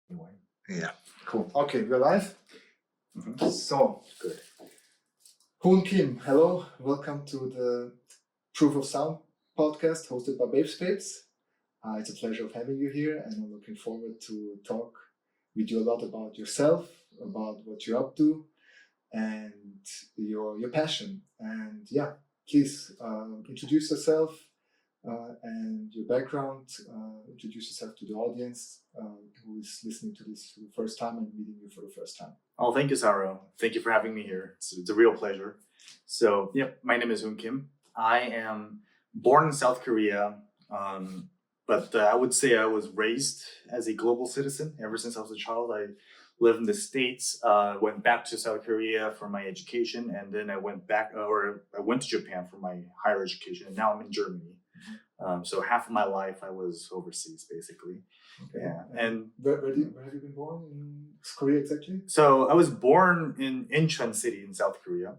anyway. Yeah, cool. Okay, we're live. Mm-hmm. So, Good. Hoon Kim, hello. Welcome to the Proof of Sound podcast hosted by Papes. It's a pleasure of having you here, and I'm looking forward to talk with you a lot about yourself, about what you're up to, and your passion. And yeah, please introduce yourself and your background. Introduce yourself to the audience who is listening to this for the first time and meeting you for the first time. Oh, thank you, Saro. Thank you for having me here. It's a real pleasure. So, my name is Hoon Kim. I am born in South Korea, but I would say I was raised as a global citizen ever since I was a child. I lived in the States, went back to South Korea for my education, and then I went to Japan for my higher education, and now I'm in Germany. So half of my life I was overseas, basically. Okay. Yeah, and where have you been born in Korea exactly? So I was born in Incheon City in South Korea.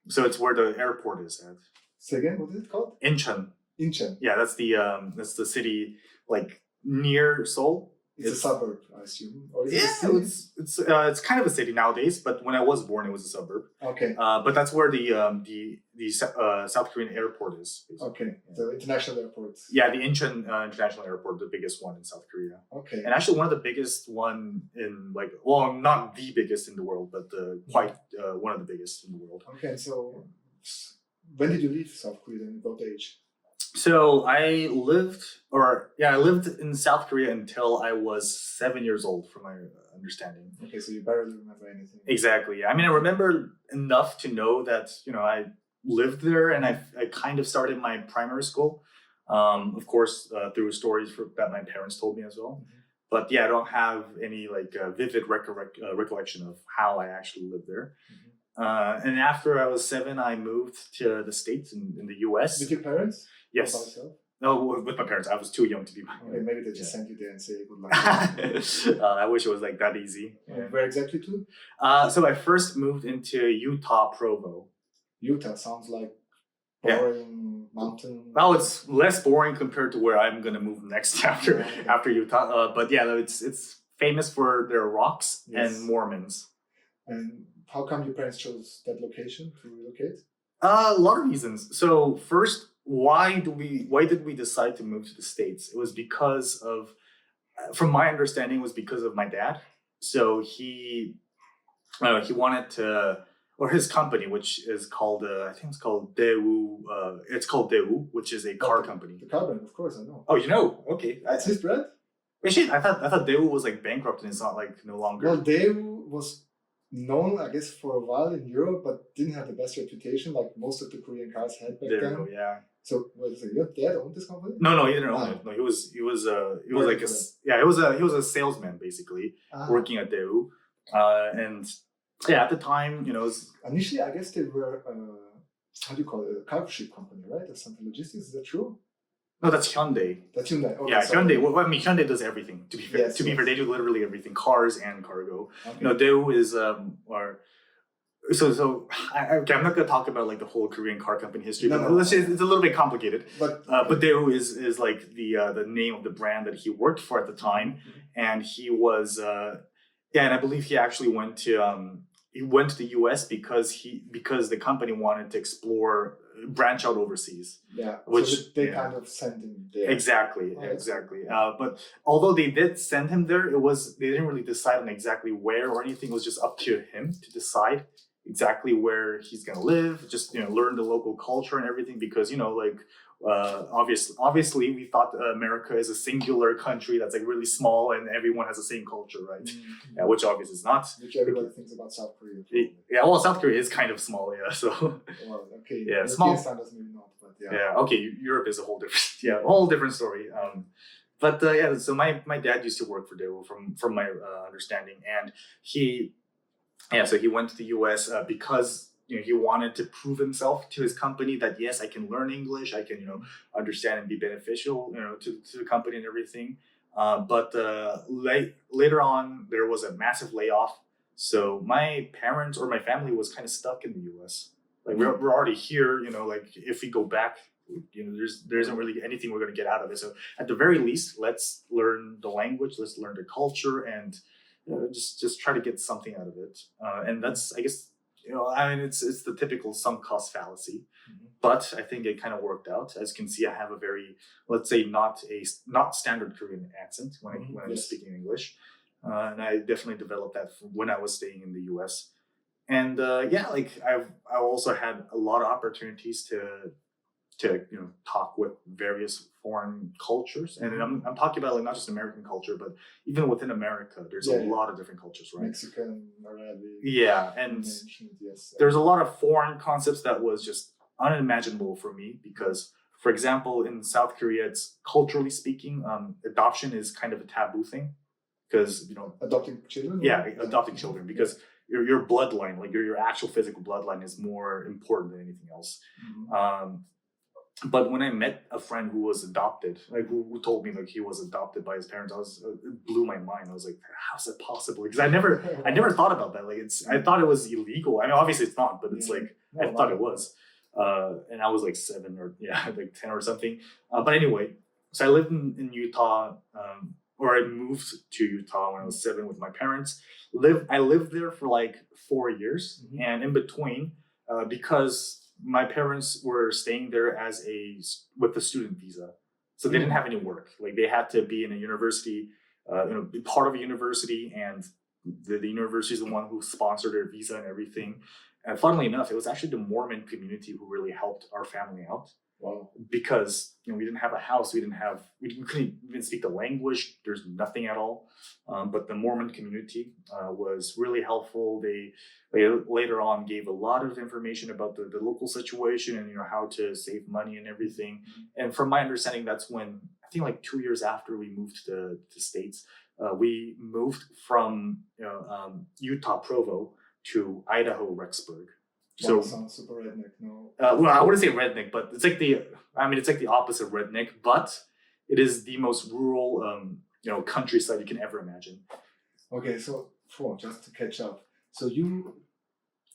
So it's where the airport is at. Say again, what is it called? Incheon. Incheon. Yeah, that's the city like near Seoul. It's a suburb, I assume. Or is Yeah, it's kind of a city nowadays, but when I was born, it was a suburb. Okay. But that's where the South Korean airport is. Basically. Okay, the international airport. Yeah, the Incheon International Airport, the biggest one in South Korea. Okay. And actually one of the biggest one in not the biggest in the world, but quite one of the biggest in the world. Okay, so when did you leave South Korea and what age? So I lived in South Korea until I was 7 years old, from my understanding. Okay, so you barely remember anything. Exactly. I mean, I remember enough to know that, I lived there, and I kind of started my primary school, of course, through stories that my parents told me as well. Mm-hmm. But yeah, I don't have any vivid recollection of how I actually lived there. Mm-hmm. And after I was 7, I moved to the States in the US. With your parents? Yes. No, with my parents. I was too young to be. Okay, maybe they just sent you there and say good luck. I wish it was that easy. Where exactly to? So I first moved into Utah, Provo. Utah sounds like boring mountain. Well, it's less boring compared to where I'm gonna move next after Utah. But yeah, it's famous for their rocks and Mormons. And how come your parents chose that location to relocate? A lot of reasons. So first, why did we decide to move to the States? It was because of, from my understanding, it was because of my dad. So he wanted to, or his company, which is called, I think it's called Daewoo. It's called Daewoo, which is a car company. The car brand, of course, I know. Oh, you know? Okay. That's his brand? Wait, shit, I thought Daewoo was bankrupt and it's not no longer. Well, Daewoo was known, I guess, for a while in Europe, but didn't have the best reputation like most of the Korean cars had back then. Yeah. So, your dad owned this company? No, he didn't own it. No, he was a salesman basically, working at Daewoo, and at the time, initially, I guess they were how do you call it, a cargo ship company, right? Or something logistics. Is that true? No, that's Hyundai. That's Hyundai. Okay, yeah, sorry. Hyundai. Well, I mean, Hyundai does everything. To be fair, be fair, they do literally everything, cars and cargo. Okay. Daewoo is I'm not going to talk about the whole Korean car company history, but it's a little bit complicated. But Daewoo is like the name of the brand that he worked for at the time, and he was and I believe he actually went to the U.S. because the company wanted to branch out overseas. Yeah, which so they kind of sent him there. Exactly. But although they did send him there, they didn't really decide on exactly where or anything. It was just up to him to decide exactly where he's gonna live. Just learn the local culture and everything, because obviously we thought America is a singular country that's really small and everyone has the same culture, right? Mm-hmm. Yeah, which obviously is not. Which everybody thinks about South Korea. South Korea is kind of small, yeah. So. Well, okay. Yeah, small. Maybe not, but yeah. Yeah. Okay. Europe is a whole different story. So my dad used to work for Daewoo from my understanding, and he went to the U.S. Because he wanted to prove himself to his company that yes, I can learn English, I can understand and be beneficial to the company and everything. But later on, there was a massive layoff. So my parents or my family was kind of stuck in the U.S. We're already here. If we go back, there isn't really anything we're going to get out of it. So at the very least, let's learn the language, let's learn the culture, and just try to get something out of it. And that's, I guess, I mean, it's the typical sunk cost fallacy. But I think it kind of worked out. As you can see, I have a very, let's say, not standard Korean accent when I'm speaking English, and I definitely developed that from when I was staying in the U.S. And like I also had a lot of opportunities to talk with various foreign cultures, and I'm talking about like not just American culture, but even within America, there's a lot of different cultures, right? Mexican, Arabic. Yeah, and yes. There's a lot of foreign concepts that was just unimaginable for me because, for example, in South Korea, it's culturally speaking, adoption is kind of a taboo thing because adopting children. Yeah, adopting children because your bloodline, like your actual physical bloodline, is more important than anything else. But when I met a friend who was adopted, like who told me like he was adopted by his parents, it blew my mind. I was like, how's that possible? Because I never thought about that. Like I thought it was illegal. I mean, obviously it's not, but it's like I thought it was. And I was like 7 or like 10 or something. But anyway, so I lived in Utah, or I moved to Utah when I was 7 with my parents. I lived there for like 4 years, and in between, because my parents were staying there with a student visa, so they didn't have any work. Like they had to be in a university, be part of a university, and the university is the one who sponsored their visa and everything. And funnily enough, it was actually the Mormon community who really helped our family out. Wow. Because we didn't have a house, we couldn't even speak the language. There's nothing at all. But the Mormon community was really helpful. They later on gave a lot of information about the local situation and how to save money and everything. And from my understanding, that's when I think like 2 years after we moved to the States, we moved from Utah Provo to Idaho Rexburg. So sounds super redneck. No. Well, I wouldn't say redneck, but it's like the opposite of redneck, but it is the most rural, countryside you can ever imagine. Okay, so just to catch up, so you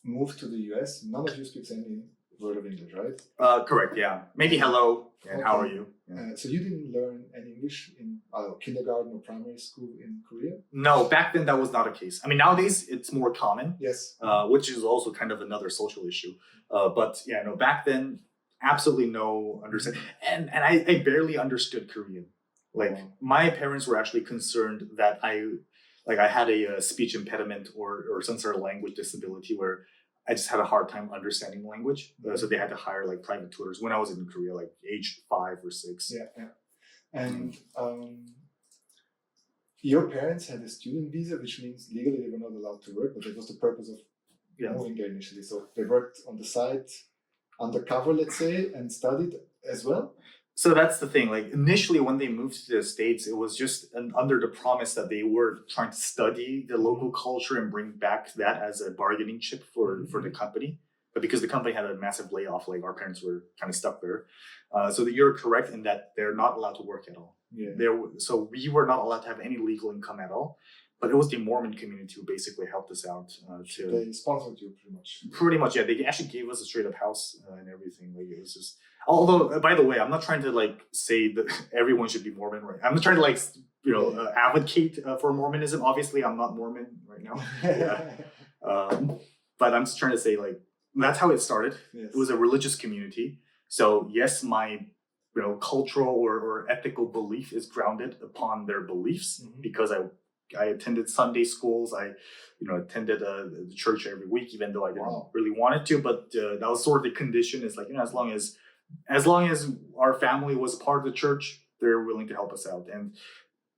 moved to the US. None of you speaks any word of English, right? Correct. Yeah. Maybe hello and how are you? Yeah. So you didn't learn any English in kindergarten or primary school in Korea? No, back then that was not a case. I mean, nowadays it's more common. Yes. Which is also kind of another social issue. But back then, absolutely no understanding. And I barely understood Korean. Like my parents were actually concerned that I had a speech impediment or some sort of language disability where I just had a hard time understanding language. So they had to hire like private tutors when I was in Korea, like age 5 or 6. Yeah. And your parents had a student visa, which means legally they were not allowed to work, but that was the purpose of moving there initially. So they worked on the side, undercover, let's say, and studied as well. So that's the thing. Like initially, when they moved to the States, it was just under the promise that they were trying to study the local culture and bring back that as a bargaining chip for the company. But because the company had a massive layoff, like our parents were kind of stuck there. So you're correct in that they're not allowed to work at all. Yeah. So we were not allowed to have any legal income at all. But it was the Mormon community who basically helped us out. They sponsored you pretty much. Pretty much, yeah. They actually gave us a straight up house and everything. Like it was just. Although, by the way, I'm not trying to like say that everyone should be Mormon, right? I'm not trying to like advocate for Mormonism. Obviously, I'm not Mormon right now. But I'm just trying to say like that's how it started. Yes. It was a religious community. So yes, my cultural or ethical belief is grounded upon their beliefs because I attended Sunday schools. I attended the church every week, even though I didn't really want it to. But that was sort of the condition. Is like as long as our family was part of the church, they're willing to help us out. And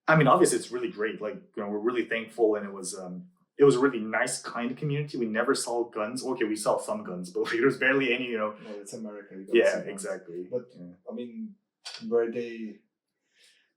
I mean, obviously, it's really great. Like we're really thankful, and it was a really nice, kind community. We never saw guns. Okay, we saw some guns, but there's barely any. No, it's America. Yeah, exactly. But I mean, were they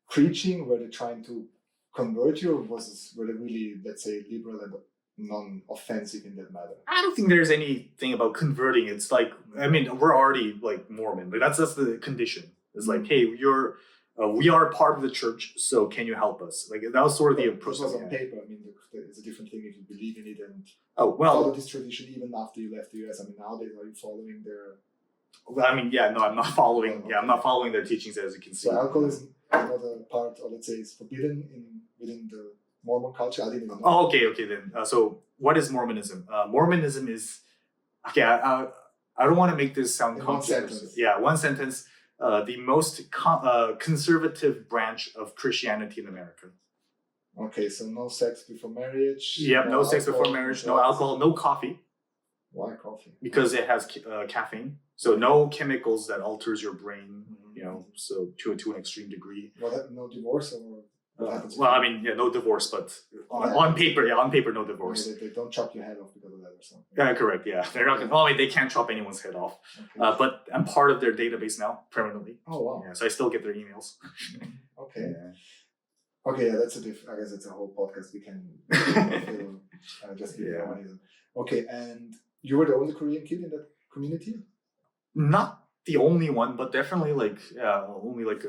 preaching? Were they trying to convert you, or were they really, let's say, liberal and non-offensive in that matter? I don't think there's anything about converting. It's like, I mean, we're already like Mormon. Like that's the condition. It's like, hey, we are part of the church, so can you help us? Like that was sort of the approach. This was on paper. I mean, it's a different thing if you believe in it and follow this tradition even after you left the US. I mean, nowadays are you following their? Well, I mean, no, I'm not following. Yeah, I'm not following their teachings, as you can see. So alcohol is another part, or let's say, it's forbidden within the Mormon culture? I didn't even know. Oh, okay then. So what is Mormonism? Mormonism is okay. I don't want to make this sound In one controversial. sentence. Yeah, one sentence. The most conservative branch of Christianity in America. Okay, so no sex before marriage. Yep, no sex before alcohol, marriage, no no drugs. alcohol, no coffee Why coffee? because it has caffeine. So no chemicals that alters your brain. You know, so to an extreme degree. What? No divorce or what happens? Well, I mean, yeah, no divorce, but on paper, no divorce. Okay, they don't chop your head off because of that or something. Yeah, correct. Yeah, they're not. They can't chop anyone's head off. Okay. But I'm part of their database now permanently. Oh wow. Yeah, so I still get their emails. Okay. Yeah. Okay, yeah, that's I guess it's a whole podcast we can just give Mormonism. Okay, and you were the only Korean kid in that community? Not the only one, but definitely only like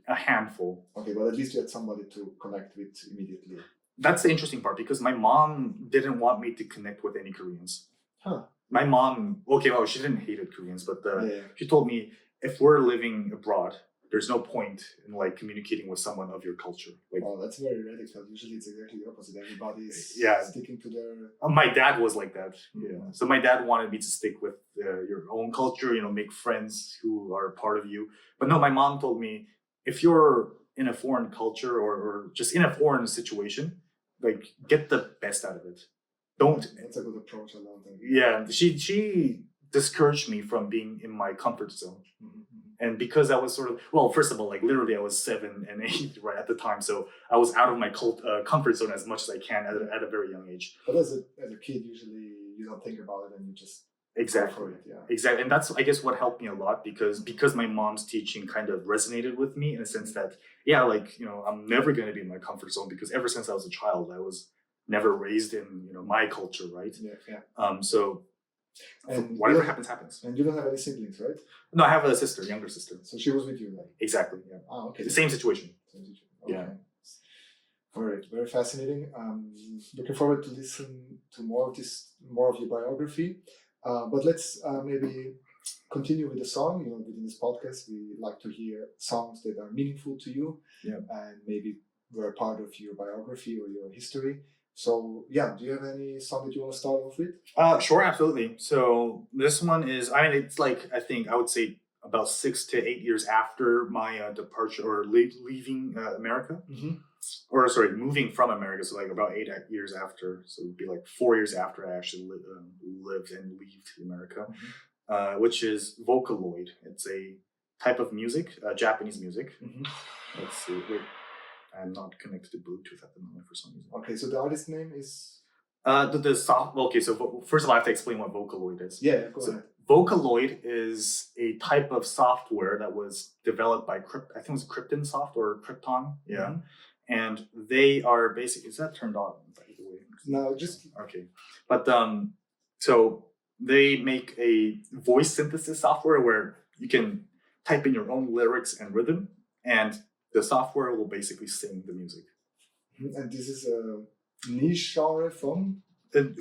a handful. Okay, but at least you had somebody to connect with immediately. That's the interesting part because my mom didn't want me to connect with any Koreans. Huh. My mom, she didn't hate Koreans, but Yeah. she told me if we're living abroad, there's no point in like communicating with someone of your culture. Like, wow, that's very radical. Usually it's exactly the opposite. Everybody's sticking to their. My dad was like that. Yeah. So my dad wanted me to stick with your own culture. You know, make friends who are part of you. But no, my mom told me if you're in a foreign culture or just in a foreign situation, like get the best out of it. Don't. That's a good approach. I love that. Yeah, she discouraged me from being in my comfort zone. Mm-hmm. And because I was first of all, like literally I was 7 and 8 right at the time. So I was out of my comfort zone as much as I can at a very young age. But as a kid, usually you don't think about it and you just exactly go for it. Yeah. Exactly. And that's, I guess, what helped me a lot because my mom's teaching kind of resonated with me in a sense that, I'm never going to be in my comfort zone because ever since I was a child, I was never raised in, my culture, right? Yeah. So and whatever happens. And you don't have any siblings, right? No, I have a sister, younger sister. So she was with you, like? Exactly, yeah. Ah, okay. The same situation. Okay. Yeah. All right, very fascinating. Looking forward to listen to more of your biography. But let's maybe continue with the song. Within this podcast, we like to hear songs that are meaningful to you, and maybe were a part of your biography or your history. So, do you have any song that you want to start off with? Sure, absolutely. So this one is, it's like, I think I would say about 6 to 8 years after my departure or leaving America. Mm-hmm. Or sorry, moving from America. So like about 8 years after. So it would be like 4 years after I actually lived and left America, mm-hmm. Which is Vocaloid. It's a type of music, Japanese music. Mm-hmm. Let's see. Wait. I'm not connected to Bluetooth at the moment for some reason. Okay, so the artist name is? So first of all, I have to explain what Vocaloid is. Yeah, go ahead. Vocaloid is a type of software that was developed by, I think it was Krypton Soft or Krypton. Yeah. Mm-hmm. And they are basically, is that turned on, by the way? No, just... Okay. But, so they make a voice synthesis software where you can type in your own lyrics and rhythm, and the software will basically sing the music. And this is a niche genre from?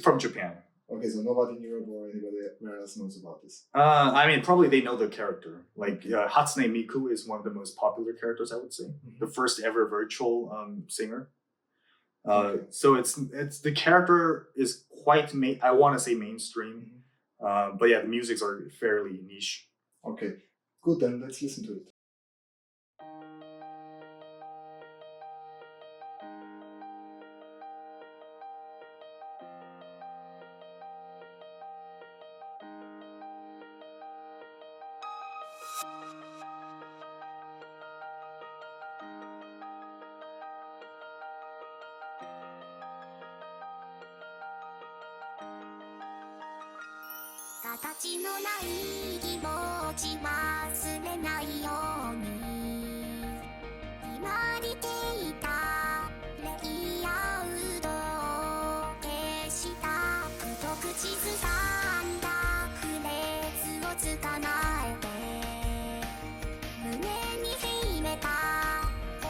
From Japan. Okay, so nobody in Europe or anybody else knows about this. Probably they know the character. Like Hatsune Miku is one of the most popular characters, I would say. Mm-hmm. The first ever virtual singer. Okay. So it's the character is quite I want to say mainstream. Mm-hmm. But the musics are fairly niche. Okay, good. Then let's listen to it. 形のない気持ち忘れないように今似ていたレイアウトを消した太く地図さんだフレーズを捕まえて胸に秘めた言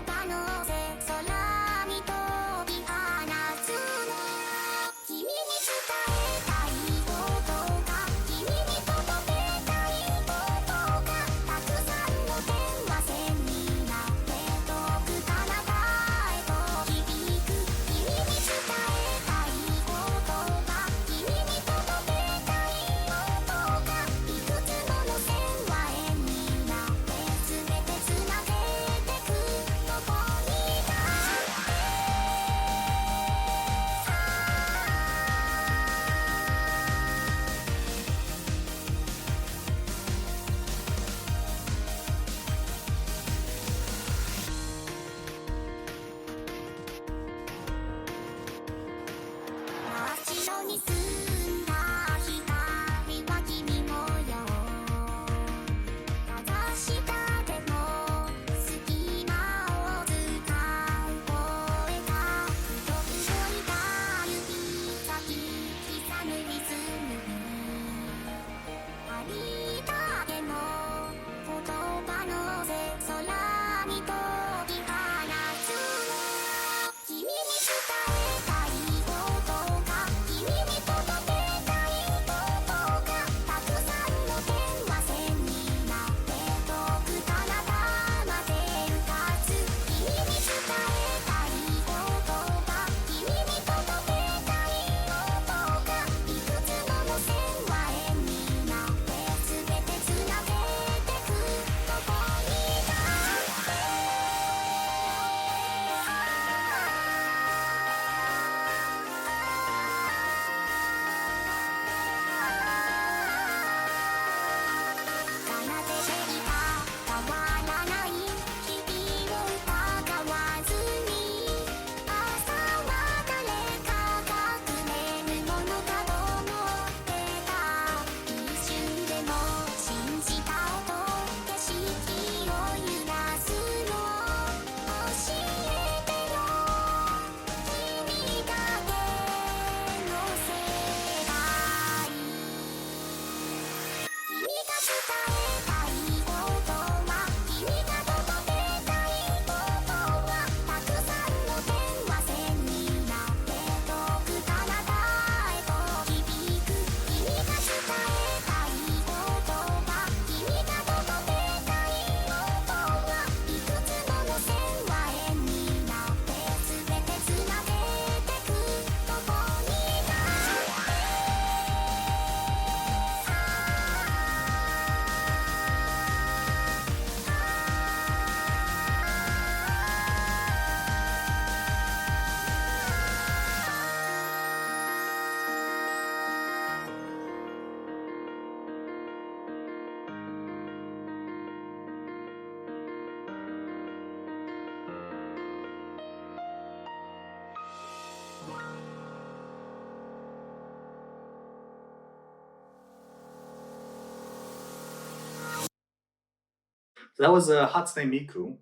葉のせ空に飛び放つの君に伝えたいことが君に届けたいことがたくさんの手 So that was Hatsune Miku,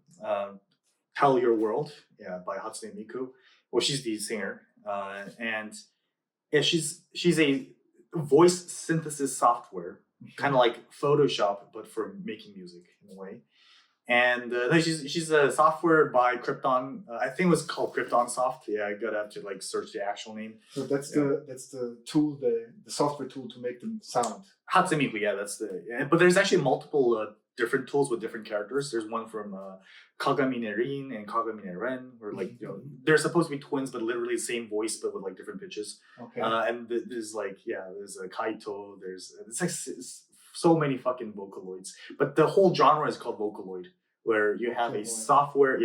Tell Your World, yeah, by Hatsune Miku. Well, she's the singer, and yeah, she's a voice synthesis software, kind of like Photoshop, but for making music in a way. And no, she's a software by Krypton. I think it was called Krypton Soft. Yeah, I gotta have to like search the actual name. So that's the tool, the software tool to make them sound. Hatsune Miku, yeah, that's the. Yeah, but there's actually multiple different tools with different characters. There's one from Kagamine Rin and Kagamine Ren, where like they're supposed to be twins, but literally the same voice, but with like different pitches. Okay. And there's like there's Kaito. It's like so many fucking Vocaloids, but the whole genre is called Vocaloid, where you have a software,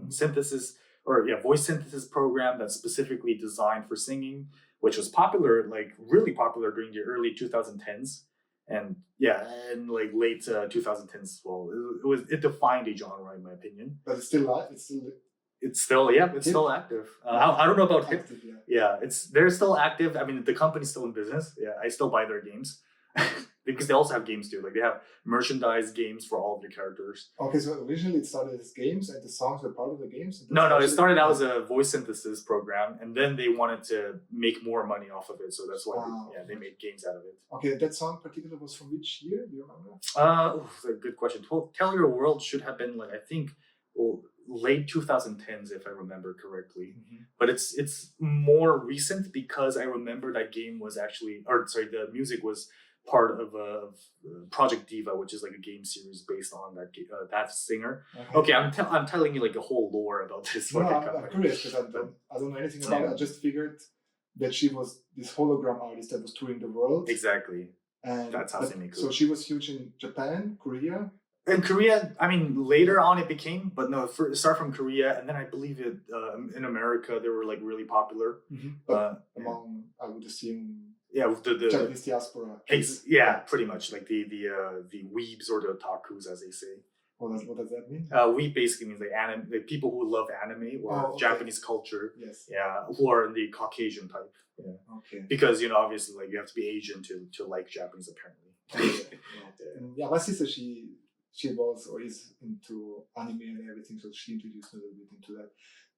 synthesis or voice synthesis program that's specifically designed for singing, which was popular, like really popular during the early 2010s, and like late 2010s as well. It defined a genre in my opinion. But it's still live. It's still active. I don't know about hip. They're still active. I mean, the company's still in business. Yeah, I still buy their games. Because they also have games too. Like they have merchandise games for all of their characters. Okay, so originally it started as games and the songs were part of the games? No, it started out as a voice synthesis program and then they wanted to make more money off of it. So that's why they made games out of it. Okay, that song in particular was from which year? Do you remember? That's a good question. Tell Your World should have been like, I think, late 2010s if I remember correctly. But it's more recent because I remember that game was actually, the music was part of Project Diva, which is like a game series based on that singer. Okay, I'm telling you like a whole lore about this. No, I'm curious because I don't know anything about it. I just figured that she was this hologram artist that was touring the world. Exactly. And that's Hatsune Miku. So she was huge in Japan, Korea. In Korea, I mean, later on it became, but no, start from Korea, and then I believe it in America they were like really popular. But among, I would assume. Yeah, the Japanese diaspora. Pretty much like the weebs or the otakus as they say. What does that mean? Weeb basically means like people who love anime or Japanese culture. Yes. Yeah, who are the Caucasian type. Yeah. Okay. Because obviously like you have to be Asian to like Japanese apparently. My sister she was or is into anime and everything, so she introduced me a little bit into that.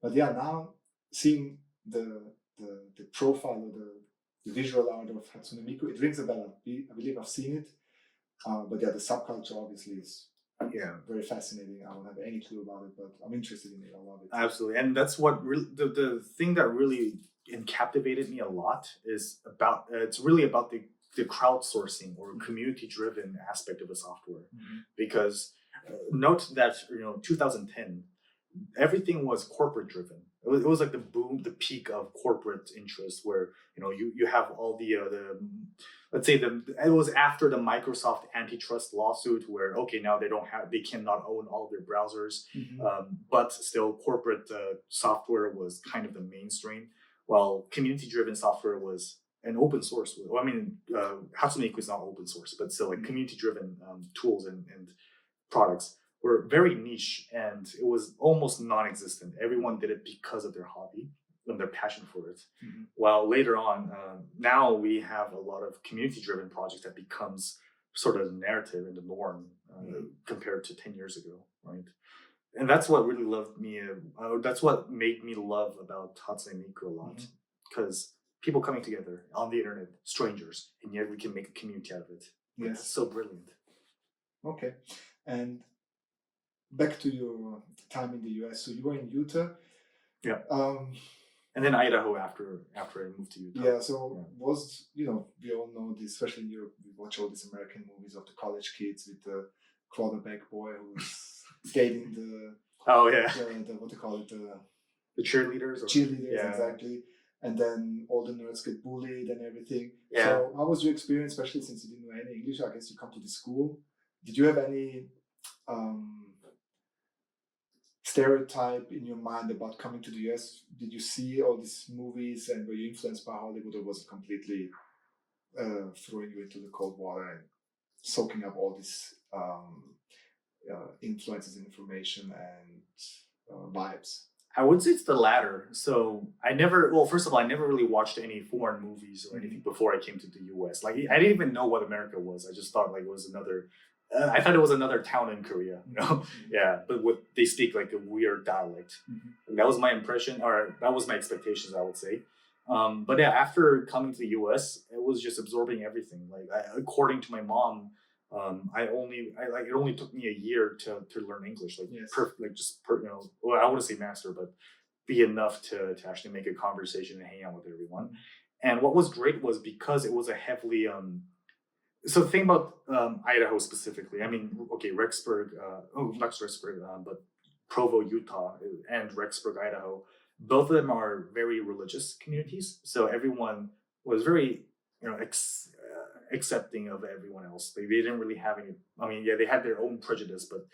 But now seeing the profile or the visual art of Hatsune Miku, it rings a bell. I believe I've seen it, but the subculture obviously is very fascinating. I don't have any clue about it, but I'm interested in it. I love it. Absolutely, and that's what really the thing that really captivated me a lot is about it's really about the crowdsourcing or community-driven aspect of the software, because note that 2010 everything was corporate-driven. It was like the peak of corporate interest, where you have all the let's say it was after the Microsoft antitrust lawsuit, where now they cannot own all their browsers, but still corporate software was kind of the mainstream, while community-driven software was an open source. Well, I mean, Hatsune Miku is not open source, but still like community-driven tools and products were very niche, and it was almost non-existent. Everyone did it because of their hobby and their passion for it. While later on, now we have a lot of community-driven projects that becomes sort of the narrative and the norm compared to 10 years ago, right? And that's what really that's what made me love about Hatsune Miku a lot, because people coming together on the internet, strangers, and yet we can make a community out of it. Yes, it's so brilliant. Okay, and back to your time in the US. So you were in Utah. Yeah. And then Idaho after I moved to Utah. Yeah. So was we all know this, especially in Europe. We watch all these American movies of the college kids with the quarterback boy who's dating the what do you call it, the cheerleaders. Exactly. And then all the nerds get bullied and everything. Yeah. So how was your experience, especially since you didn't know any English? I guess you come to the school. Did you have any stereotype in your mind about coming to the US? Did you see all these movies and were you influenced by Hollywood, or was it completely throwing you into the cold water and soaking up all these influences and information and vibes? I would say it's the latter. So first of all, I never really watched any foreign movies or anything before I came to the US. Like I didn't even know what America was. I just thought like it was another I thought it was another town in Korea, you know. Yeah, but they speak like a weird dialect. And that was my impression, or that was my expectations, I would say. But yeah, after coming to the U.S., it was just absorbing everything. Like according to my mom, it only took me a year to learn English. Like Yes. you know, well, I wouldn't say master, but be enough to actually make a conversation and hang out with everyone. And what was great was because it was a heavily so the thing about Idaho specifically, I mean, okay, Rexburg, not Rexburg, but Provo, Utah, and Rexburg, Idaho, both of them are very religious communities. So everyone was very, you know, accepting of everyone else. They didn't really have any. I mean, yeah, they had their own prejudice, but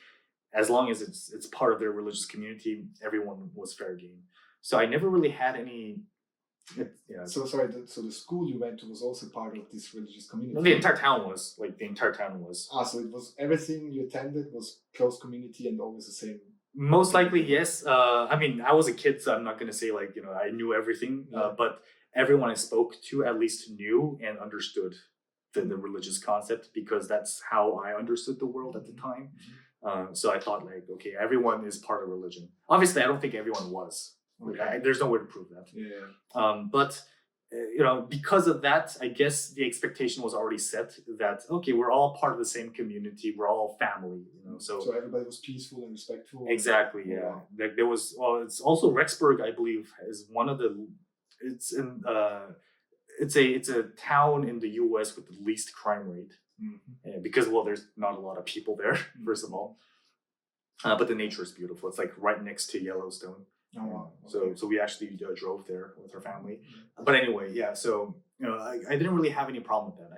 as long as it's part of their religious community, everyone was fair game. So I never really had any. Yeah. So sorry. So the school you went to was also part of this religious community. No, the entire town was. So it was everything you attended was close community and always the same. Most likely, yes. I mean, I was a kid, so I'm not gonna say like, you know, I knew everything. But everyone I spoke to at least knew and understood the religious concept, because that's how I understood the world at the time. So I thought like, okay, everyone is part of religion. Obviously, I don't think everyone was. Like, there's no way to prove that. But you know, because of that, I guess the expectation was already set that okay, we're all part of the same community, we're all family, you know. So everybody was peaceful and respectful. Exactly, yeah. Like there was, well, it's also Rexburg, I believe, is one of the. It's in it's a town in the U.S. with the least crime rate, because well, there's not a lot of people there, first of all. But the nature is beautiful. It's like right next to Yellowstone. Oh, wow. So we actually drove there with our family. But anyway, yeah. So you know, I didn't really have any problem with that.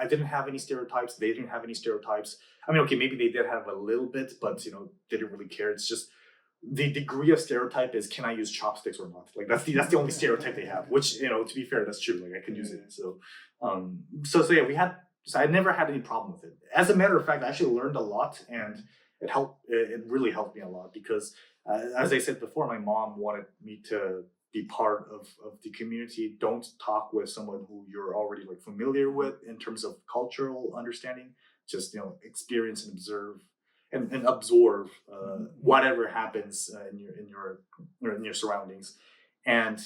I didn't have any stereotypes. They didn't have any stereotypes. I mean, okay, maybe they did have a little bit, but you know, they didn't really care. It's just the degree of stereotype is, can I use chopsticks or not? Like that's the only stereotype they have. Which, you know, to be fair, that's true. Like I can use it. So yeah, I never had any problem with it. As a matter of fact, I actually learned a lot, and it helped. It really helped me a lot because, as I said before, my mom wanted me to be part of the community. Don't talk with someone who you're already like familiar with in terms of cultural understanding. Just, you know, experience and observe and absorb whatever happens in your surroundings. And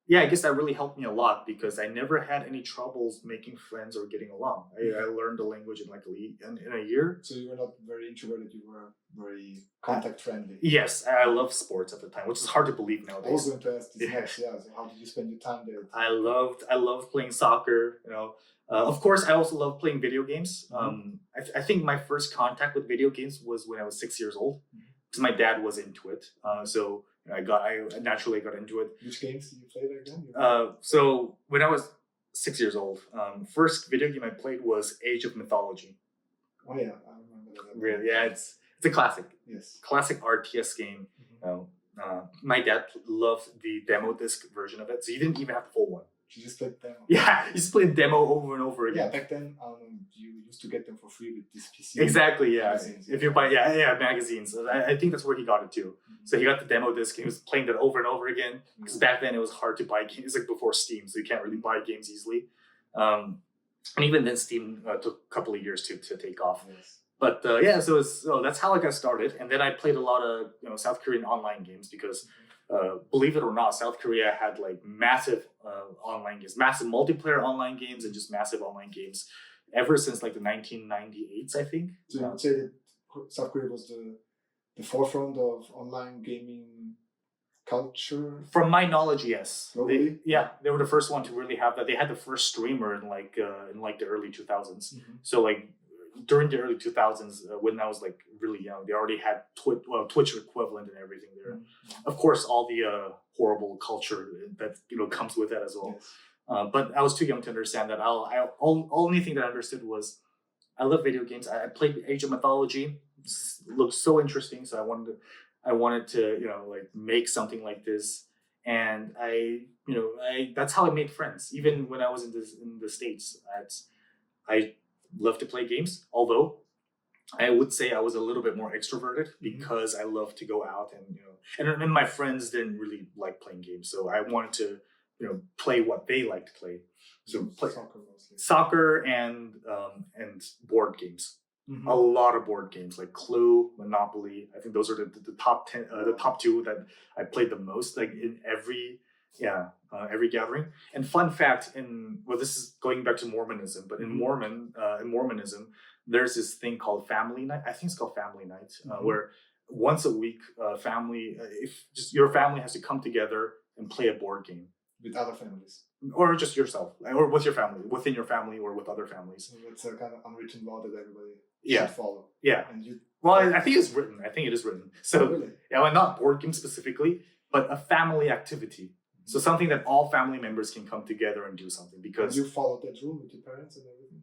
yeah, I guess that really helped me a lot because I never had any troubles making friends or getting along. I learned the language in a year. So you were not very introverted, you were very contact friendly. Yes, I love sports at the time, which is hard to believe nowadays. I was going to ask this next, yeah. So how did you spend your time there? I loved playing soccer, you know. Of course, I also love playing video games. I think my first contact with video games was when I was 6 years old, because my dad was into it. So I naturally got into it. Which games did you play back then? So when I was 6 years old, first video game I played was Age of Mythology. Oh yeah, I remember that. Really? Yeah, it's a classic. Yes. Classic RTS game. My dad loved the demo disc version of it, so you didn't even have the full one. You just played demo. Yeah, you just played demo over and over again. Yeah, back then you used to get them for free with this PC. Exactly, yeah. Magazines, if you buy, magazines. I think that's where he got it too. So he got the demo disc and he was playing that over and over again. Because back then it was hard to buy games. It's like before Steam, so you can't really buy games easily. And even then, Steam took a couple of years to take off. Yes. But so that's how I got started. And then I played a lot of South Korean online games because. Believe it or not, South Korea had like massive online games, massive multiplayer online games, and just massive online games ever since like the 1998s, I think. So you would say that South Korea was the forefront of online gaming culture? From my knowledge, yes. Really? They were the first one to really have that. They had the first streamer in the early 2000s. So like during the early 2000s, when I was like really young, they already had Twitch equivalent and everything there. Of course, all the horrible culture that comes with that as well. Yes. But I was too young to understand that. Only thing that I understood was I love video games. I played Age of Mythology. It looked so interesting, so I wanted to make something like this. And that's how I made friends. Even when I was in the States, I love to play games, although I would say I was a little bit more extroverted because I love to go out and my friends didn't really like playing games, so I wanted to play what they like to play. So play soccer mostly. Soccer and board games. a lot of board games like Clue, Monopoly. I think those are the top 10, the top two that I played the most, like in every gathering. And fun fact, this is going back to Mormonism, but in Mormonism, there's this thing called Family Night. I think it's called Family Night, where once a week, if just your family has to come together and play a board game with other families, or just yourself, or with your family, within your family, or with other families. So it's a kind of unwritten law that everybody Yeah. should follow. Yeah. And you, Well, I think it's written. I think it is written. So, really? yeah, well, not board game specifically, but a family activity. So something that all family members can come together and do something. And Because you followed that rule with your parents and everything?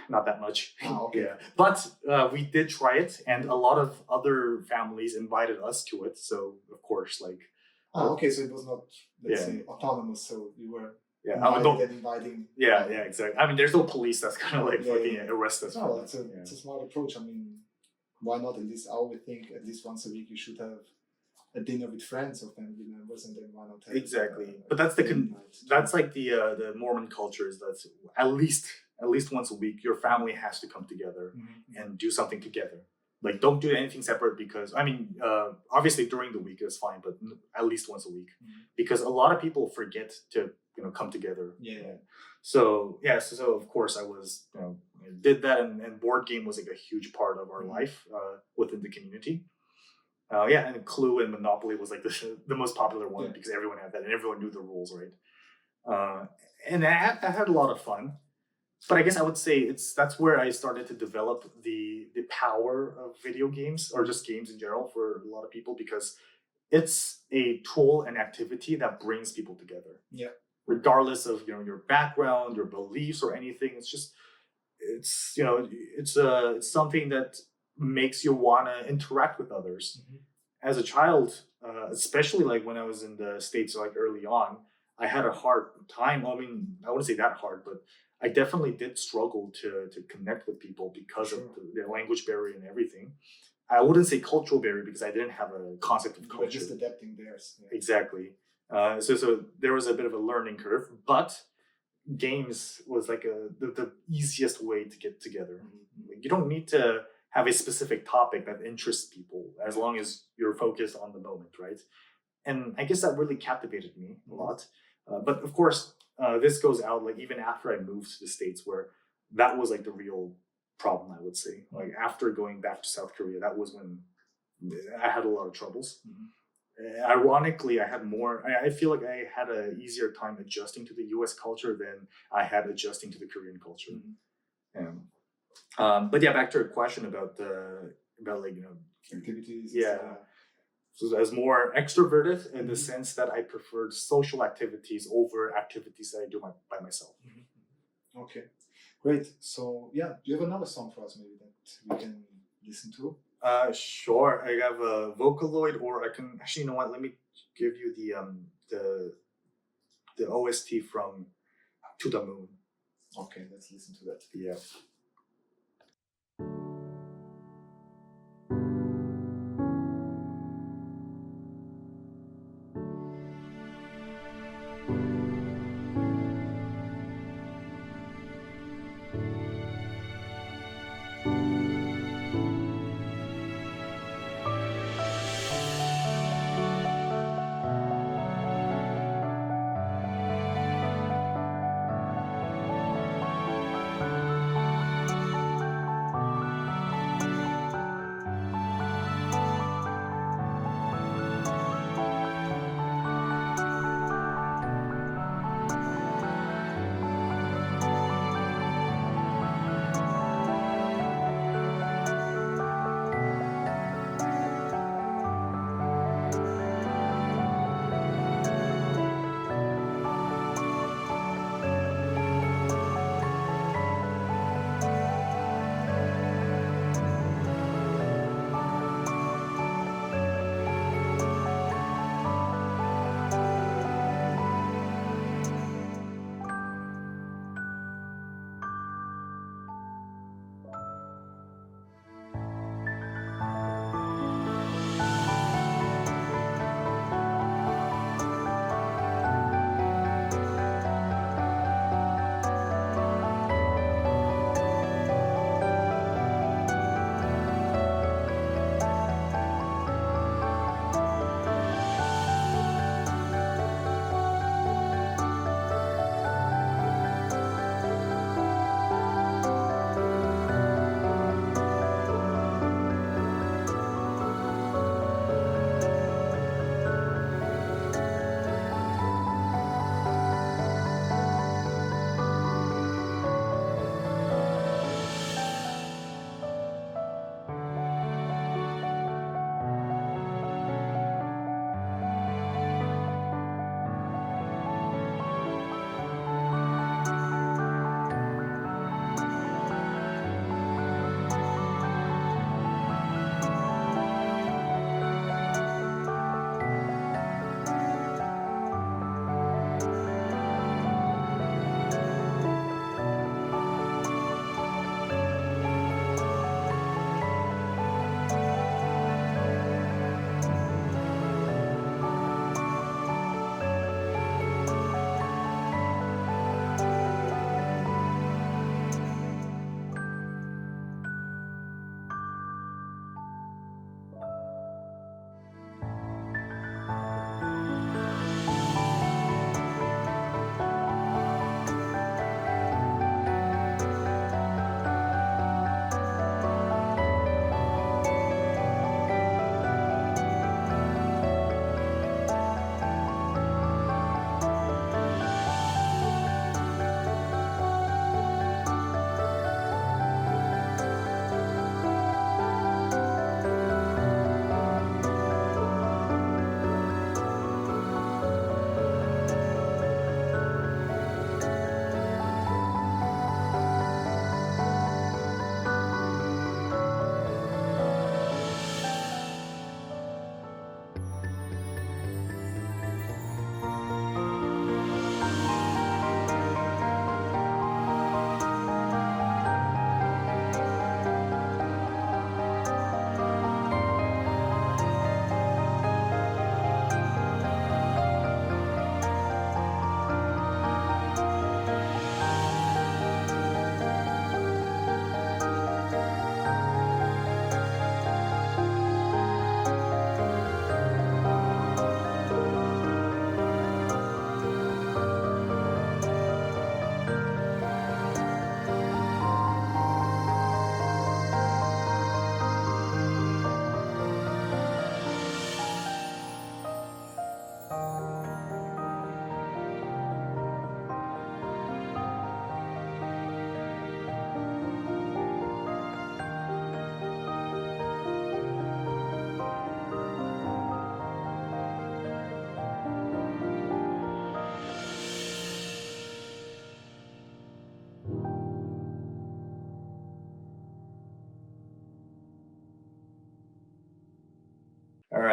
not that much. Ah, okay. Yeah, but we did try it, and a lot of other families invited us to it. So of course, like, Ah, okay. So it was not, let's Yeah. say, autonomous. So you were yeah, inviting. yeah, exactly. I mean, there's no police that's gonna like Yeah, fucking yeah. arrest us. No, for it's that. it's a smart approach. I mean, why not? At least I would think at least once a week you should have a dinner with friends or family members, and then why not have Exactly. But that's the game night? that's like the Mormon culture is that at least once a week your family has to come together and do something together. Like, don't do anything separate, because I mean, obviously during the week is fine, but at least once a week, because a lot of people forget to come together. Yeah. So so of course I was did that, and board game was like a huge part of our life within the community. And Clue and Monopoly was like the most popular one, because everyone had that and everyone knew the rules, right? And I had a lot of fun. But I guess I would say that's where I started to develop the power of video games, or just games in general, for a lot of people, because it's a tool and activity that brings people together. Yeah. Regardless of your background, your beliefs, or anything. It's something that makes you want to interact with others. As a child, especially like when I was in the States, like early on, I had a hard time. I mean, I wouldn't say that hard, but I definitely did struggle to connect with people because of the language barrier and everything. I wouldn't say cultural barrier, because I didn't have a concept of You were culture. just adapting theirs. Yeah. Exactly. So there was a bit of a learning curve, but games was like the easiest way to get together. Like, you don't need to have a specific topic that interests people, as long as you're focused on the moment, right? And I guess that really captivated me a lot. But of course, this goes out like even after I moved to the States, where that was like the real problem, I would say. Like, after going back to South Korea, that was when I had a lot of troubles. Ironically, I feel like I had an easier time adjusting to the US culture than I had adjusting to the Korean culture. But yeah, back to your question about like, Activities. Yeah. So I was more extroverted in the sense that I preferred social activities over activities that I do by myself. Okay, great. So yeah, do you have another song for us maybe that we can listen to? Sure. I have a Vocaloid, or I can actually, you know what? Let me give you the OST from To the Moon. Okay, let's listen to that. Yeah.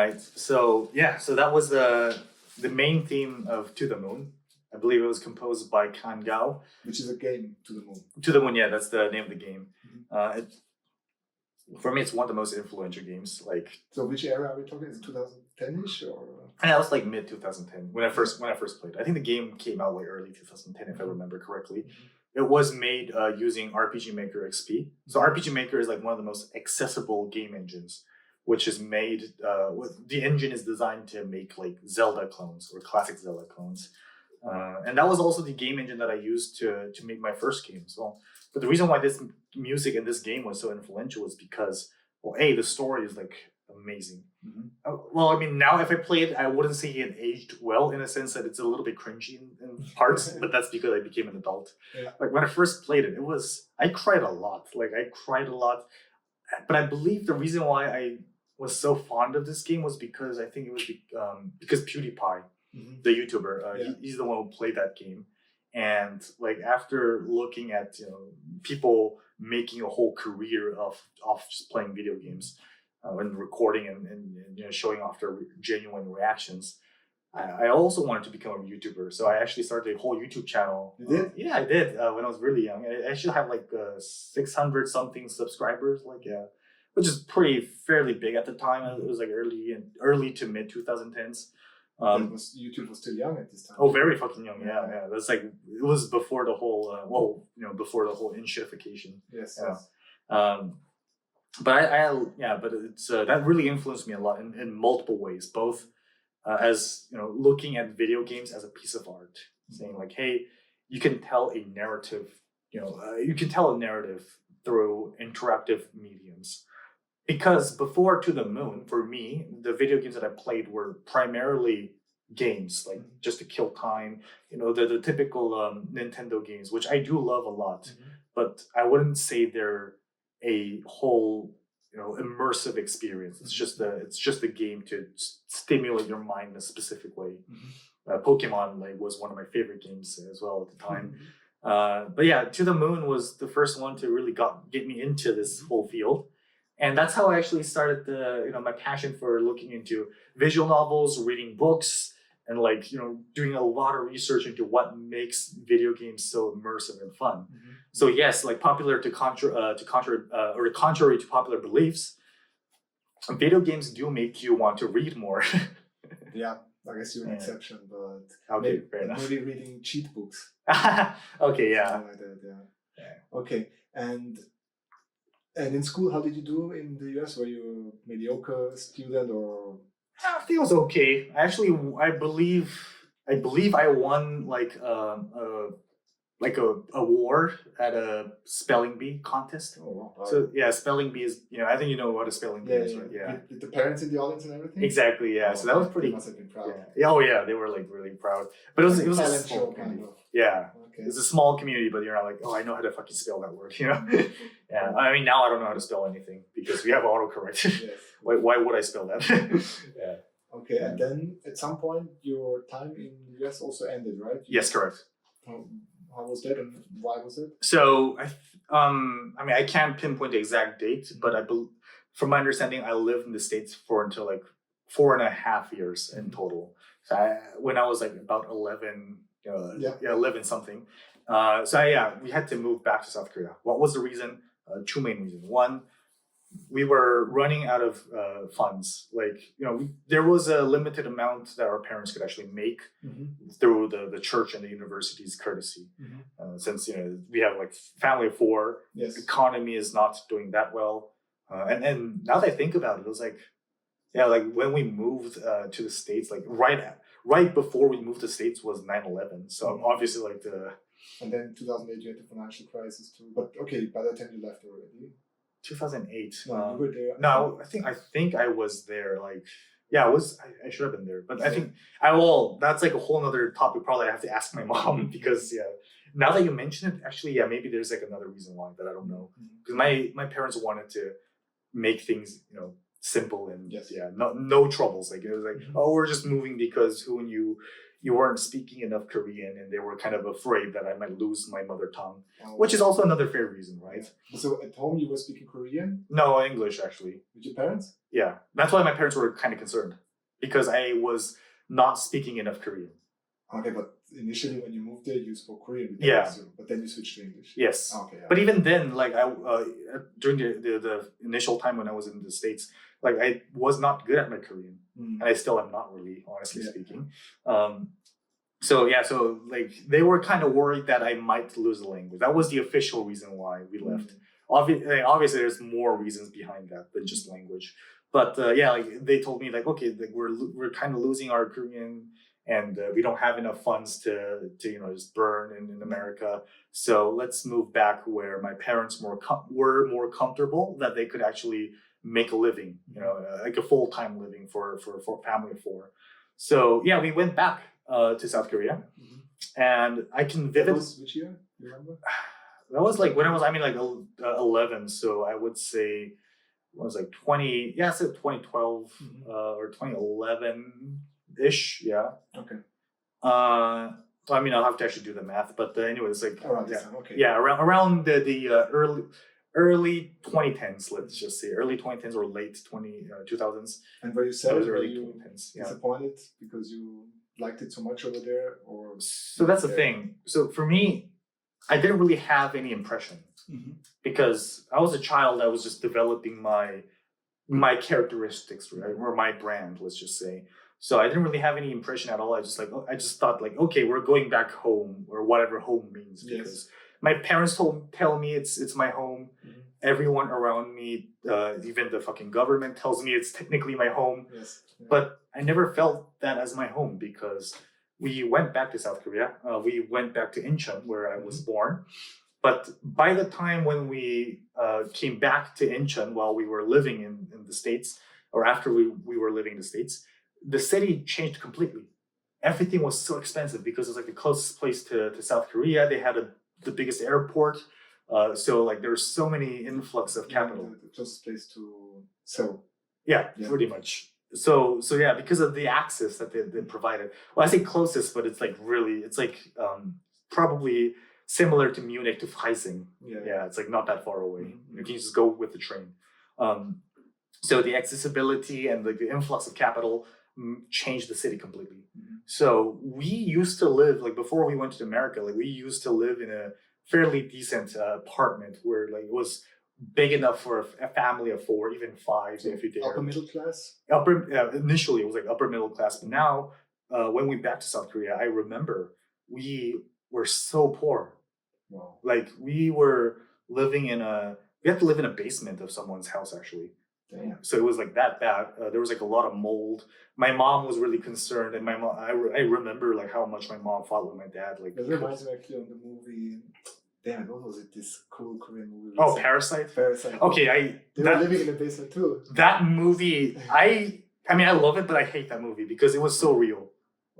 right. So that was the main theme of To the Moon. I believe it was composed by Kan Gao. Which is a game, To the Moon. To the Moon, yeah, that's the name of the game. For me, it's one of the most influential games. Like, so which era are we talking? Is it 2010ish or? yeah, it was like mid 2010 when I first played. I think the game came out like early 2010, if I remember correctly. It was made using RPG Maker XP. So RPG Maker is like one of the most accessible game engines, which is made. The engine is designed to make like Zelda clones or classic Zelda clones, and that was also the game engine that I used to make my first game as well. But the reason why this music in this game was so influential is because, well, the story is like amazing. Well, I mean, now if I play it, I wouldn't say it aged well in a sense that it's a little bit cringy in parts, but that's because I became an adult. Yeah. Like when I first played it, I cried a lot. But I believe the reason why I was so fond of this game was because I think it was because PewDiePie, the YouTuber, he's the one who played that game. And like after looking at people making a whole career of just playing video games and recording and showing off their genuine reactions, I also wanted to become a YouTuber. So I actually started a whole YouTube channel. You did? Yeah, I did when I was really young. I actually have like 600 something subscribers, which is fairly big at the time. It was like early to mid 2010s. YouTube was still young at this time. Oh, very fucking young. Yeah. That's like it was before the whole before the whole inshitification. Yes. But but it's that really influenced me a lot in multiple ways. Both as looking at video games as a piece of art, saying like, hey, you can tell a narrative. You can tell a narrative through interactive mediums. Because before To the Moon, for me, the video games that I played were primarily games, like just to kill time, the typical Nintendo games, which I do love a lot, but I wouldn't say they're a whole, immersive experience. It's just a game to stimulate your mind in a specific way. Pokemon was one of my favorite games as well at the time. But yeah, To the Moon was the first one to really get me into this whole field. And that's how I actually started my passion for looking into visual novels, reading books, and doing a lot of research into what makes video games so immersive and fun. So yes, contrary to popular beliefs, video games do make you want to read more. Yeah, I guess you're an exception, but okay, fair enough. Maybe reading cheat books. Okay, yeah. Something like that, yeah. Okay, and in school, how did you do in the US? Were you a mediocre student or? I think it was okay. Actually, I believe I won a award at a spelling bee contest. Oh, wow. So yeah, spelling bee is I think you know what a spelling bee is, right? Yeah. With the parents in the audience and everything. Exactly. Yeah. Oh, so that was pretty. They must have been proud. Yeah. Oh yeah, they were really proud. But it was a talent small show community. kind of. Yeah. Okay. It's a small community, but you're not like, oh, I know how to fucking spell that word, Yeah. I mean, now I don't know how to spell anything because we have autocorrect. Yes. Why would I spell that? Yeah. Okay, and then at some point your time in the US also ended, right? Yes, correct. How was that, and why was it? So I can't pinpoint the exact date, but from my understanding, I lived in the States until 4.5 years in total. So when I was about 11, 11 something. We had to move back to South Korea. What was the reason? Two main reasons. One, we were running out of funds. There was a limited amount that our parents could actually make through the church and the university's courtesy. Since we have family of four, yes. Economy is not doing that well. And now that I think about it, it was when we moved to the States, right before we moved to the States was 9/11. So obviously And then 2008 you had the financial crisis too. But okay, by that time you left already. 2008. No, you were there. No, I think I was there. I should have been there. But I think that's a whole nother topic. Probably I have to ask my mom because now that you mention it, actually maybe there's another reason why that I don't know. Because my parents wanted to make things simple and Yes. no troubles. Like it was like, oh, we're just moving because who and you weren't speaking enough Korean, and they were kind of afraid that I might lose my mother tongue, which is also another fair reason, right? So at home you were speaking Korean No, English actually. with your parents? Yeah, that's why my parents were kind of concerned because I was not speaking enough Korean. Okay, but initially when you moved there, you spoke Korean with Yeah. them, but then you switched to English. Yes. Okay. Yeah. But even then, like I during the initial time when I was in the States, like I was not good at my Korean, and I still am not really, honestly speaking. So like they were kind of worried that I might lose the language. That was the official reason why we left. Obviously, there's more reasons behind that than just language. But like they told me like, okay, like we're kind of losing our Korean, and we don't have enough funds to just burn in America. So let's move back where my parents were more comfortable, that they could actually make a living, like a full-time living for a family of four. So yeah, we went back to South Korea, and I can vividly. Which year? Do you remember? That was like when I was 11, so I would say it was like 2012 or 2011 ish. Yeah. Okay. I'll have to actually do the math, but anyways, like around this time. Okay. Yeah, around the early 2010s, let's just say early 2010s or late 2000s. And were you sad? Were Were you you 2010s, disappointed because you liked it so much over there, or? So that's the thing. So for me, I didn't really have any impression because I was a child. I was just developing my characteristics, right, or my brand, let's just say. So I didn't really have any impression at all. I just thought like, okay, we're going back home, or whatever home means, because my parents tell me it's my home. Everyone around me, even the fucking government tells me it's technically my home. Yes. Yeah. But I never felt that as my home because we went back to South Korea. We went back to Incheon, where I was born. But by the time when we came back to Incheon while we were living in the States, or after we were living in the States, the city changed completely. Everything was so expensive because it was like the closest place to South Korea. They had the biggest airport. So like there's so many influx of capital. The closest place to Seoul. Yeah, pretty much. So yeah, because of the access that they provided. Well, I say closest, but it's like probably similar to Munich to Freising. Yeah, it's like not that far away. You can just go with the train. So the accessibility and the influx of capital changed the city completely. So we used to live, like before we went to America, like we used to live in a fairly decent apartment where like it was big enough for a family of four, even five, if you dare. Upper middle class? Initially it was like upper middle class, but now when we back to South Korea, I remember we were so poor. Wow. Like we were living we had to live in a basement of someone's house actually. Damn. So it was like that bad. There was like a lot of mold. My mom was really concerned, and my mom. I remember like how much my mom fought with my dad. Like that reminds me actually of the movie. Damn, what was it? This cool Korean movie. Oh, Parasite. Parasite. Okay, they were living in a basement too. That movie, I love it, but I hate that movie because it was so real.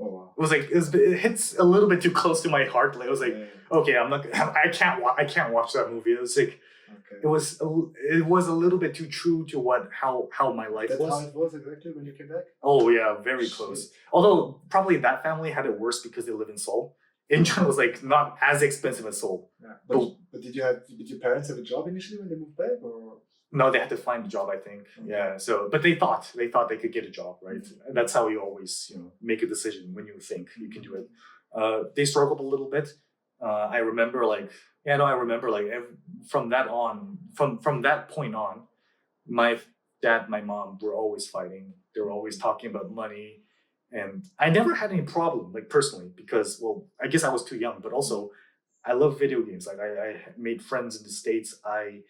Oh wow. It was like it hits a little bit too close to my heart. Like it was like, okay, I can't watch that movie. It was like. Okay. It was a little bit too true to how my life was. That's how it was exactly when you came back? Oh yeah, very close. Although probably that family had it worse because they live in Seoul. Incheon was like not as expensive as Seoul. Yeah. But did your parents have a job initially when they moved back, or? No, they had to find a job, I think. Okay. Yeah. So, but they thought they could get a job, right? And that's how you always make a decision when you think you can do it. They struggled a little bit. I remember like. Yeah, no, I remember like from that point on, my dad and my mom were always fighting. They were always talking about money, and I never had any problem, like personally, because well, I guess I was too young, but also I love video games. Like I made friends in the States. I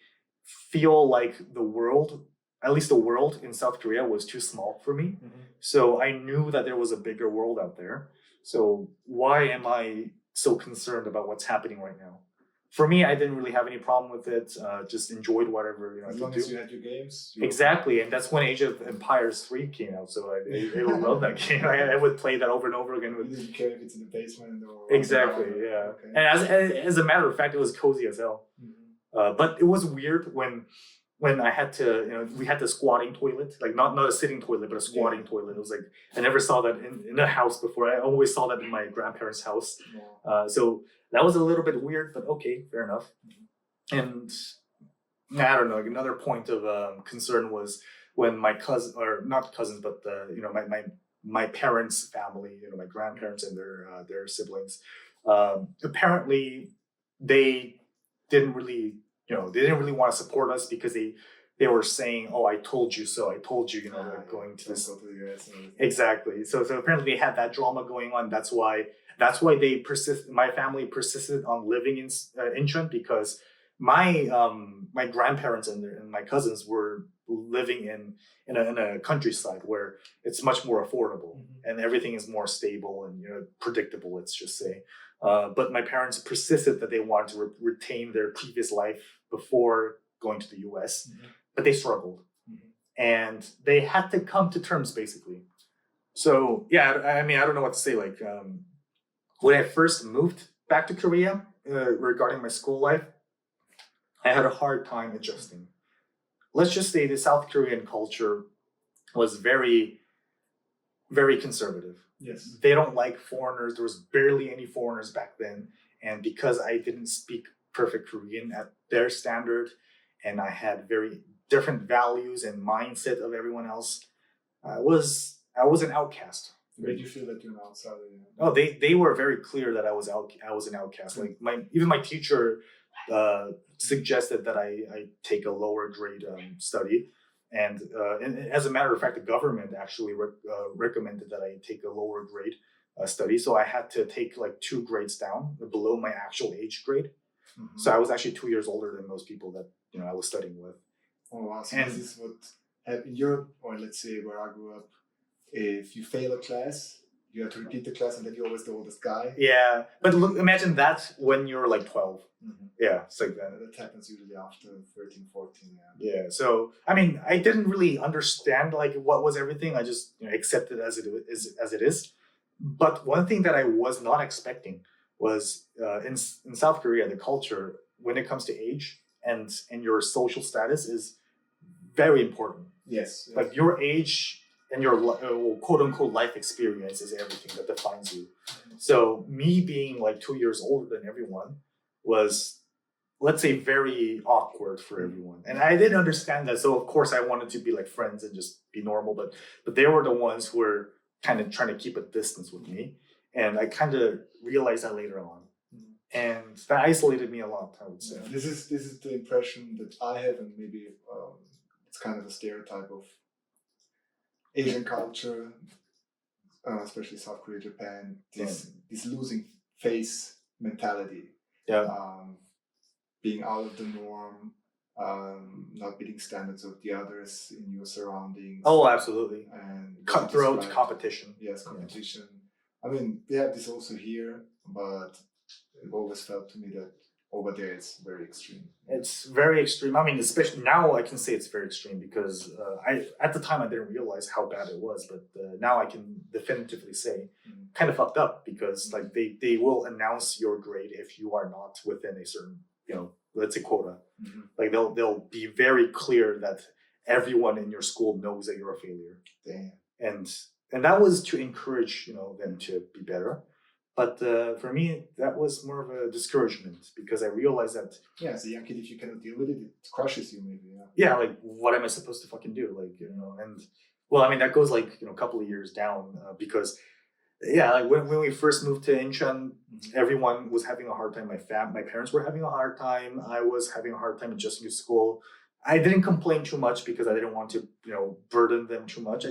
feel like the world, at least the world in South Korea, was too small for me. So I knew that there was a bigger world out there. So why am I so concerned about what's happening right now? For me, I didn't really have any problem with it. Just enjoyed whatever as long as you had your games. Exactly, and that's when Age of Empires 3 came out. So I love that game. I would play that over and over again. You didn't care if it's in the basement or. Exactly, yeah. Okay. And as a matter of fact, it was cozy as hell. But it was weird when when I had to, we had the squatting toilet, like not a sitting toilet, but a squatting toilet. It was like, I never saw that in a house before. I always saw that in my grandparents' house. So that was a little bit weird, but okay, fair enough. And I don't know, like another point of concern was when my cousin, or not cousins, but my parents' family, my grandparents and their siblings, apparently they didn't really want to support us because they were saying, "Oh, I told you so. I told you, like going to this." Go to the US. Exactly. So apparently they had that drama going on. That's why they persist. My family persisted on living in Incheon because my grandparents and my cousins were living in a countryside where it's much more affordable and everything is more stable and predictable. Let's just say. But my parents persisted that they wanted to retain their previous life before going to the US, but they struggled. And they had to come to terms, basically. So, yeah, I mean, I don't know what to say. Like, when I first moved back to Korea, regarding my school life, I had a hard time adjusting. Let's just say the South Korean culture was very, very conservative. Yes. They don't like foreigners. There was barely any foreigners back then. And because I didn't speak perfect Korean at their standard, and I had very different values and mindset of everyone else, I was an outcast. Made you feel that you're an outsider? Oh, they were very clear that I was an outcast. Like even my teacher suggested that I take a lower grade study. And as a matter of fact, the government actually recommended that I take a lower grade study. So I had to take like 2 grades down below my actual age grade. So I was actually 2 years older than most people that I was studying with. Oh wow! So this is what in Europe, or let's say where I grew up, if you fail a class, you have to repeat the class, and then you're always the oldest guy. Yeah, but look, imagine that when you're like 12. Yeah, it's like that. That happens usually after 13, 14. Yeah. So I mean, I didn't really understand like what was everything. I just accepted as it is. But one thing that I was not expecting was in South Korea, the culture when it comes to age and your social status is very important. Yes. Like your age and your quote unquote life experience is everything that defines you. So me being like 2 years older than everyone was, let's say, very awkward for everyone. And I didn't understand that. So of course I wanted to be like friends and just be normal, but they were the ones who were kind of trying to keep a distance with me. And I kind of realized that later on. And that isolated me a lot, I would say. This is the impression that I have, and maybe it's kind of a stereotype of Asian culture, especially South Korea, Japan. This losing face mentality. Yeah. Being out of the norm, not meeting standards of the others in your surroundings. Oh, absolutely. And cutthroat competition. Yes, competition. Yeah. I mean, we have this also here, but it always felt to me that over there it's very extreme. It's very extreme. I mean, especially now I can say it's very extreme because at the time I didn't realize how bad it was, but now I can definitively say kind of fucked up because like they will announce your grade if you are not within a certain, let's say quota. Like they'll be very clear that everyone in your school knows that you're a failure. Damn. And that was to encourage, them to be better. But for me, that was more of a discouragement because I realized that... Yeah, as a young kid, if you cannot deal with it, it crushes you maybe. Yeah, like, what am I supposed to fucking do? Like, and... Well, I mean, that goes like, a couple of years down because, yeah, like when we first moved to Incheon, everyone was having a hard time. My parents were having a hard time. I was having a hard time adjusting to school. I didn't complain too much because I didn't want to, burden them too much.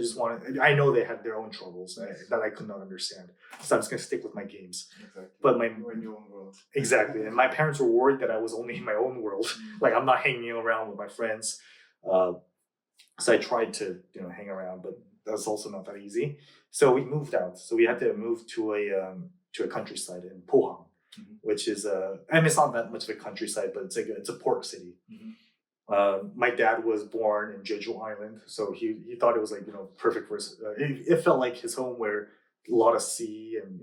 I know they had their own troubles that I could not understand. So I'm just going to stick with my games. Exactly. But you're in your own world. Exactly. And my parents were worried that I was only in my own world. Like I'm not hanging around with my friends. So I tried to, hang around, but that's also not that easy. So we moved out. So we had to move to a countryside in Pohang, which is it's not that much of a countryside, but it's a port city. My dad was born in Jeju Island, so he thought it was like perfect for his. It felt like his home, where a lot of sea and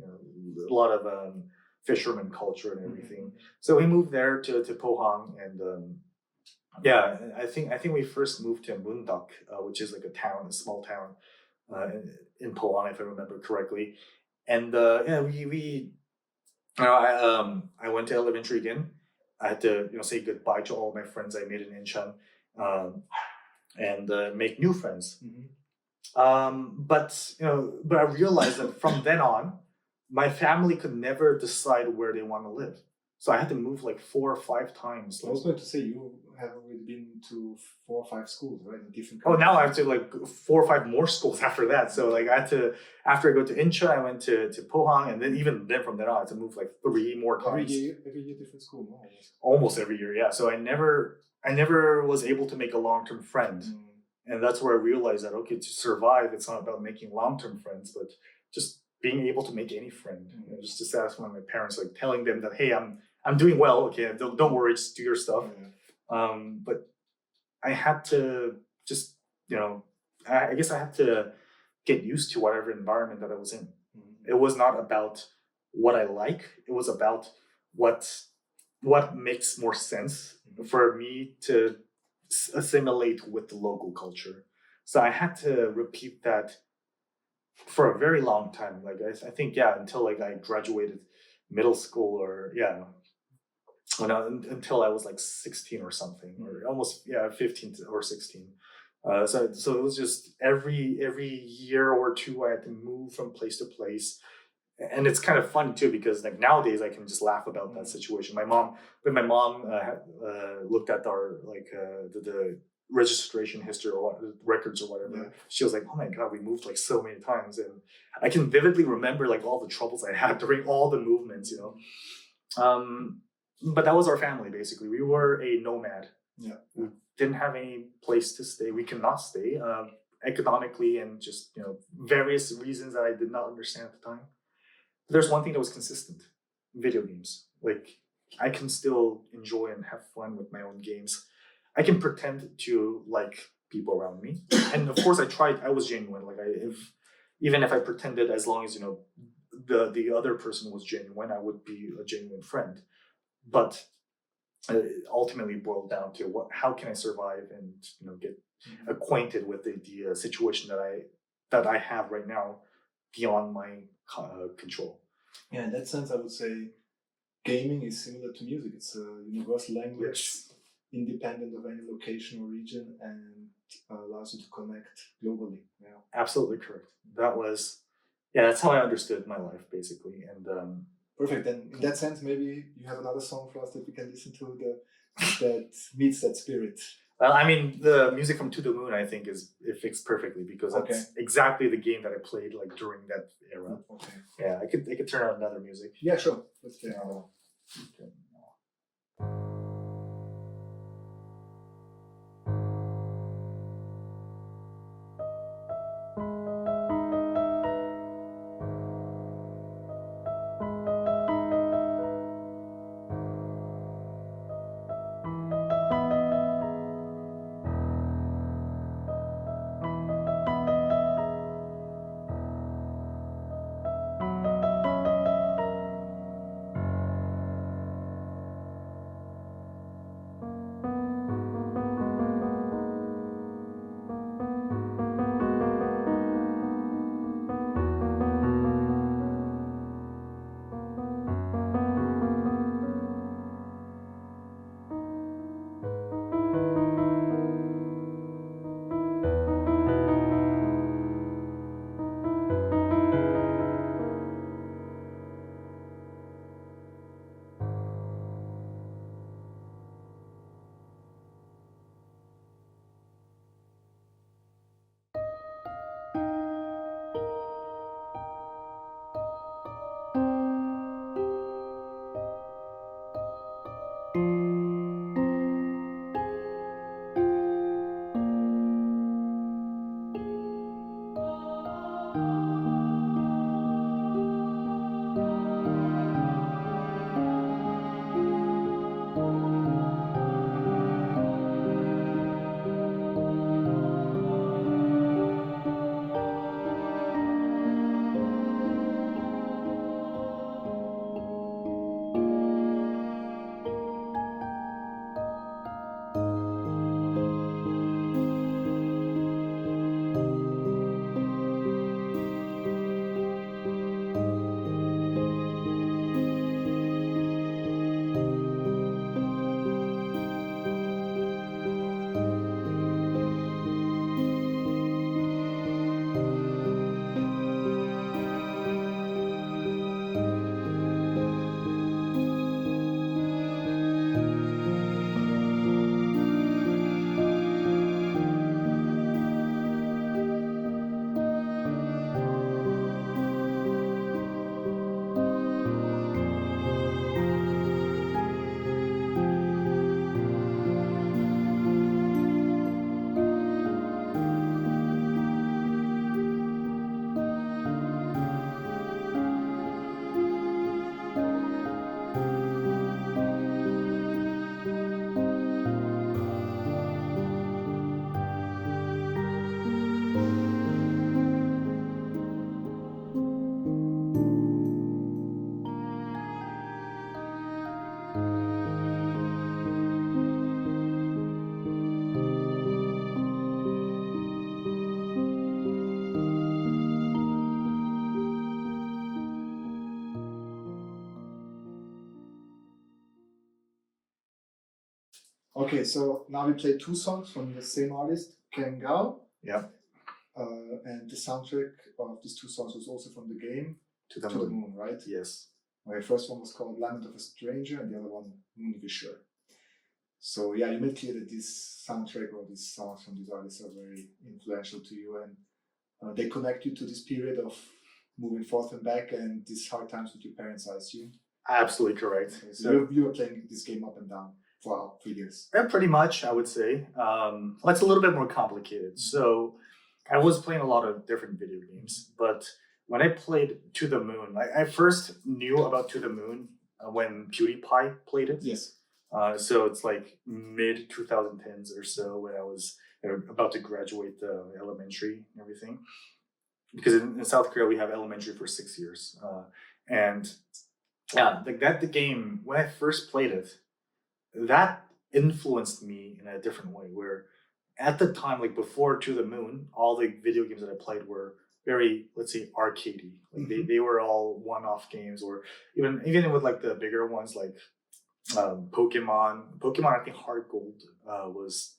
a lot of fisherman culture and everything. So we moved there to Pohang, and Yeah, I think we first moved to Mundok, which is like a small town in Pohang, if I remember correctly. And yeah, we I went to elementary again. I had to say goodbye to all my friends I made in Incheon, um, and make new friends. But I realized that from then on, my family could never decide where they want to live. So I had to move like 4 or 5 times. I was going to say you have already been to 4 or 5 schools, right? In different Oh, countries. now I have to like 4 or 5 more schools after that. So like I had to, after I go to Incheon, I went to Pohang, and then even then from then on, I had to move like 3 more every times. year different school, no? Almost every year, yeah. So I never was able to make a long-term friend. And that's where I realized that, okay, to survive, it's not about making long-term friends, but just being able to make any friend. Just to satisfy my parents, like telling them that, hey, I'm doing well. Okay, don't worry, just do your stuff. But I had to just, I guess I had to get used to whatever environment that I was in. It was not about what I like. It was about what makes more sense for me to assimilate with the local culture. So I had to repeat that for a very long time. Like I think, yeah, until like I graduated middle school, or yeah, until I was like 16 or something, or almost 15 or 16. So it was just every year or two I had to move from place to place. And it's kind of funny too, because like nowadays I can just laugh about that situation. When my mom looked at our the registration history or records or whatever, she was like, "Oh my God, we moved like so many times," and I can vividly remember like all the troubles I had during all the movements, But that was our family basically. We were a nomad. Yeah. We didn't have any place to stay. We cannot stay economically, and just various reasons that I did not understand at the time. There's one thing that was consistent: video games. Like I can still enjoy and have fun with my own games. I can pretend to like people around me, and of course I was genuine. Like even if I pretended, as long as the other person was genuine, I would be a genuine friend. But it ultimately boiled down to how can I survive and get acquainted with the situation that I have right now beyond my control. Yeah, in that sense, I would say gaming is similar to music. It's a universal language, independent of any location or region, and allows you to connect globally. Yeah, absolutely correct. That's how I understood my life basically. And perfect. And in that sense, maybe you have another song for us that we can listen to that meets that spirit. Well, I mean, the music from To the Moon, I think, it fits perfectly, because that's exactly the game that I played like during that era. Okay. Yeah, I could turn on another music. Yeah, sure. Let's play another one. Okay, so now we played two songs from the same artist, Ken Gao. Yeah. And the soundtrack of these two songs was also from the game To the To the Moon. Moon, right? Yes. The first one was called Lament of a Stranger, and the other one, Moonvisher. So yeah, you made clear that this soundtrack or these songs from these artists are very influential to you, and they connect you to this period of moving forth and back and these hard times with your parents, I assume. Absolutely correct. Okay, so you were playing this game up and down for years. Yeah, pretty much, I would say. Well, it's a little bit more complicated. So I was playing a lot of different video games, but when I played To the Moon, I first knew about To the Moon when PewDiePie played it. Yes. So it's like mid 2010s or so when I was about to graduate elementary and everything. Because in South Korea we have elementary for 6 years, and yeah, like that the game when I first played it, that influenced me in a different way. Where at the time, like before To the Moon, all the video games that I played were very, let's say, arcadey. Like they were all one-off games, or even with like the bigger ones like Pokemon. I think Heart Gold that was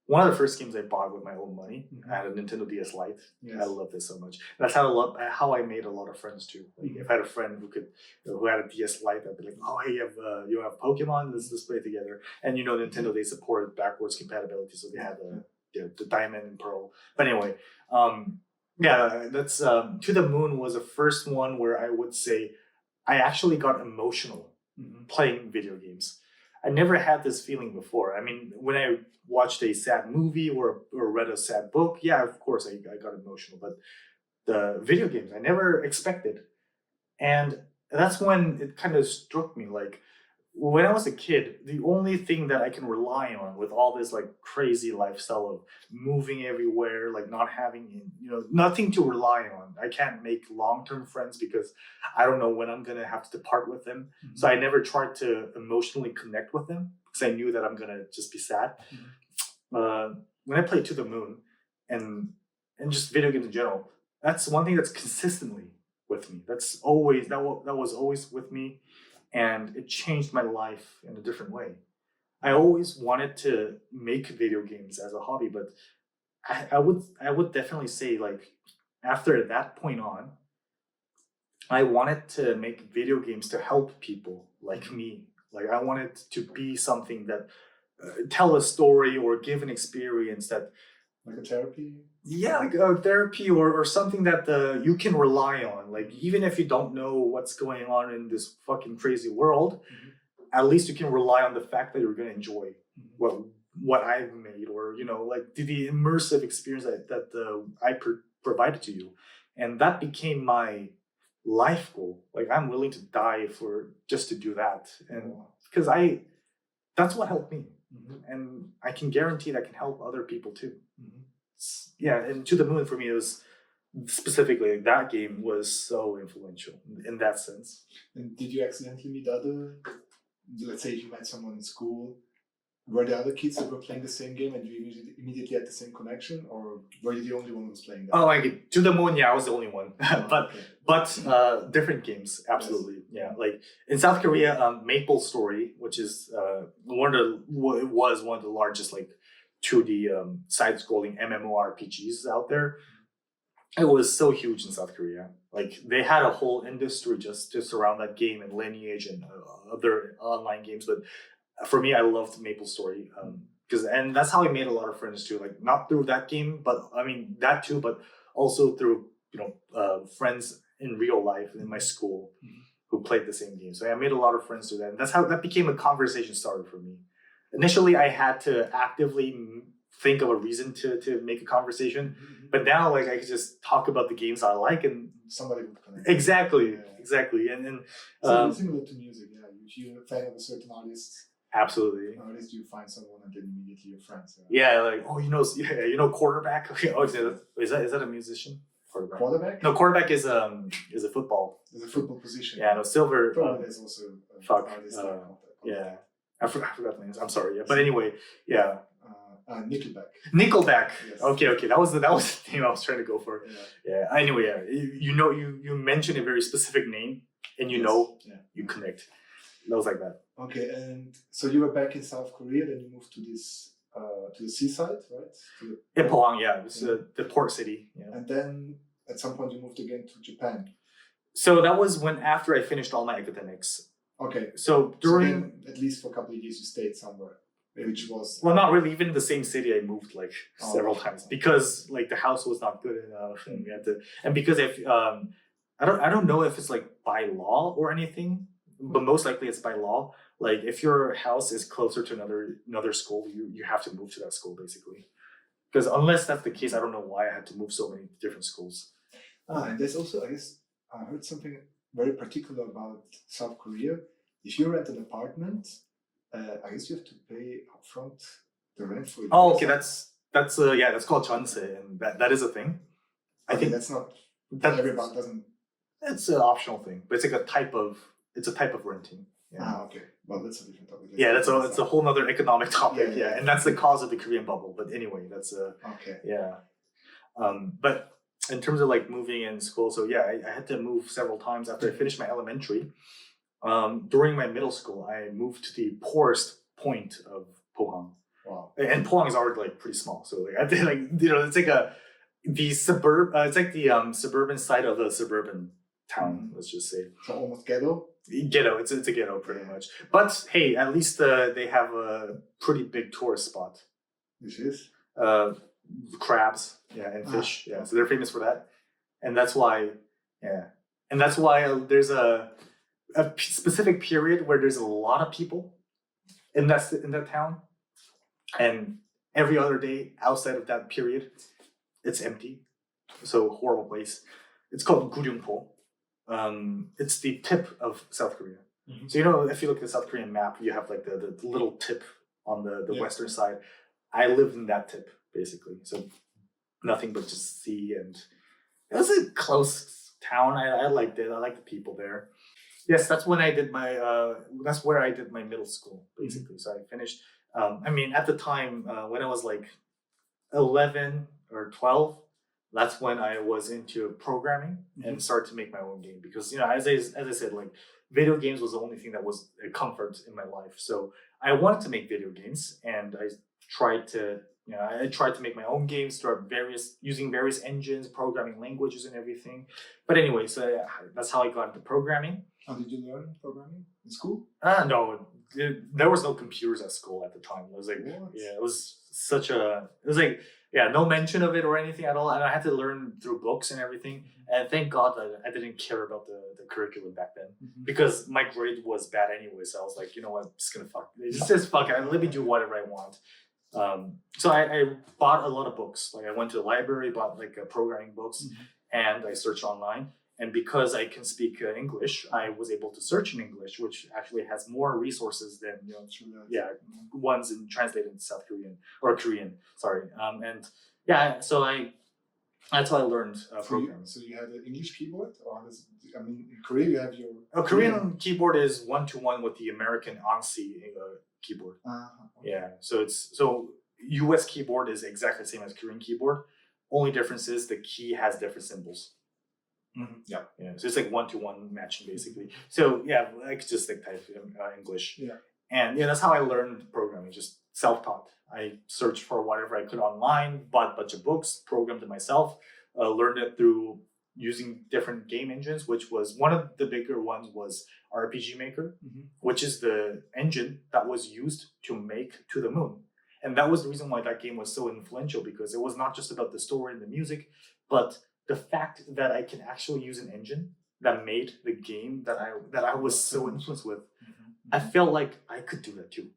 one of the first games I bought with my own money. I had a Nintendo DS Lite. Yes. I loved it so much. That's how I made a lot of friends too. Like if I had a friend who had a DS Lite, I'd be like, oh hey, you have Pokemon, let's play together. And Nintendo, they supported backwards compatibility, so they had the Diamond and Pearl. But anyway, that's To the Moon was the first one where I would say I actually got emotional playing video games. I never had this feeling before. I mean, when I watched a sad movie or read a sad book, yeah, of course I got emotional. But the video games, I never expected. And that's when it kind of struck me. Like, when I was a kid, the only thing that I can rely on with all this like crazy lifestyle of moving everywhere, like not having, nothing to rely on. I can't make long-term friends because I don't know when I'm going to have to depart with them. So I never tried to emotionally connect with them because I knew that I'm going to just be sad. When I played To the Moon and just video games in general, that's one thing that's consistently with me. That was always with me. And it changed my life in a different way. I always wanted to make video games as a hobby, but I would definitely say like after that point on, I wanted to make video games to help people like me. Like I wanted to be something that tell a story or give an experience that like a therapy. Yeah, like a therapy or something that you can rely on. Like even if you don't know what's going on in this fucking crazy world, at least you can rely on the fact that you're going to enjoy what I've made, or like the immersive experience that I provided to you, and that became my life goal. Like I'm willing to die for just to do that, and because that's what helped me, and I can guarantee that can help other people too. Yeah, and To the Moon for me, it was specifically that game was so influential in that sense. And did you accidentally meet let's say you met someone in school, were there other kids that were playing the same game and you immediately had the same connection, or were you the only one who was playing that? Oh, like To the Moon, yeah, I was the only one. but okay. Different games, absolutely. Yes. Yeah, like in South Korea, Maple Story, which is one of the largest like 2D side-scrolling MMORPGs out there. It was so huge in South Korea. Like they had a whole industry just around that game and Lineage and other online games. But for me, I loved Maple Story and that's how I made a lot of friends too. Like not through that game, but I mean that too, but also through friends in real life in my school who played the same game. So I made a lot of friends through that, and that's how that became a conversation starter for me. Initially, I had to actively think of a reason to make a conversation, but now like I can just talk about the games I like and somebody would connect. Exactly. And so similar to music, yeah. If you're a fan of a certain artist, absolutely. Artist, you find someone and then immediately you're friends. Yeah, like quarterback. Okay, is that a musician? Quarterback? No, quarterback is a football. It's a football position. Yeah, no, Silver. There's also artist. Yeah. I forgot the names. I'm sorry. Yeah. But anyway, yeah. Nickelback. Yes. Okay. That was the name I was trying to go for. Yeah. Anyway, yeah. You mentioned a very specific name, and you connect. that was like that. Okay, and so you were back in South Korea, then you moved to this to the seaside, right? In Pohang, yeah, it was the port city. Yeah. And then at some point you moved again to Japan. So that was when after I finished all my academics. Okay. So during then, at least for a couple of years you stayed somewhere, which was well, not really. Even in the same city, I moved like several okay. times because like the house was not good enough, and we had to. And because if I don't know if it's like by law or anything, but most likely it's by law. Like if your house is closer to another school, you have to move to that school basically. Because unless that's the case, I don't know why I had to move so many different schools. And there's also, I guess, I heard something very particular about South Korea. If you rent an apartment, I guess you have to pay upfront the rent for it. Oh, okay, that's called chonse, and that is a thing. I think that's not everybody doesn't. It's an optional thing, but it's like a type of renting. Yeah. Okay. Well, that's a different topic. Yeah, it's a whole other economic topic. Yeah, and that's the cause of the Korean bubble. But anyway, that's okay. Yeah. But in terms of like moving in school, so yeah, I had to move several times after I finished my elementary. During my middle school, I moved to the poorest point of Pohang. Wow. And Pohang is already like pretty small, so like I did like it's like it's like the suburban side of a suburban town. Let's just say. So almost ghetto. Ghetto. It's a ghetto pretty much. But hey, at least they have a pretty big tourist spot. Which is crabs, and fish. Yeah, so they're famous for that, and that's why there's a specific period where there's a lot of people in that town, and every other day outside of that period, it's empty. So horrible place. It's called Guryungpo. It's the tip of South Korea. Mm-hmm. So if you look at the South Korean map, you have like the little tip on the western side. I lived in that tip basically. So nothing but just sea, and it was a close town. I liked it. I liked the people there. Yes, that's when I did my. That's where I did my middle school basically. Mm-hmm. So I finished. At the time when I was like 11 or 12. That's when I was into programming and started to make my own game because as I said, like video games was the only thing that was a comfort in my life. So I wanted to make video games, and I tried to make my own games, using various engines, programming languages, and everything. But anyway, so that's how I got into programming. How did you learn programming in school? No, there was no computers at school at the time. It was like no mention of it or anything at all, and I had to learn through books and everything. And thank God that I didn't care about the curriculum back then, because my grade was bad anyway. So I was like, you know what, I'm just gonna fuck it. Let me do whatever I want. So I bought a lot of books. Like I went to the library, bought like programming books, and I searched online. And because I can speak English, I was able to search in English, which actually has more resources than ones translated into South Korean or Korean. Sorry, so that's how I learned programming. So you had an English keyboard, or in Korea you have your Korean keyboard is 1-to-1 with the American ANSI keyboard. Okay. Yeah, so US keyboard is exactly the same as Korean keyboard. Only difference is the key has different symbols. Mm-hmm. Yeah. So it's like 1-to-1 matching basically. So yeah, I could just like type English. Yeah. And that's how I learned programming, just self-taught. I searched for whatever I could online, bought a bunch of books, programmed it myself, learned it through using different game engines, which was one of the bigger ones was RPG Maker, which is the engine that was used to make To the Moon. And that was the reason why that game was so influential, because it was not just about the story and the music, but the fact that I can actually use an engine that made the game that I was so influenced with, I felt like I could do that too.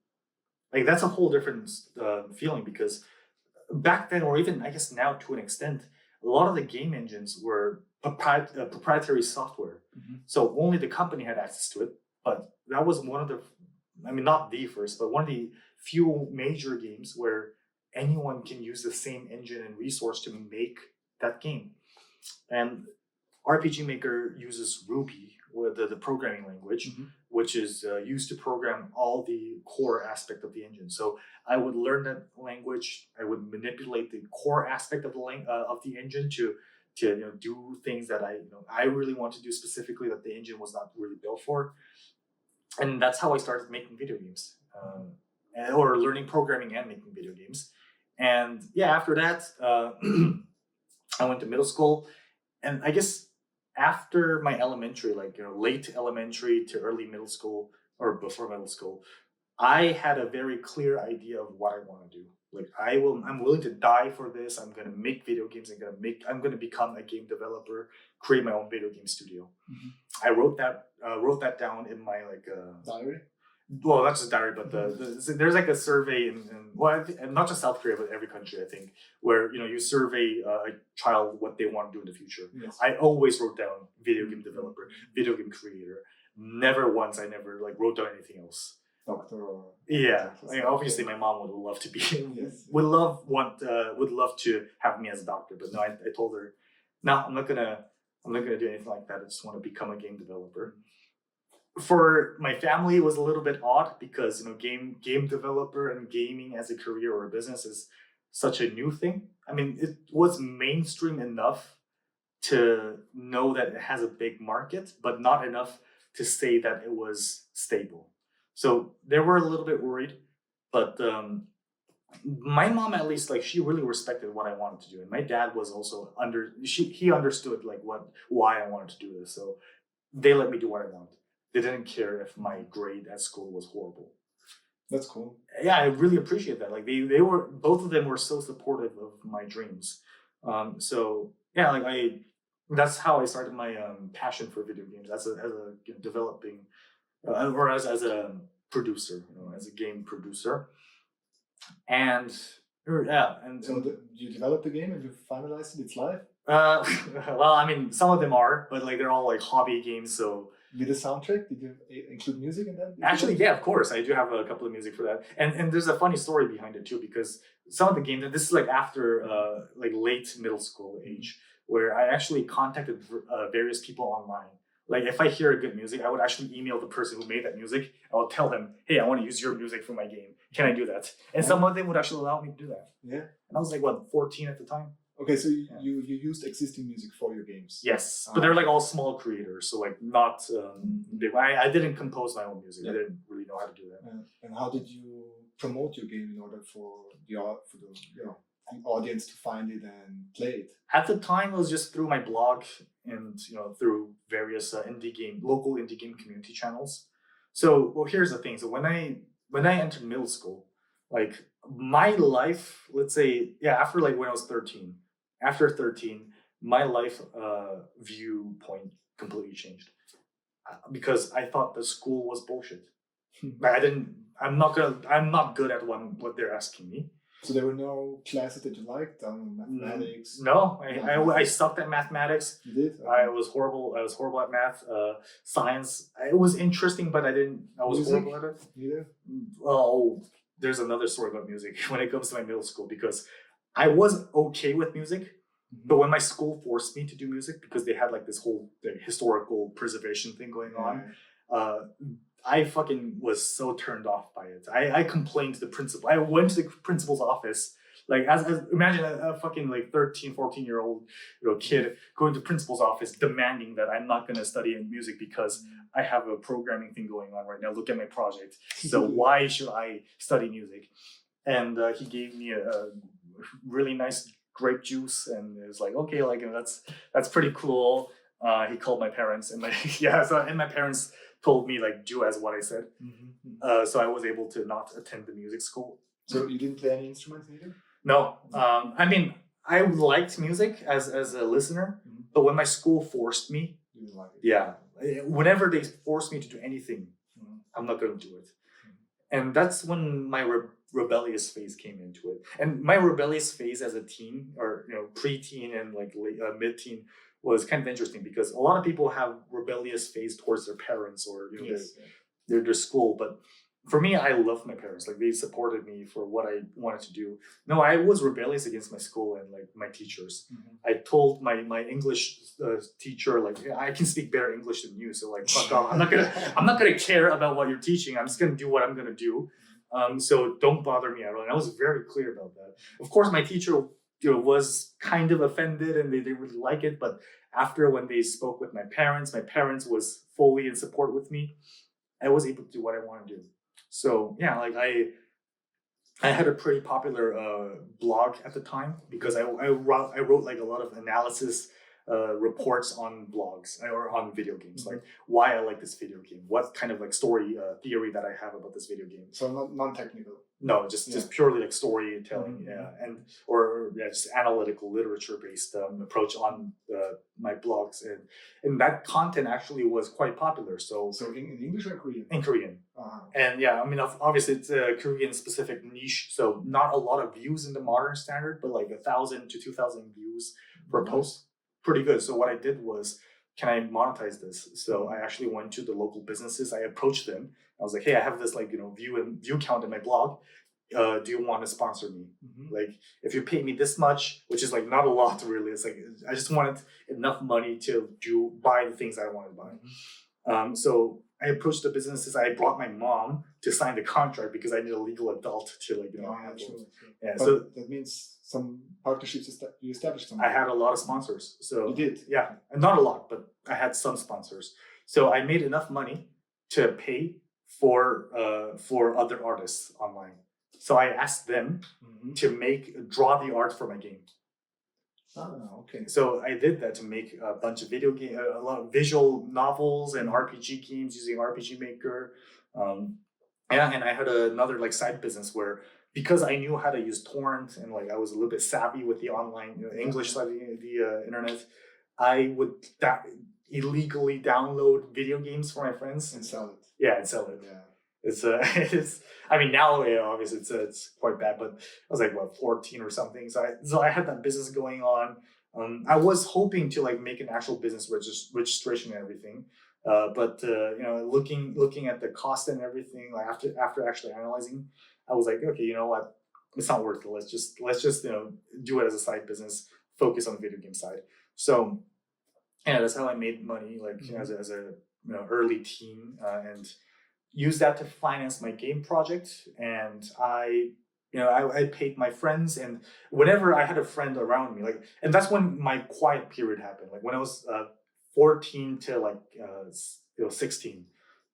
Like that's a whole different feeling, because back then, or even I guess now to an extent, a lot of the game engines were proprietary software. So only the company had access to it. But that was one of the, not the first, but one of the few major games where anyone can use the same engine and resource to make that game. And RPG Maker uses Ruby, with the programming language, which is used to program all the core aspect of the engine. So I would learn that language. I would manipulate the core aspect of the engine to do things that I really want to do specifically that the engine was not really built for. and that's how I started making video games, or learning programming and making video games. And yeah, after that, I went to middle school, and I guess after my elementary, like late elementary to early middle school or before middle school, I had a very clear idea of what I want to do. Like I'm willing to die for this. I'm gonna make video games. I'm gonna become a game developer, create my own video game studio. I wrote that down in my Diary? well, not just diary, but there's like a survey and not just South Korea, but every country, I think, where you survey a child what they want to do in the future. Yes. I always wrote down video game developer, video game creator. Never once I never wrote down anything else. Doctor or... Yeah, obviously my mom would love to be Yes. would love to have me as a doctor, but no, I told her, no, I'm not gonna do anything like that. I just want to become a game developer. For my family, it was a little bit odd because game developer and gaming as a career or a business is such a new thing. I mean, it was mainstream enough to know that it has a big market, but not enough to say that it was stable. So they were a little bit worried, but my mom, at least, she really respected what I wanted to do, and my dad was also he understood why I wanted to do this. So they let me do what I wanted. They didn't care if my grade at school was horrible. That's cool. Yeah, I really appreciate that. They were, both of them were so supportive of my dreams. So yeah, that's how I started my passion for video games as a developing or as a producer, as a game producer. And So you developed the game and you finalized it? It's live? well, I mean, some of them are, but they're all hobby games, so. With the soundtrack, did you include music in that? Actually, yeah, of course. I do have a couple of music for that. And there's a funny story behind it too, because some of the games, and this is after late middle school age, where I actually contacted various people online. If I hear a good music, I would actually email the person who made that music. I would tell them, hey, I want to use your music for my game. Can I do that? And some of them would actually allow me to do that. Yeah. And I was 14 at the time. Okay, so you used existing music for your games. Yes, but they're all small creators, so not. I didn't compose my own music. I didn't really know how to do that. And how did you promote your game in order for the audience to find it and play it? At the time, it was just through my blog and through various local indie game community channels. So, here's the thing. So when I entered middle school, my life, let's say, after when I was 13. After 13, my life viewpoint completely changed because I thought the school was bullshit. I'm not good at what they're asking me. So there were no classes that you liked, mathematics? No, I sucked at mathematics. You did? Okay. I was horrible at math. Science, it was interesting, but I was music? horrible at it. Neither? Oh, there's another story about music when it comes to my middle school, because I was okay with music, but when my school forced me to do music because they had this whole historical preservation thing going on, I fucking was so turned off by it. I complained to the principal. I went to the principal's office. Imagine a fucking 13, 14-year-old kid going to principal's office demanding that I'm not going to study music because I have a programming thing going on right now. Look at my project. So why should I study music? And he gave me a really nice grape juice, and it was okay, that's pretty cool. He called my parents, and my parents told me do as what I said. So I was able to not attend the music school. So you didn't play any instruments either? No. I mean, I liked music as a listener, but when my school forced me, You didn't like it? whenever they forced me to do anything, I'm not going to do it. And that's when my rebellious phase came into it. And my rebellious phase as a teen, or pre-teen and late mid-teen, was kind of interesting because a lot of people have rebellious phase towards their parents or their school. But for me, I loved my parents. They supported me for what I wanted to do. No, I was rebellious against my school and my teachers. I told my English teacher I can speak better English than you, so fuck off. I'm not gonna care about what you're teaching. I'm just gonna do what I'm gonna do. So don't bother me at all. And I was very clear about that. Of course, my teacher was kind of offended and they didn't really like it. But after when they spoke with my parents was fully in support with me. I was able to do what I want to do. So yeah, like I had a pretty popular blog at the time because I wrote like a lot of analysis reports on blogs or on video games, like why I like this video game, what kind of like story theory that I have about this video game. So not non-technical. No, just purely like storytelling, and just analytical literature based approach on my blogs, and that content actually was quite popular. So in English or Korean? In Korean. And yeah, I mean, obviously it's a Korean specific niche, so not a lot of views in the modern standard, but like 1,000 to 2,000 views per post, pretty good. So what I did was, can I monetize this? So I actually went to the local businesses. I approached them. I was like, hey, I have this like view count in my blog. Do you want to sponsor me? Like, if you pay me this much, which is like not a lot really. It's like I just wanted enough money to buy the things I wanted to buy. So I approached the businesses. I brought my mom to sign the contract because I need a legal adult to like Sure. Yeah. But So that means some partnerships you established. Some. I had a lot of sponsors. So You did. Yeah, and not a lot, but I had some sponsors. So I made enough money to pay for other artists online. So I asked them to draw the art for my game. Okay. So I did that to make a bunch of a lot of visual novels and RPG games using RPG Maker. And I had another like side business where, because I knew how to use torrent and like I was a little bit savvy with the online English side of the internet, I would illegally download video games for my friends And sell it. Yeah, and sell it. Yeah. It's I mean now obviously it's quite bad, but I was like 14 or something, so I had that business going on. I was hoping to like make an actual business registration and everything, but looking at the cost and everything, like after actually analyzing, I was like, okay, you know what, it's not worth it. Let's just do it as a side business, focus on the video game side. So yeah, that's how I made money, like as a early teen, and use that to finance my game project. And I paid my friends, and whenever I had a friend around me, like, and that's when my quiet period happened. Like when I was 14 to like 16,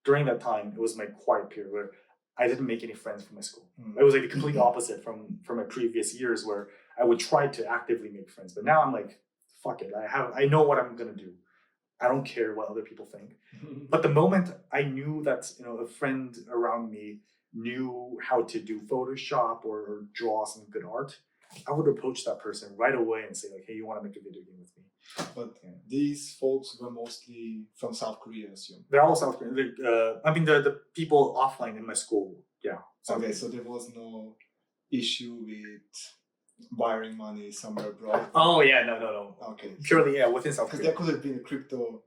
during that time, it was my quiet period where I didn't make any friends from my school. It was like the complete opposite from my previous years, where I would try to actively make friends. But now I'm like, fuck it. I know what I'm gonna do. I don't care what other people think. But the moment I knew that a friend around me knew how to do Photoshop or draw some good art, I would approach that person right away and say like, hey, you want to make a video game with me? But these folks were mostly from South Korea, I assume. They're all South Korean. I mean, the people offline in my school, yeah. Okay, so there was no issue with wiring money somewhere abroad. Oh yeah, no. Okay. Purely within South Because Korea. there could have been a crypto.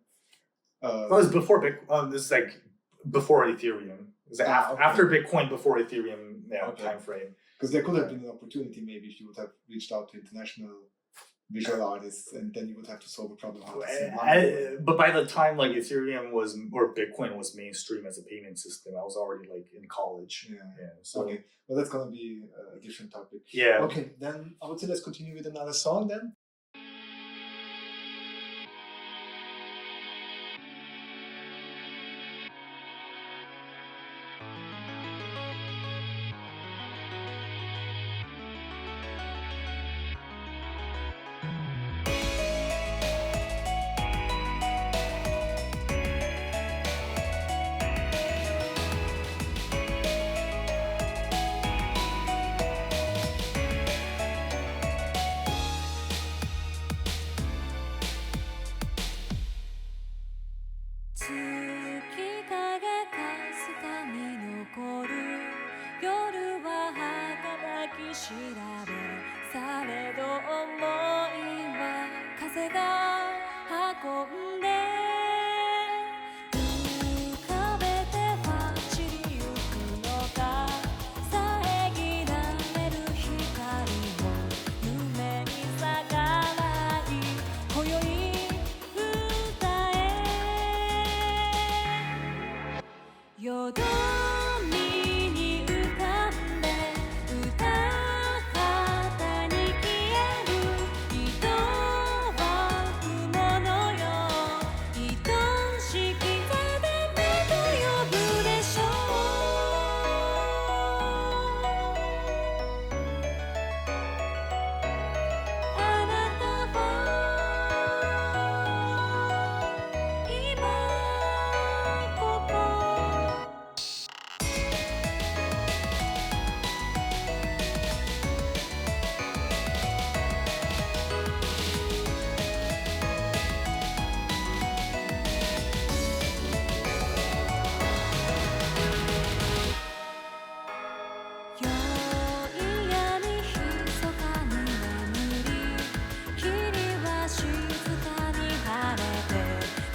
It was before Bitcoin. This is like before Ethereum. It was after Bitcoin, before Ethereum time frame. Because there could have been an opportunity, maybe, if you would have reached out to international visual artists, and then you would have to solve a problem. But by the time like Ethereum or Bitcoin was mainstream as a payment system, I was already like in college. Yeah. So okay. Well, that's gonna be a different topic. Yeah. Okay. Then I would say let's continue with another song then.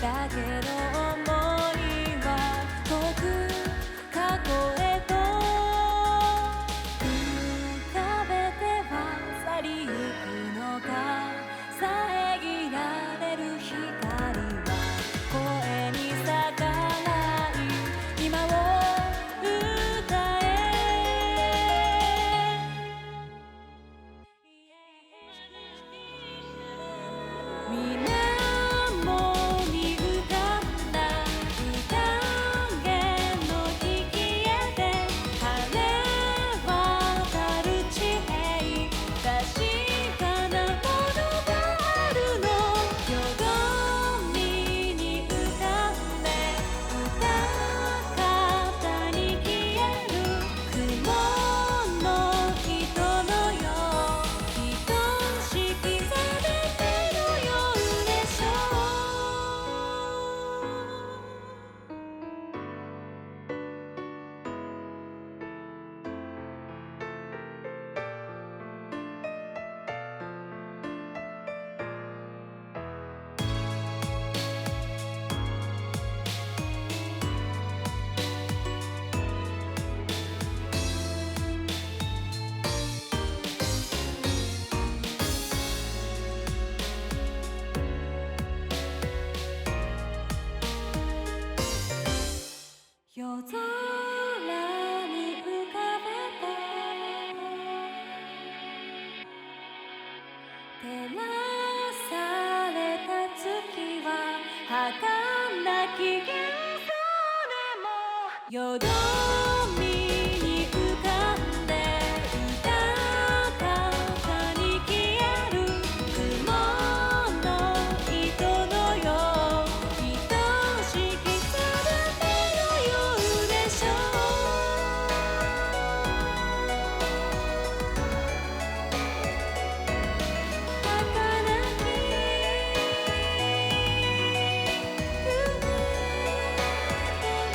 だけど想いは遠く過去へと浮かべては去りゆくのか遮られる光は声に逆らい今を歌え水面に浮かんだ宴の引き絵で晴れ渡る地平確かなものがあるのよどみに浮かんで歌方に消える雲の人のよ愛しき定めのようでしょう夜空に浮かべた照らされた月は儚き幻想でもよどみに浮かんで歌方に消える雲の糸のよう愛しき定めのようでしょ儚き夢でも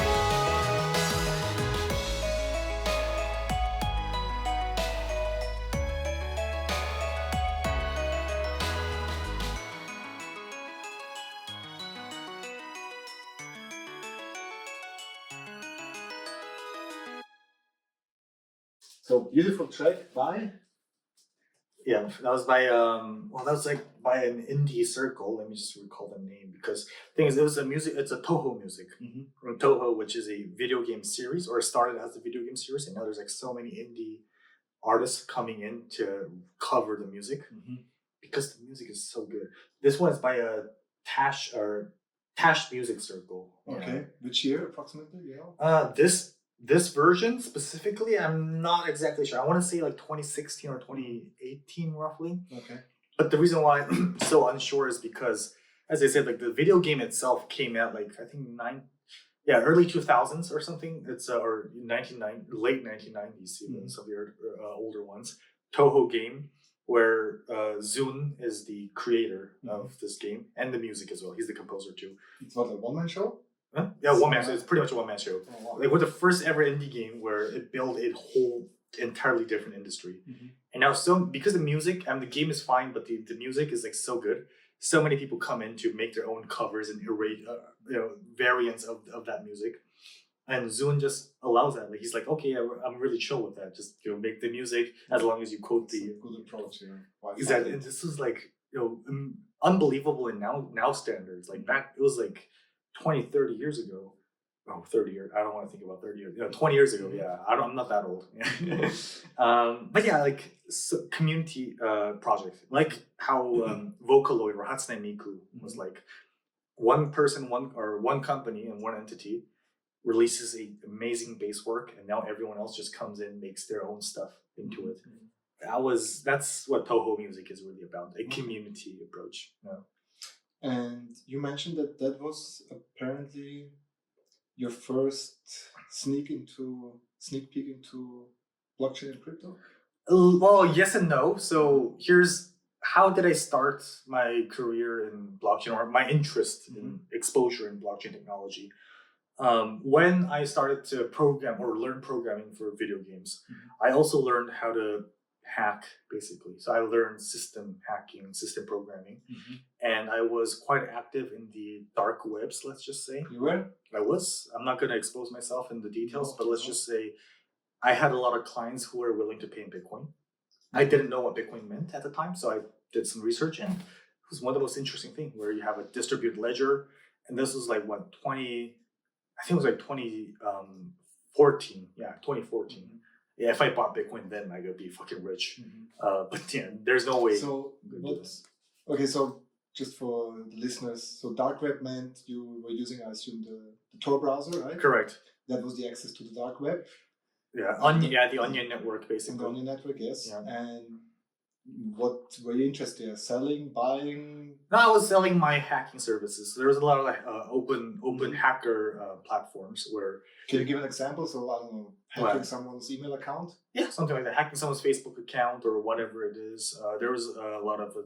So beautiful track by. Yeah, that was by that was like by an indie circle. Let me just recall the name because the thing is, it's a Toho music from Toho, which is a video game series, or it started as a video game series, and now there's like so many indie artists coming in to cover the music because the music is so good. This one is by a Tash Music Circle. Okay, which year approximately? Yeah. This version specifically, I'm not exactly sure. I want to say like 2016 or 2018 roughly. Okay. But the reason why I'm so unsure is because, as I said, like the video game itself came out like I think early 2000s or something. It's or late 1990s, even some of the older ones. Toho game, where Zun is the creator of this game and the music as well. He's the composer too. It's what, a one-man show? Huh? Yeah, one man. So it's pretty much a one man show. Oh, wow. Like we're the first ever indie game where it built a whole entirely different industry. And now, because the music and the game is fine, but the music is like so good. So many people come in to make their own covers and variants of that music. And Zun just allows that. Like he's like, okay, I'm really chill with that. Just make the music as long as you quote It's a good approach. Yeah. exactly. And this was like unbelievable in now standards. Like back, it was like 20, 30 years ago. Oh, 30 years. I don't want to think about 30 years. 20 years ago. Yeah, I'm not that old. But yeah, like community project, like how Vocaloid or Hatsune Miku was like one person, one company and one entity releases a amazing base work, and now everyone else just comes in, makes their own stuff into it. That's what Toho music is really about, a community approach. And you mentioned that was apparently your first sneak peek into blockchain and crypto? Well, yes and no. So here's how did I start my career in blockchain, or my interest in exposure in blockchain technology. When I started to program or learn programming for video games, I also learned how to hack basically. So I learned system hacking, system programming, and I was quite active in the dark webs. Let's just say You were? I was. I'm not going to expose myself in the details, No, but let's no. just say I had a lot of clients who were willing to pay in Bitcoin. I didn't know what Bitcoin meant at the time, so I did some research, and it was one of the most interesting things where you have a distributed ledger, and this was like what 20, I think it was like 2014, yeah, 2014. Yeah, if I bought Bitcoin then, I could be fucking rich. But yeah, there's no way. So, I'm gonna do what, this. okay, so just for the listeners, so dark web meant you were using, I assume, the Tor browser, right? Correct. That was the access to the dark web. Yeah, the Onion network And the basically. Onion network, yes. Yeah. And what were you interested in? Selling, buying? No, I was selling my hacking services. There was a lot of like open hacker platforms where. Can you give an example? So, I don't know, hacking Well, someone's email account? yeah, something like that. Hacking someone's Facebook account or whatever it is. There was a lot of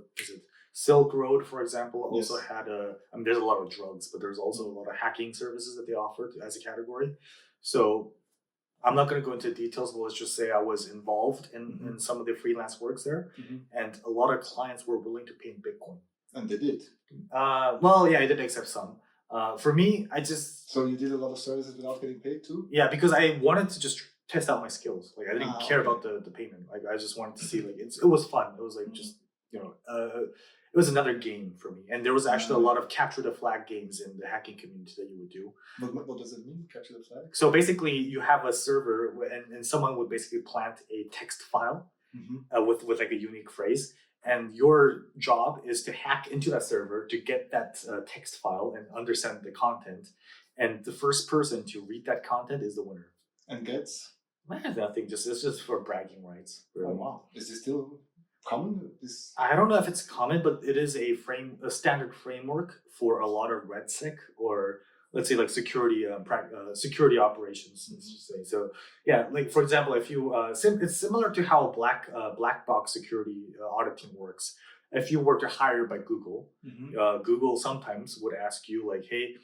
Silk Road, for example, also Yes. had there's a lot of drugs, but there's also a lot of hacking services that they offered as a category. So I'm not going to go into details, but let's just say I was involved in some of the freelance works there, and a lot of clients were willing to pay in Bitcoin. And they did. Well, yeah, I did accept some. For me, I just So you did a lot of services without getting paid too? yeah, because I wanted to just test out my skills. Like I didn't care okay. about the payment. Like I just wanted to see like it was fun. It was like just it was another game for me. And there was actually a lot of capture the flag games in the hacking community that you would do. What does it mean, capture the flag? So basically, you have a server and someone would basically plant a text file with like a unique phrase. And your job is to hack into that server to get that text file and understand the content. And the first person to read that content is the winner. And gets? Nothing. It's just for bragging rights. Really. Oh, wow. Is this still common? I don't know if it's common, but it is a standard framework for a lot of RedSec or let's say like security security operations. Let's just say so. Yeah, like for example, if you it's similar to how black box security auditing works. If you were to hire by Google, Google sometimes would ask you like, hey,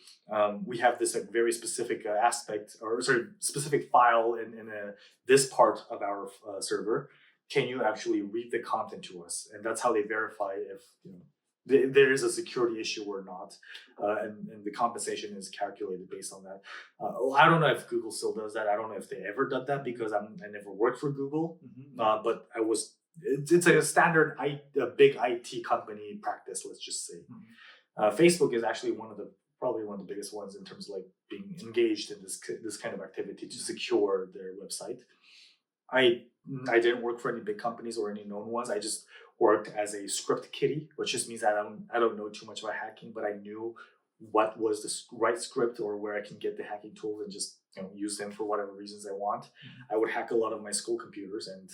we have this like very specific aspect or specific file in this part of our server. Can you actually read the content to us? And that's how they verify if there is a security issue or not, and the compensation is calculated based on that. I don't know if Google still does that. I don't know if they ever did that because I never worked for Google, but I was. It's a standard big IT company practice. Let's just say, Facebook is actually probably one of the biggest ones in terms of like being engaged in this kind of activity to secure their website. I didn't work for any big companies or any known ones. I just worked as a script kiddie, which just means I don't know too much about hacking, but I knew what was the right script or where I can get the hacking tools and just use them for whatever reasons I want. I would hack a lot of my school computers and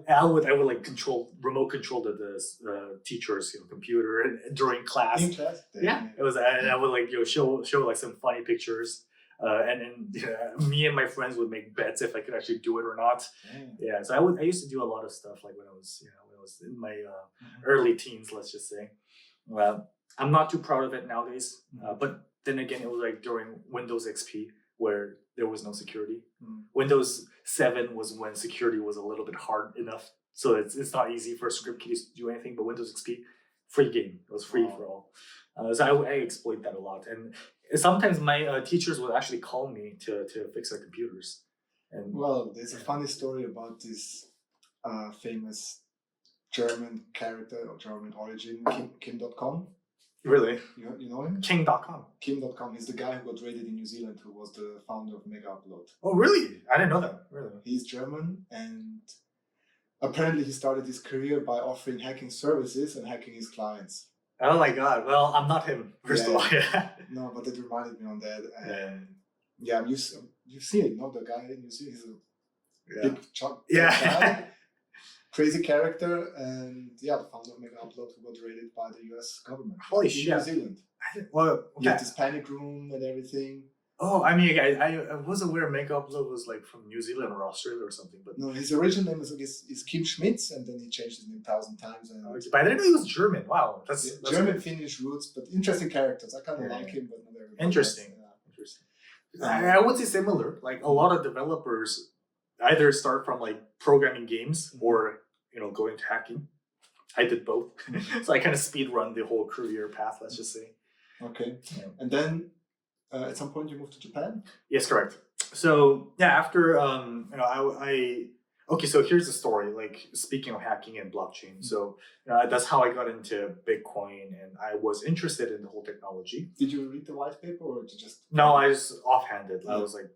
I would like remote control the teacher's computer and during class. In class? Yeah, it was. And I would like show like some funny pictures. And then me and my friends would make bets if I could actually do it or not. Yeah, so I used to do a lot of stuff like when I was in my early teens, let's just say. I'm not too proud of it nowadays, but then again, it was like during Windows XP where there was no security. Windows 7 was when security was a little bit hard enough, so it's not easy for script kiddies to do anything. But Windows XP, free game, it was free for all. So I exploit that a lot, and sometimes my teachers would actually call me to fix their computers. And well, there's a funny story about this famous German character of German origin, Kim.com. Really? You know him? King.com. Kim.com. He's the guy who got raided in New Zealand, who was the founder of Mega Upload. Oh, really? I didn't know that. Really? He's German, and apparently he started his career by offering hacking services and hacking his clients. Oh my god. Well, I'm not him, first of all. No, but it reminded me on that. And you've seen it, no? The guy in New Zealand, he's a big chunk guy. Crazy character, and the founder of Mega Upload who got raided by the US government. Holy in shit. New Zealand. You had this panic room and everything. Oh, I mean, I wasn't aware Mega Upload was like from New Zealand or Australia or something. But no, his original name is Kim Schmitz, and then he changed his name 1,000 times. And but I didn't know he was German. Wow, that's German Finnish roots, but interesting characters. I kind of like him, but not everybody. Interesting. I would say similar. Like a lot of developers either start from like programming games or go into hacking. I did both, so I kind of speed run the whole career path. Let's just say. Okay. Yeah. And then at some point you moved to Japan? Yes, correct. So yeah, after I okay. So here's the story. Like speaking of hacking and blockchain, so that's how I got into Bitcoin, and I was interested in the whole technology. Did you read the white paper or did you just? No, I was offhanded. I Yeah. was like,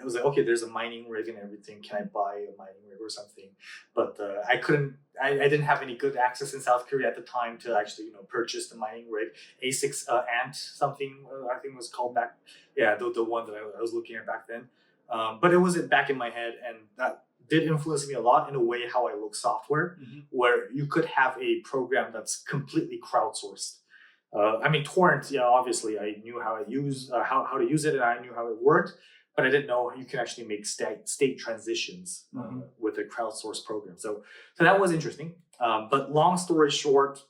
I was like, okay, there's a mining rig and everything. Can I buy a mining rig or something? But I couldn't. I didn't have any good access in South Korea at the time to actually, purchase the mining rig. A6 Ant something I think it was called back. Yeah, the one that I was looking at back then. But it was back in my head, and that did influence me a lot in a way how I look software, where you could have a program that's completely crowdsourced. I mean, torrent. Yeah, obviously, I knew how to use it, and I knew how it worked, but I didn't know you can actually make state transitions with a crowdsourced program. So that was interesting. But long story short,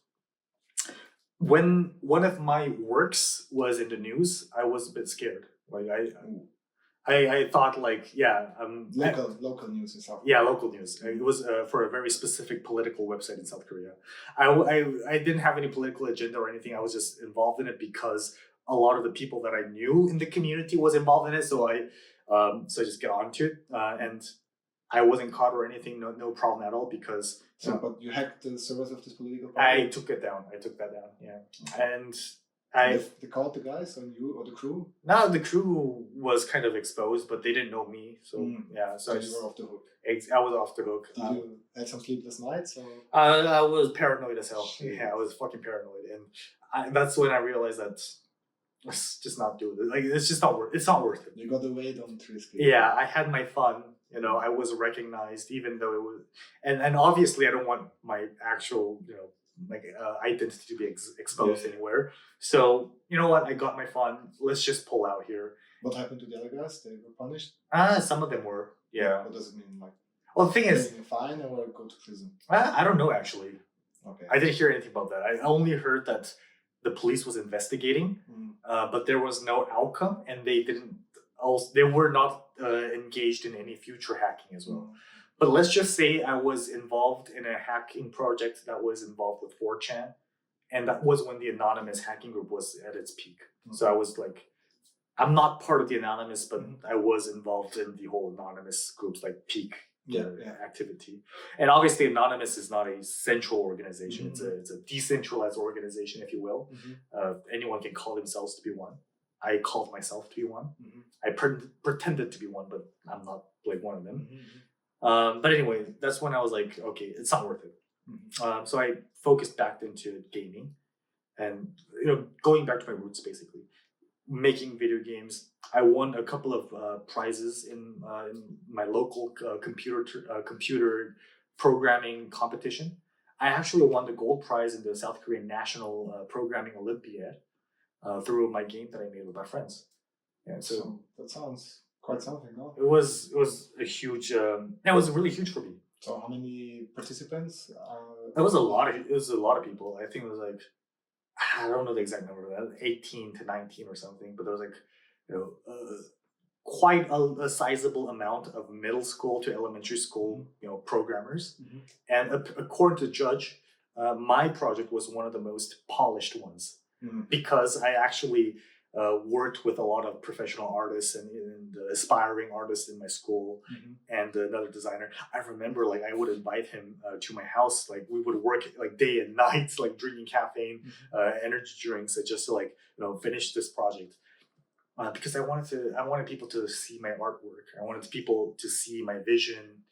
when one of my works was in the news, I was a bit scared. Like I thought like, local news in South Korea. Yeah, local news. It was for a very specific political website in South Korea. I didn't have any political agenda or anything. I was just involved in it because a lot of the people that I knew in the community was involved in it. So I just get onto it, and I wasn't caught or anything. No problem at all because. But you hacked the servers of this political I party? took that down. Yeah, okay. And they called the guys on you or the crew? No, the crew was kind of exposed, but they didn't know me. So yeah, so you were off the hook. I was off the hook. Did you have some sleepless nights? Or? I was paranoid as hell. Yeah, I was fucking paranoid, and that's when I realized that let's just not do it. Like it's just not worth. It's not worth it. You got away, don't risk it. Yeah, I had my fun. I was recognized, even though it was, and obviously I don't want my actual identity to be exposed anywhere. So you know what? I got my fun. Let's just pull out here. What happened to the other guys? They were punished? Some of them were. Yeah. What does it mean? Like, well, the thing is, paying a fine or go to prison? I don't know actually. Okay. I didn't hear anything about that. I only heard that the police was investigating, but there was no outcome, and they didn't. They were not engaged in any future hacking as well. But let's just say I was involved in a hacking project that was involved with 4chan, and that was when the anonymous hacking group was at its peak. So I was like, I'm not part of the anonymous, but I was involved in the whole anonymous group's like peak activity. And obviously, anonymous is not a central organization; it's a decentralized organization, if you will. Anyone can call themselves to be one. I called myself to be one. I pretended to be one, but I'm not like one of them. But anyway, that's when I was like, okay, it's not worth it. So I focused back into gaming, and going back to my roots, basically making video games. I won a couple of prizes in my local computer programming competition. I actually won the gold prize in the South Korean National Programming Olympiad. Through my game that I made with my friends. Yeah, so that sounds quite something, no? It was a huge. It was really huge for me. So how many participants? It was a lot of people. I think it was like, I don't know the exact number, 18 to 19 or something. But there was like, quite a sizable amount of middle school to elementary school, programmers. And according to the judge, my project was one of the most polished ones. Because I actually worked with a lot of professional artists and aspiring artists in my school, and another designer. I remember like I would invite him to my house. Like we would work like day and night, like drinking caffeine, energy drinks, just to like finish this project. Because I wanted people to see my artwork. I wanted people to see my vision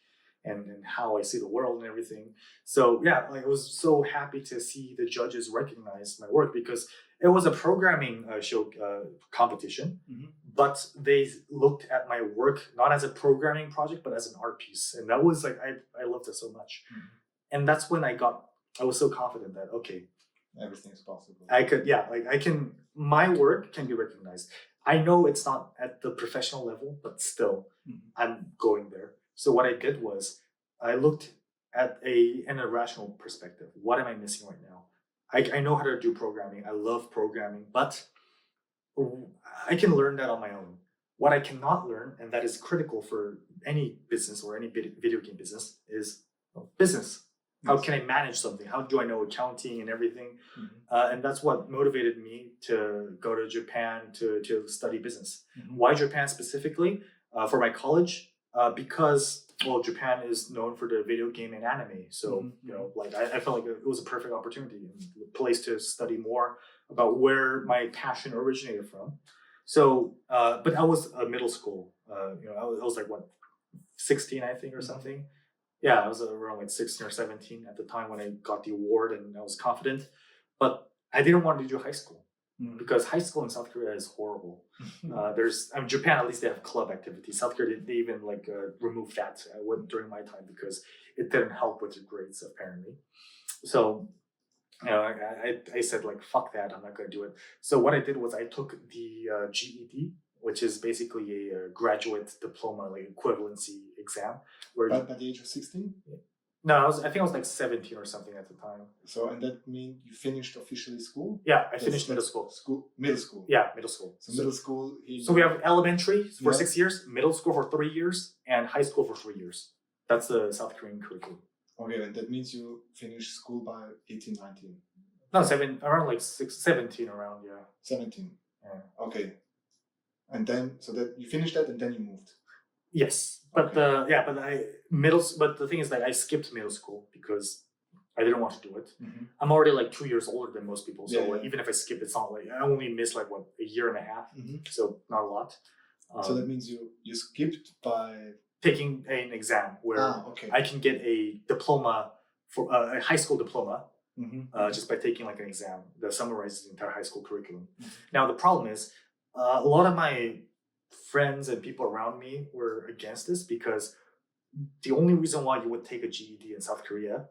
and how I see the world and everything. So yeah, like I was so happy to see the judges recognize my work, because it was a programming show competition, but they looked at my work not as a programming project, but as an art piece. And that was like, I loved it so much. And that's when I was so confident that, okay, everything's possible. My work can be recognized. I know it's not at the professional level, but still I'm going there. So what I did was I looked at an irrational perspective. What am I missing right now? I know how to do programming. I love programming, but I can learn that on my own. What I cannot learn, and that is critical for any business or any video game business is business. How can I manage something? How do I know accounting and everything? And that's what motivated me to go to Japan to study business. Why Japan specifically? For my college, because well, Japan is known for the video game and anime. So you know, like I felt like it was a perfect opportunity, a place to study more about where my passion originated from. So, but I was a middle school. You know, I was like what, 16, I think, or something. Yeah, I was around like 16 or 17 at the time when I got the award, and I was confident. But I didn't want to do high school because high school in South Korea is horrible. Japan, at least they have club activities. South Korea, they even like removed that during my time because it didn't help with your grades apparently. So, you know, I said like, fuck that, I'm not gonna do it. So what I did was I took the GED, which is basically a graduate diploma, like equivalency exam. Where By the age of 16? No, I think I was like 17 or something at the time. So, and that means you finished officially school? Yeah, I finished middle school. Middle school? Yeah, middle school. So middle school... So we have elementary for 6 years, middle school for 3 years, and high school for 3 years. That's the South Korean curriculum. Okay, and that means you finished school by 18, 19? No, around like 17 around, yeah. 17? Yeah. Okay. And then, so that you finished that and then you moved? Yes, but but the thing is that I skipped middle school because I didn't want to do it. I'm already like 2 years older than most people, so like, even if I skip, it's not like I only missed like what, a year and a half, so not a lot. So that means you skipped by taking an exam where I can get a diploma for a high school diploma just by taking like an exam that summarizes the entire high school curriculum. Now the problem is a lot of my friends and people around me were against this because the only reason why you would take a GED in South Korea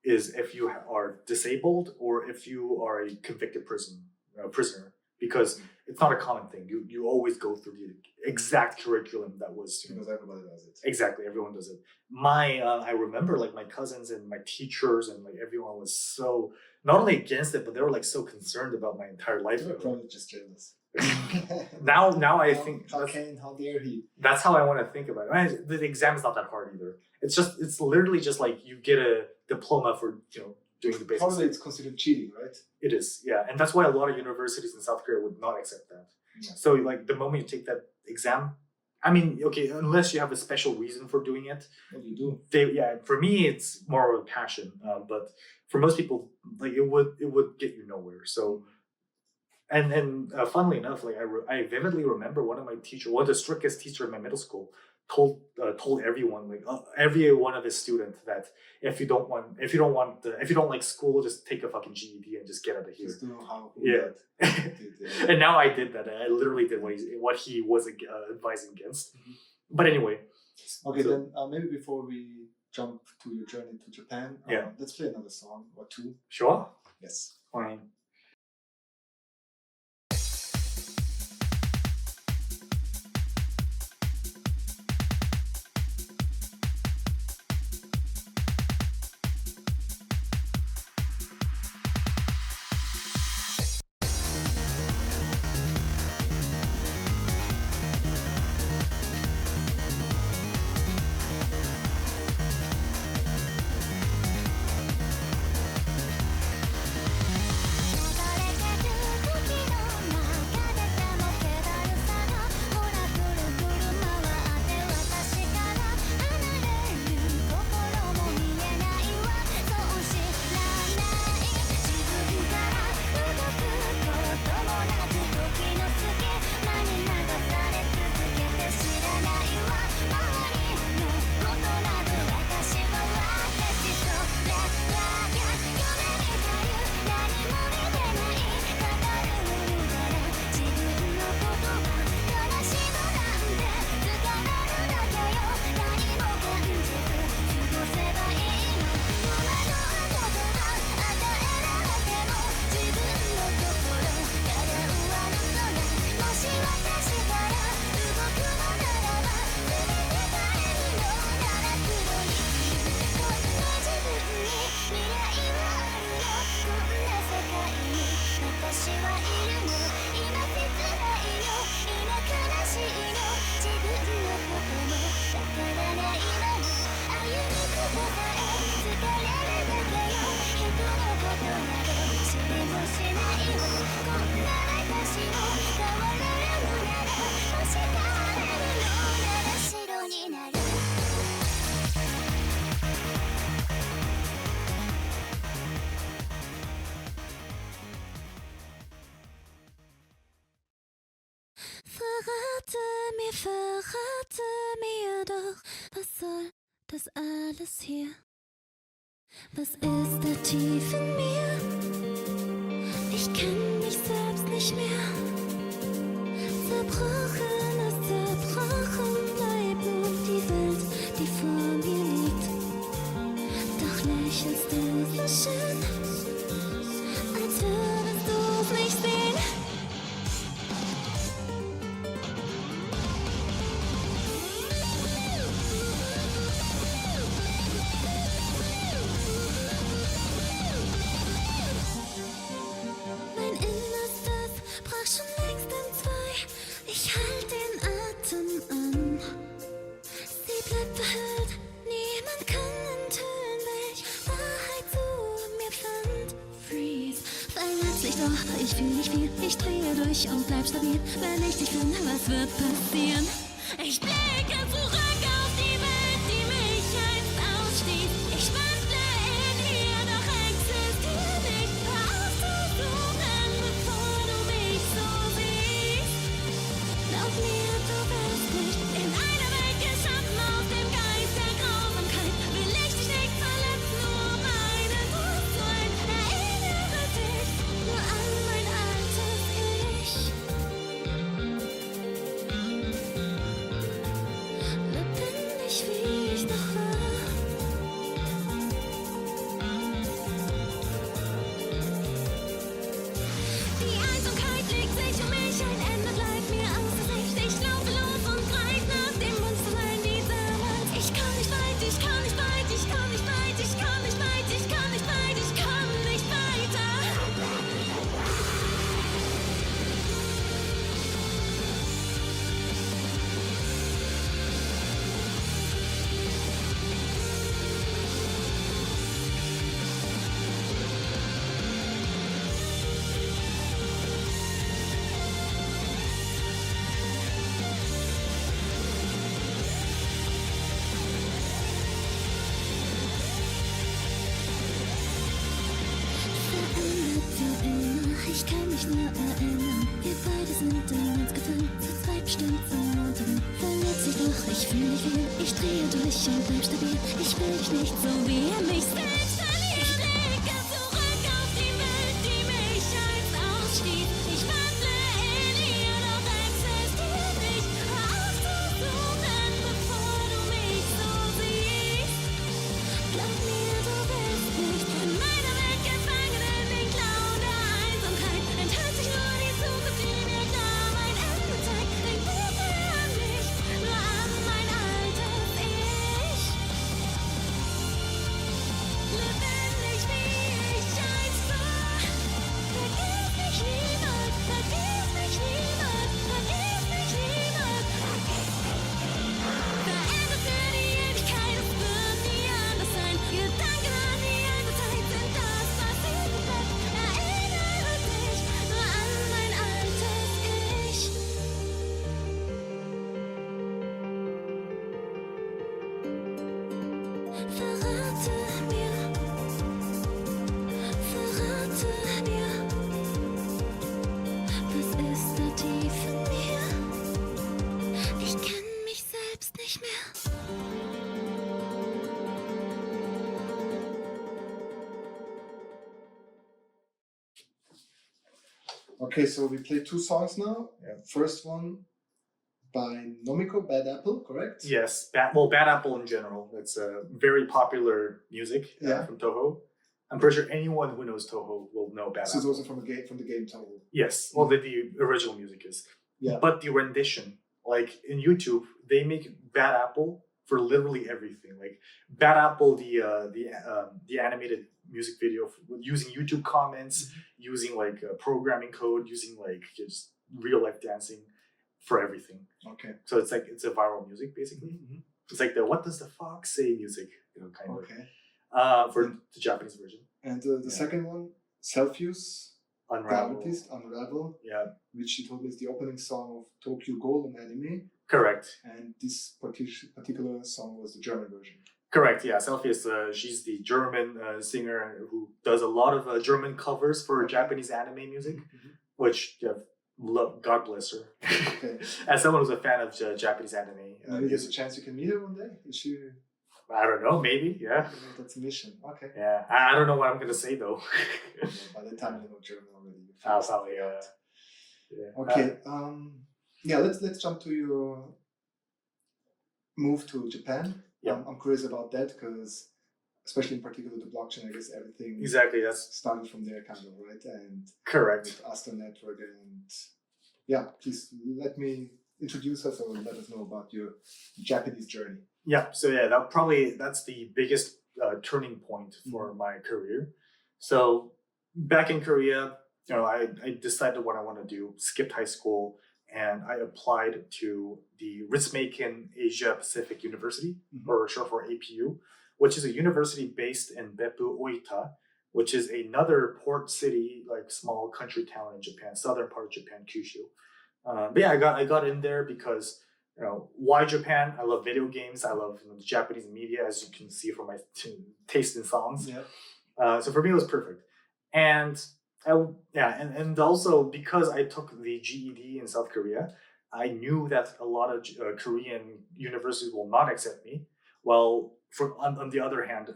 is if you are disabled or if you are a convicted prisoner, because it's not a common thing. You always go through the exact curriculum that was... Because everybody does it. Exactly, everyone does it. I remember like my cousins and my teachers and like everyone was so, not only against it, but they were like so concerned about my entire life. They were probably just jealous. now I think how dare he? That's how I want to think about it. The exam is not that hard either. It's literally just like you get a diploma for doing the basics. Probably it's considered cheating, right? It is, yeah, and that's why a lot of universities in South Korea would not accept that. Yeah. So like the moment you take that exam, I mean, okay, unless you have a special reason for doing it. Well, you do. For me, it's more of a passion, but for most people, like it would get you nowhere. So. And funnily enough, like I vividly remember one of the strictest teacher in my middle school told everyone, like every one of his students, that if you don't like school, just take a fucking GED and just get out of here. Just do how And now I did that. I literally did what he was advising against. But anyway. Okay, then maybe before we jump to your journey to Japan, let's play another song or two. Sure. Yes. Fine. verrate mir doch, was soll das alles hier? Was ist da tief in mir? Ich kenn mich selbst nicht mehr. Zerbrochen ist zerbrochen, bleibt nur die Welt, die vor mir liegt. Doch lächelst du so schön, als würdest du's nicht sehen. Mein Innerstes brach schon längst entzwei. Ich halt den Atem an. Sie bleibt verhüllt, niemand kann enthüllen, welch Wahrheit zu mir fand. Freeze, verletzlich doch, ich fühl nicht viel. Ich drehe durch und bleib stabil. Wenn ich dich finde, was wird passieren? Ich blicke zurück auf die Welt, die mich einst ausstieß. Ich wandle in ihr, doch existier nicht. Hör auf zu suchen, bevor du mich so siehst. Glaub mir, du wirst nicht in einer Welt geschaffen aus dem Geist der Grausamkeit. Will ich dich nicht verletzen, nur meine Ruhe zu ein. Erinnere dich nur an mein altes Ich. Lebendig wie ich noch war. Die Einsamkeit legt sich um mich, ein Ende bleibt mir außer Sicht. Ich laufe los und greif nach dem Monsterlein dieser Welt. Ich kann nicht weit, ich kann nicht weit, ich kann nicht weit, ich kann nicht weit, ich kann nicht weit, ich kann nicht weiter. Verändert für immer, ich kann mich nur erinnern. Wir beide sind in uns gefangen, zu zweit bestimmt zum Untergang. Verletzt sich doch, ich fühl nicht viel. Ich drehe durch und bleib stabil. Ich will dich nicht so wie er mich selbst verliert. Ich blicke zurück auf die Welt, die mich einst ausstieß. Ich wandle in ihr, doch existier nicht. Hör auf zu suchen, bevor du mich so siehst. Glaub mir, du bist nicht in meiner Welt gefangen, in den Klauen der Einsamkeit. Enthüllt sich nur die Zukunft, die mir klar mein Ende zeigt. Denk bitte an mich, nur an mein altes Ich. Lebendig wie ich einst war. Vergiss mich niemals, vergiss mich niemals, vergiss mich niemals. Verändert für die Ewigkeit, es wird nie anders sein. Gedanken an die alte Zeit sind das, was übrig bleibt. Erinnere dich nur an mein altes Ich. Verrate mir, was ist da tief in mir? Ich kenn mich selbst nicht mehr. Okay, so we played two songs now. Yeah. First one by Nomiko, Bad Apple, correct? Yes, Bad Apple in general. It's a very popular music Yeah. from Toho. I'm pretty sure anyone who knows Toho will know Bad So it's Apple. also from the game Toho. Yes, well, the original music is. Yeah. But the rendition, like in YouTube, they make Bad Apple for literally everything. Like Bad Apple, the animated music video using YouTube comments, using like programming code, using like just real life dancing for everything. Okay. So it's a viral music basically. Mhm. It's like the "What does the fox say" music, kind Okay. of. For the Japanese version, And the Yeah. second one, Self-Use, the Unravel. artist, Unravel, Yeah, which she told me is the opening song of Tokyo Ghoul, an anime. correct. And this particular song was the German version. Correct. Yeah, Selfie is she's the German singer who does a lot of German covers for Japanese anime music, Mhm. which have God bless her. Okay. As someone who's a fan of Japanese anime, Maybe there's a chance you can meet her one day. Is she? I don't know, maybe, yeah. That's a mission. Okay. Yeah, I don't know what I'm gonna say though. By the time you know German already. You Oh, figure probably, something out. yeah. Okay. Yeah. Let's jump to your move to Japan. Yeah. I'm curious about that because, especially in particular, the blockchain. I guess everything Exactly, that's started from there, kind of, right? And correct. with Astar Network, and yeah, please let me introduce us or let us know about your Japanese journey. Yeah, so yeah, that's the biggest turning point for my career. So back in Korea, I decided what I want to do, skipped high school, and I applied to the Ritsumeikan Asia Pacific University, or short for APU, which is a university based in Beppu, Oita, which is another port city, like small country town in Japan, southern part of Japan, Kyushu. But yeah, I got in there because why Japan? I love video games. I love the Japanese media, as you can see from my taste in songs. Yeah. So for me, it was perfect. And and also because I took the GED in South Korea, I knew that a lot of Korean universities will not accept me. Well, on the other hand,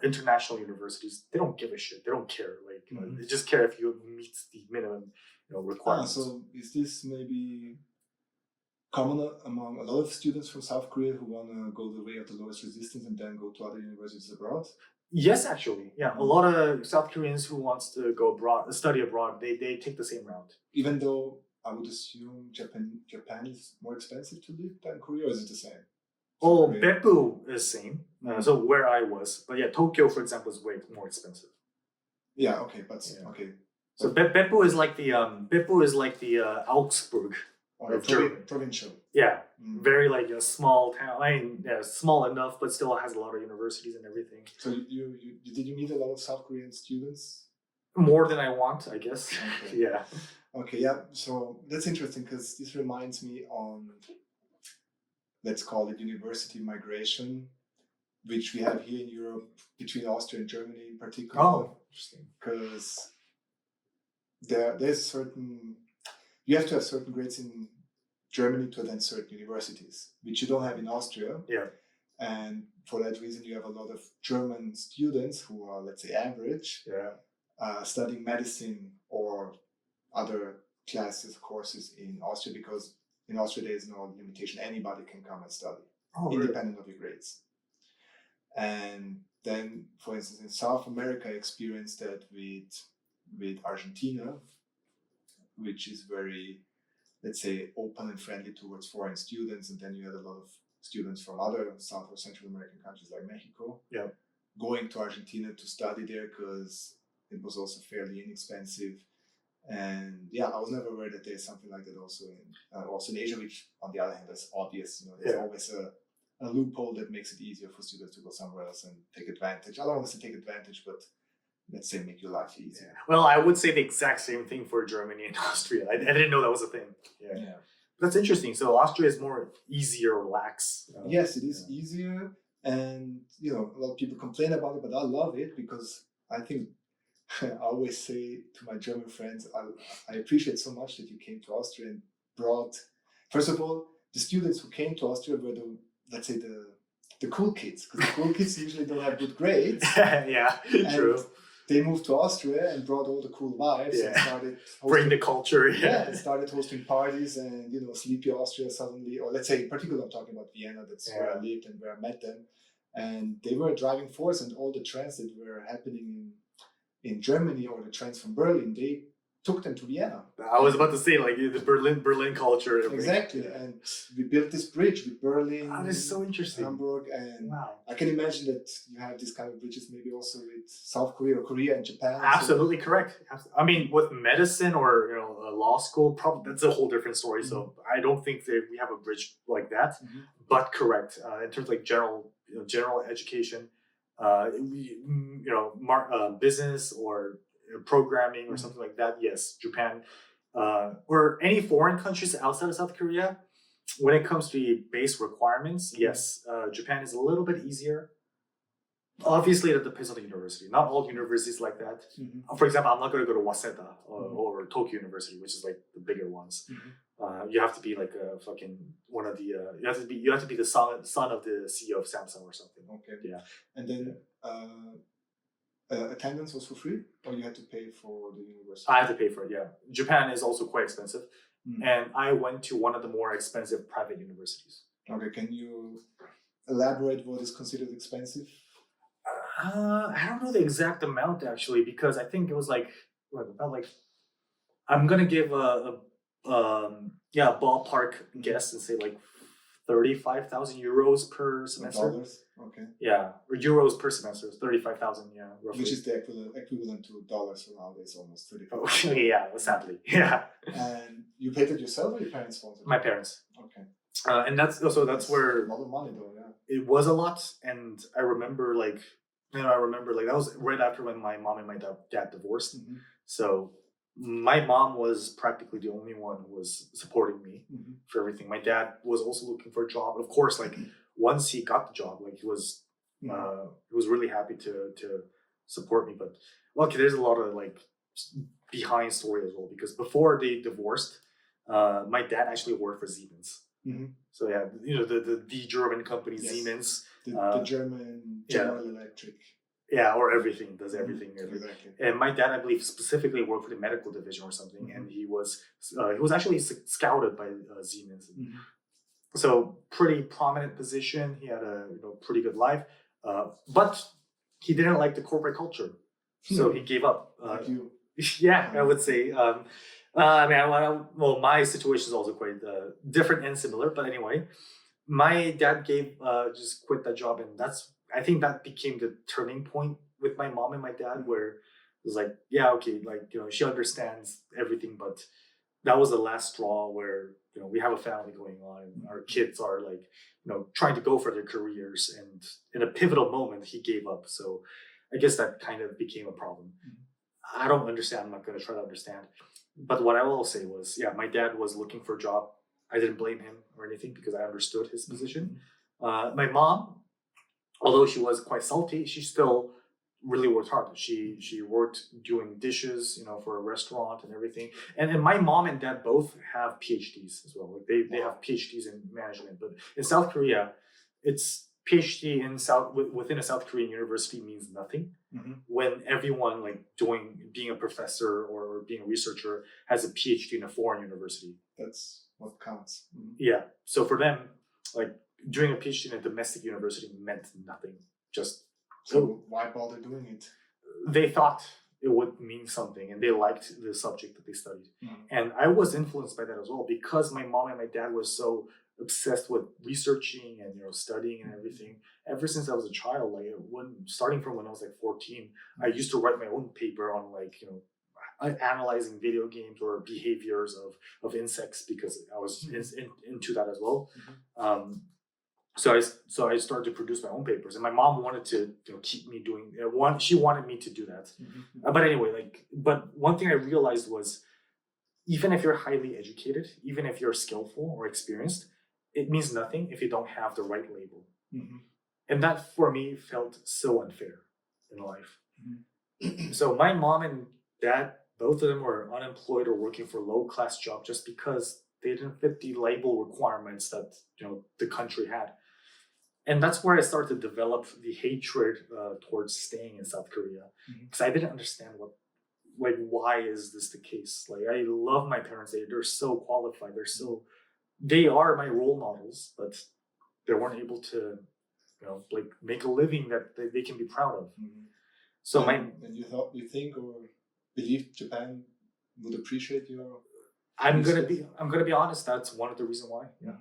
international universities, they don't give a shit. They don't care. Like they just care if you meet the minimum requirements. So is this maybe common among a lot of students from South Korea who want to go the way of the lowest resistance and then go to other universities abroad? Yes, actually, yeah. A lot of South Koreans who wants to go abroad, study abroad, they take the same route. Even though I would assume Japan is more expensive to live than Korea, or is it the same? Oh, Korea. Beppu is same. So where I was, but yeah, Tokyo, for example, is way more expensive. Yeah. Okay. But Yeah. okay. So Beppu is like the Augsburg of Germany. Provincial. Yeah, Mm. very like a small town. I mean, yeah, small enough, but still has a lot of universities and everything. So did you meet a lot of South Korean students? More than I want, I guess. Okay. Yeah. Okay. Yeah. So that's interesting because this reminds me on, let's call it university migration, which we have here in Europe between Austria and Germany in particular. Oh, interesting. Because there's certain, you have to have certain grades in Germany to attend certain universities, which you don't have in Austria. Yeah. And for that reason, you have a lot of German students who are, let's say, average, studying medicine or other courses in Austria, because in Austria there is no limitation. Anybody can come and study, independent of your grades. And then, for instance, in South America, I experienced that with Argentina, which is very, let's say, open and friendly towards foreign students. And then you had a lot of students from other South or Central American countries like Mexico going to Argentina to study there because it was also fairly inexpensive. And yeah, I was never aware that there's something like that also in Asia, which on the other hand is obvious. There's always a loophole that makes it easier for students to go somewhere else and take advantage. I don't want to say take advantage, but let's say make your life easier. Well, I would say the exact same thing for Germany and Austria. I didn't know that was a thing. Yeah. That's interesting. So Austria is more easier or lax. Yes, it is easier. And, a lot of people complain about it, but I love it because I think I always say to my German friends, I appreciate so much that you came to Austria and brought, first of all, the students who came to Austria were the cool kids, because the cool kids usually don't have good grades. Yeah, true. They moved to Austria and brought all the cool vibes and started bring the culture. And started hosting parties and Sleepy Austria suddenly, or let's say in particular I'm talking about Vienna, that's where I lived and where I met them. And they were a driving force, and all the trends that were happening in Germany or the trends from Berlin, they took them to Vienna. I was about to say like the Berlin culture. Exactly, and we built this bridge with Berlin. That is so interesting. Hamburg, and I can imagine that you have these kind of bridges maybe also with South Korea or Korea and Japan. Absolutely correct. I mean, with medicine or law school, probably that's a whole different story. So I don't think that we have a bridge like that. But correct in terms of like general education, business or programming or something like that. Yes, Japan or any foreign countries outside of South Korea, when it comes to the base requirements, yes, Japan is a little bit easier. Obviously, it depends on the university. Not all universities like that. For example, I'm not going to go to Waseda or Tokyo University, which is like the bigger ones. You have to be like a fucking one of the. You have to be the son of the CEO of Samsung or something. Okay. Yeah. And then attendance was for free, or you had to pay for the university? I had to pay for it. Yeah. Japan is also quite expensive, and I went to one of the more expensive private universities. Okay. Can you elaborate what is considered expensive? I don't know the exact amount actually, because I think it was like about like I'm gonna give a ballpark guess and say like 35,000 euros per semester. Dollars. Okay. Yeah, or euros per semester, 35,000. Yeah, roughly. Which is the equivalent to dollars, so nowadays almost 35. Okay, yeah, sadly, yeah. And you paid it yourself, or your parents sponsored it? My parents. Okay. And that's where a lot of money though. Yeah. it was a lot, and I remember like that was right after when my mom and my dad divorced. So my mom was practically the only one who was supporting me for everything. My dad was also looking for a job. Of course, like once he got the job, like he was really happy to support me. But okay, there's a lot of like behind story as well, because before they divorced, my dad actually worked for Siemens. So yeah, the German company, yes. Siemens, the German General Electric. Yeah, or everything, does everything. Exactly. And my dad, I believe, specifically worked for the medical division or something, and he was actually scouted by Siemens. So pretty prominent position. He had a pretty good life, but he didn't like the corporate culture, so he gave up. Like you. Yeah, I would say. Well, my situation is also quite different and similar, but anyway, my dad just quit that job, and I think that became the turning point with my mom and my dad, where it was like, yeah, okay, like, she understands everything, but that was the last straw where, we have a family going on, and our kids are like, trying to go for their careers, and in a pivotal moment, he gave up. So I guess that kind of became a problem. I don't understand. I'm not going to try to understand. But what I will say was, yeah, my dad was looking for a job. I didn't blame him or anything, because I understood his position. My mom, although she was quite salty, she still really worked hard. She worked doing dishes, for a restaurant and everything. And my mom and dad both have PhDs as well. Like they have PhDs in management. But in South Korea, it's PhD within a South Korean university means nothing. When everyone being a professor or being a researcher has a PhD in a foreign university. That's what counts. Yeah. So for them, doing a PhD in a domestic university meant nothing. So why bother doing it? They thought it would mean something, and they liked the subject that they studied. And I was influenced by that as well, because my mom and my dad was so obsessed with researching and studying and everything. Ever since I was a child, starting from when I was 14, I used to write my own paper on analyzing video games or behaviors of insects, because I was into that as well. So I started to produce my own papers, and my mom wanted to keep me doing she wanted me to do that. But anyway, but one thing I realized was, even if you're highly educated, even if you're skillful or experienced, it means nothing if you don't have the right label. And that for me felt so unfair in life. So my mom and dad, both of them were unemployed or working for low-class jobs just because they didn't fit the label requirements that the country had. And that's where I started to develop the hatred towards staying in South Korea, because I didn't understand why is this the case? I love my parents; they're so qualified, they are my role models, but they weren't able to, make a living that they can be proud of. So and you think or believe Japan would appreciate your? I'm gonna be honest. That's one of the reasons why. Yeah,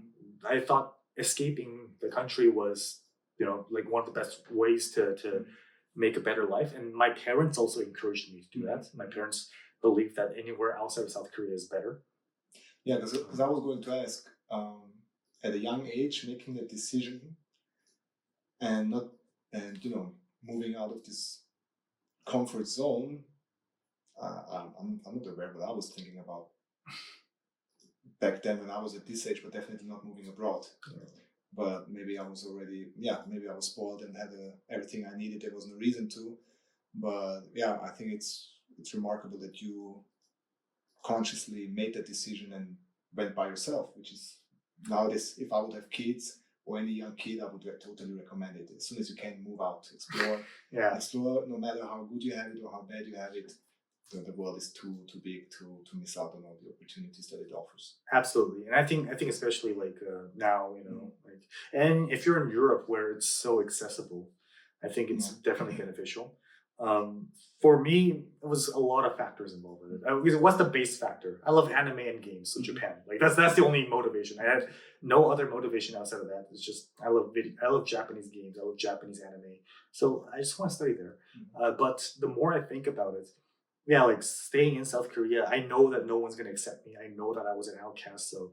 I thought escaping the country was, one of the best ways to make a better life. And my parents also encouraged me to do that. My parents believe that anywhere outside of South Korea is better. Yeah, because I was going to ask, at a young age, making the decision and moving out of this comfort zone. I'm not aware what I was thinking about back then when I was at this age, but definitely not moving abroad. but maybe I was already, maybe I was spoiled and had everything I needed. There was no reason to. But yeah, I think it's remarkable that you consciously made that decision and went by yourself, which is nowadays, if I would have kids or any young kid, I would totally recommend it. As soon as you can, move out, explore. Explore, no matter how good you have it or how bad you have it. The world is too big to miss out on all the opportunities that it offers. Absolutely, and I think especially like now, like, and if you're in Europe where it's so accessible, I think it's definitely beneficial. For me, it was a lot of factors involved with it. Because what's the base factor? I love anime and games, so Japan. Like that's the only motivation. I had no other motivation outside of that. It's just I love Japanese games. I love Japanese anime. So I just want to study there. But the more I think about it, like staying in South Korea, I know that no one's gonna accept me. I know that I was an outcast, so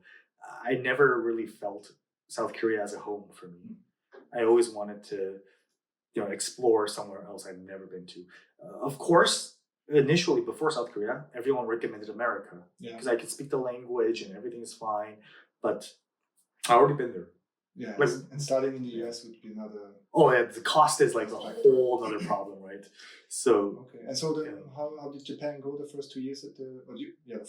I never really felt South Korea as a home for me. I always wanted to explore somewhere else I've never been to. Of course, initially before South Korea, everyone recommended America because I could speak the language and everything is fine. But I already been there. Yeah, and starting in the US would be another. Oh yeah, the cost is like a whole other problem, right? So okay, and so how did Japan go the first 2 years at the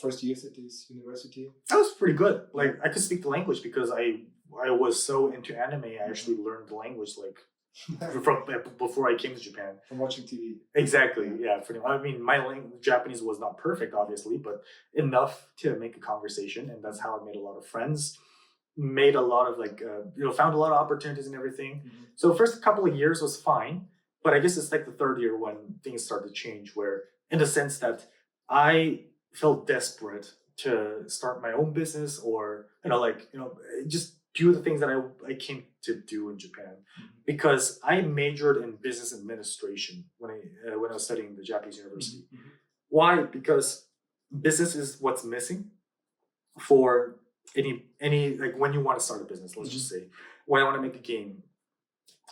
first years at this university? That was pretty good. Like I could speak the language because I was so into anime. I actually learned the language like from before I came to Japan. From watching TV. Exactly. Yeah. I mean, my Japanese was not perfect, obviously, but enough to make a conversation, and that's how I made a lot of friends. Made a lot of found a lot of opportunities and everything. So the first couple of years was fine, but I guess it's like the third year when things started to change, where in the sense that I felt desperate to start my own business or just do the things that I came to do in Japan, because I majored in business administration when I was studying the Japanese university. Why? Because business is what's missing for any like when you want to start a business. Let's just say when I want to make a game,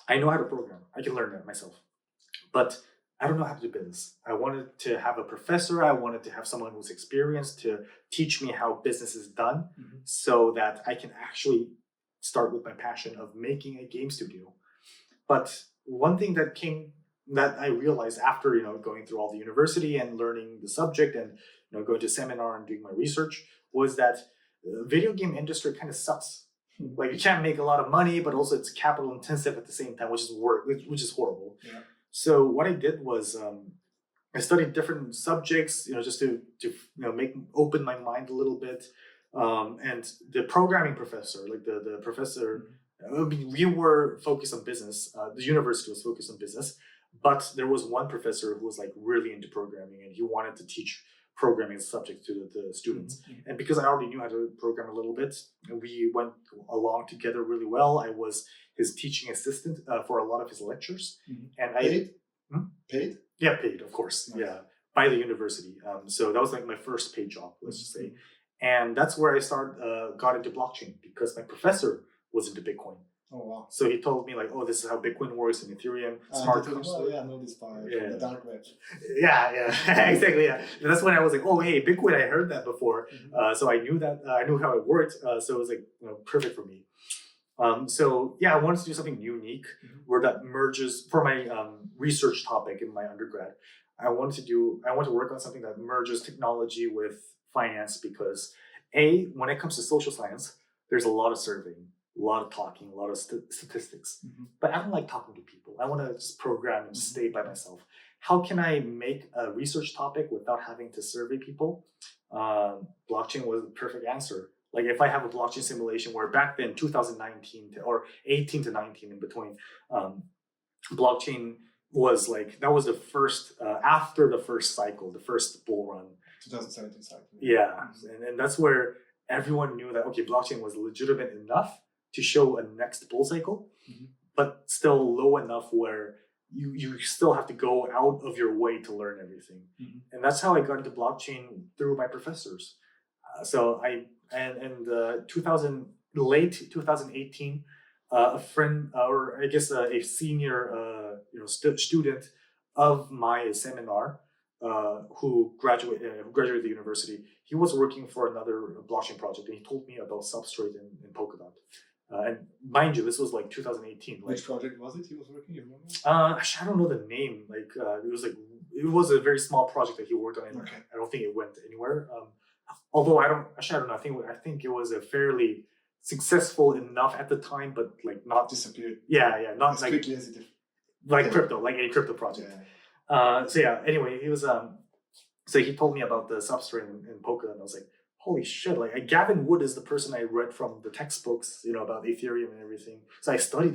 I know how to program. I can learn that myself, but I don't know how to do business. I wanted to have a professor. I wanted to have someone who's experienced to teach me how business is done, so that I can actually start with my passion of making a game studio. But one thing that I realized after going through all the university and learning the subject and going to seminar and doing my research was that the video game industry kind of sucks. Like you can't make a lot of money, but also it's capital intensive at the same time, which is horrible. Yeah. So what I did was I studied different subjects, just to open my mind a little bit. And the programming professor, like the professor, we were focused on business. The university was focused on business, but there was one professor who was like really into programming, and he wanted to teach programming as a subject to the students. And because I already knew how to program a little bit, we went along together really well. I was his teaching assistant for a lot of his lectures. And Paid? Yeah, paid, of course. Nice. Yeah, by the university. So that was like my first paid job, let's just say. And that's where I got into blockchain because my professor was into Bitcoin. Oh wow! So he told me like, "Oh, this is how Bitcoin works in Ethereum, smart contracts." I know this part. The dark web. Yeah, exactly. Yeah, and that's when I was like, "Oh, hey, Bitcoin! I heard that before." So I knew that I knew how it worked. So it was like perfect for me. So yeah, I wanted to do something unique where that merges for my research topic in my undergrad. I want to work on something that merges technology with finance because when it comes to social science, there's a lot of surveying, a lot of talking, a lot of statistics. But I don't like talking to people. I want to just program and stay by myself. How can I make a research topic without having to survey people? Blockchain was the perfect answer. Like if I have a blockchain simulation where back then 2019 or 18 to 19 in between, blockchain was like, that was the first, after the first cycle, the first bull run. 2017 cycle. Yeah, and that's where everyone knew that, okay, blockchain was legitimate enough to show a next bull cycle, but still low enough where you still have to go out of your way to learn everything. And that's how I got into blockchain through my professors. So late 2018, a friend, or I guess a senior, student of my seminar, who graduated the university, he was working for another blockchain project, and he told me about Substrate and Polkadot. And mind you, this was like 2018. Like, Which project was it he was working? You remember? actually, I don't know the name. Like, it was a very small project that he worked on. And Okay. I don't think it went anywhere. Although I don't know. I think it was a fairly successful enough at the time, but like not Disappeared not as like quickly as it did. like Yeah. crypto, like any crypto project. Yeah. So yeah, anyway, he was so he told me about the substrate in Polka, and I was like, holy shit, like Gavin Wood is the person I read from the textbooks, you know, about Ethereum and everything. So I studied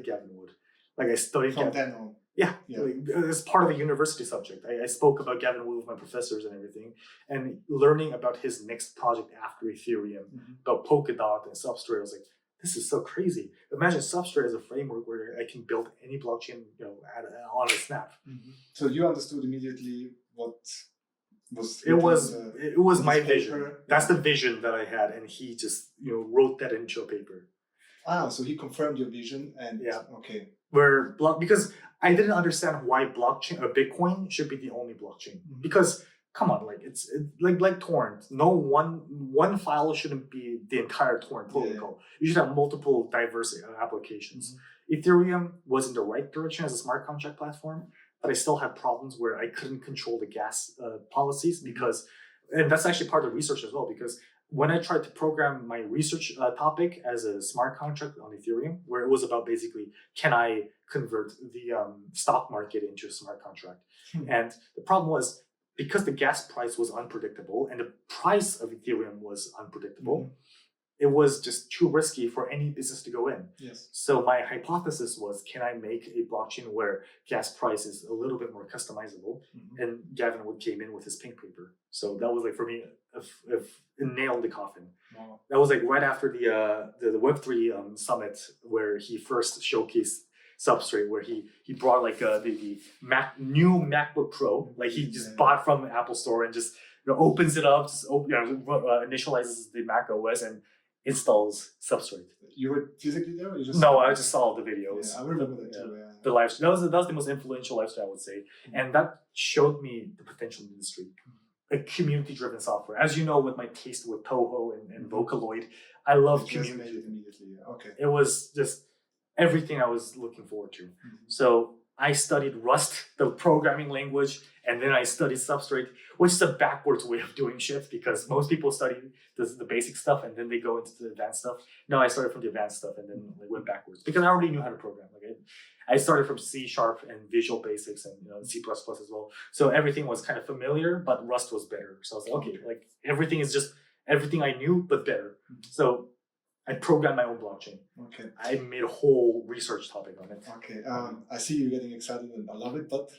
Gavin Wood. Like I studied From Gavin. then on. Yeah, Yeah. like, as part of a university subject. I spoke about Gavin Wood with my professors and everything, and learning about his next project after Ethereum, about Polkadot and Substrate. I was like, this is so crazy. Imagine Substrate as a framework where I can build any blockchain, you know, on a snap. So you understood immediately what was. It was in my his vision. paper. That's the vision that I had, and he just, you know, wrote that into a paper. So he confirmed your vision, and Yeah. Okay. Because I didn't understand why blockchain or Bitcoin should be the only blockchain. Because come on, like it's like torrent. No one file shouldn't be the entire torrent protocol. You should have multiple diverse applications. Ethereum was in the right direction as a smart contract platform, but I still had problems where I couldn't control the gas policies because, and that's actually part of the research as well, because when I tried to program my research topic as a smart contract on Ethereum, where it was about basically, can I convert the stock market into a smart contract? And the problem was, because the gas price was unpredictable and the price of Ethereum was unpredictable, it was just too risky for any business to go in. Yes. So my hypothesis was, can I make a blockchain where gas price is a little bit more customizable? And Gavin Wood came in with his pink paper. So that was like, for me, a nail in the coffin. Wow. That was like right after the Web3 summit where he first showcased Substrate, where he brought like the new MacBook Pro, like he just bought from the Apple Store and just, you know, opens it up, just initializes the Mac OS and installs Substrate. You were physically there, or you just? No, I just saw the videos. Yeah, I remember that too. Yeah. The live stream. That was the most influential live stream, I would say, and that showed me the potential in the industry. A community-driven software, as you know, with my taste with Toho and Vocaloid, I love It community. resonated immediately. Yeah. Okay. It was just everything I was looking forward to. So I studied Rust, the programming language, and then I studied Substrate, which is a backwards way of doing shit because most people study the basic stuff and then they go into the advanced stuff. No, I started from the advanced stuff and then went backwards because I already knew how to program. Like I started from C# and Visual Basics and C++ as well. So everything was kind of familiar, but Rust was better. So I was like, okay, like everything is just everything I knew, but better. So I programmed my own blockchain. Okay. I made a whole research topic on it. Okay. I see you getting excited and I love it, but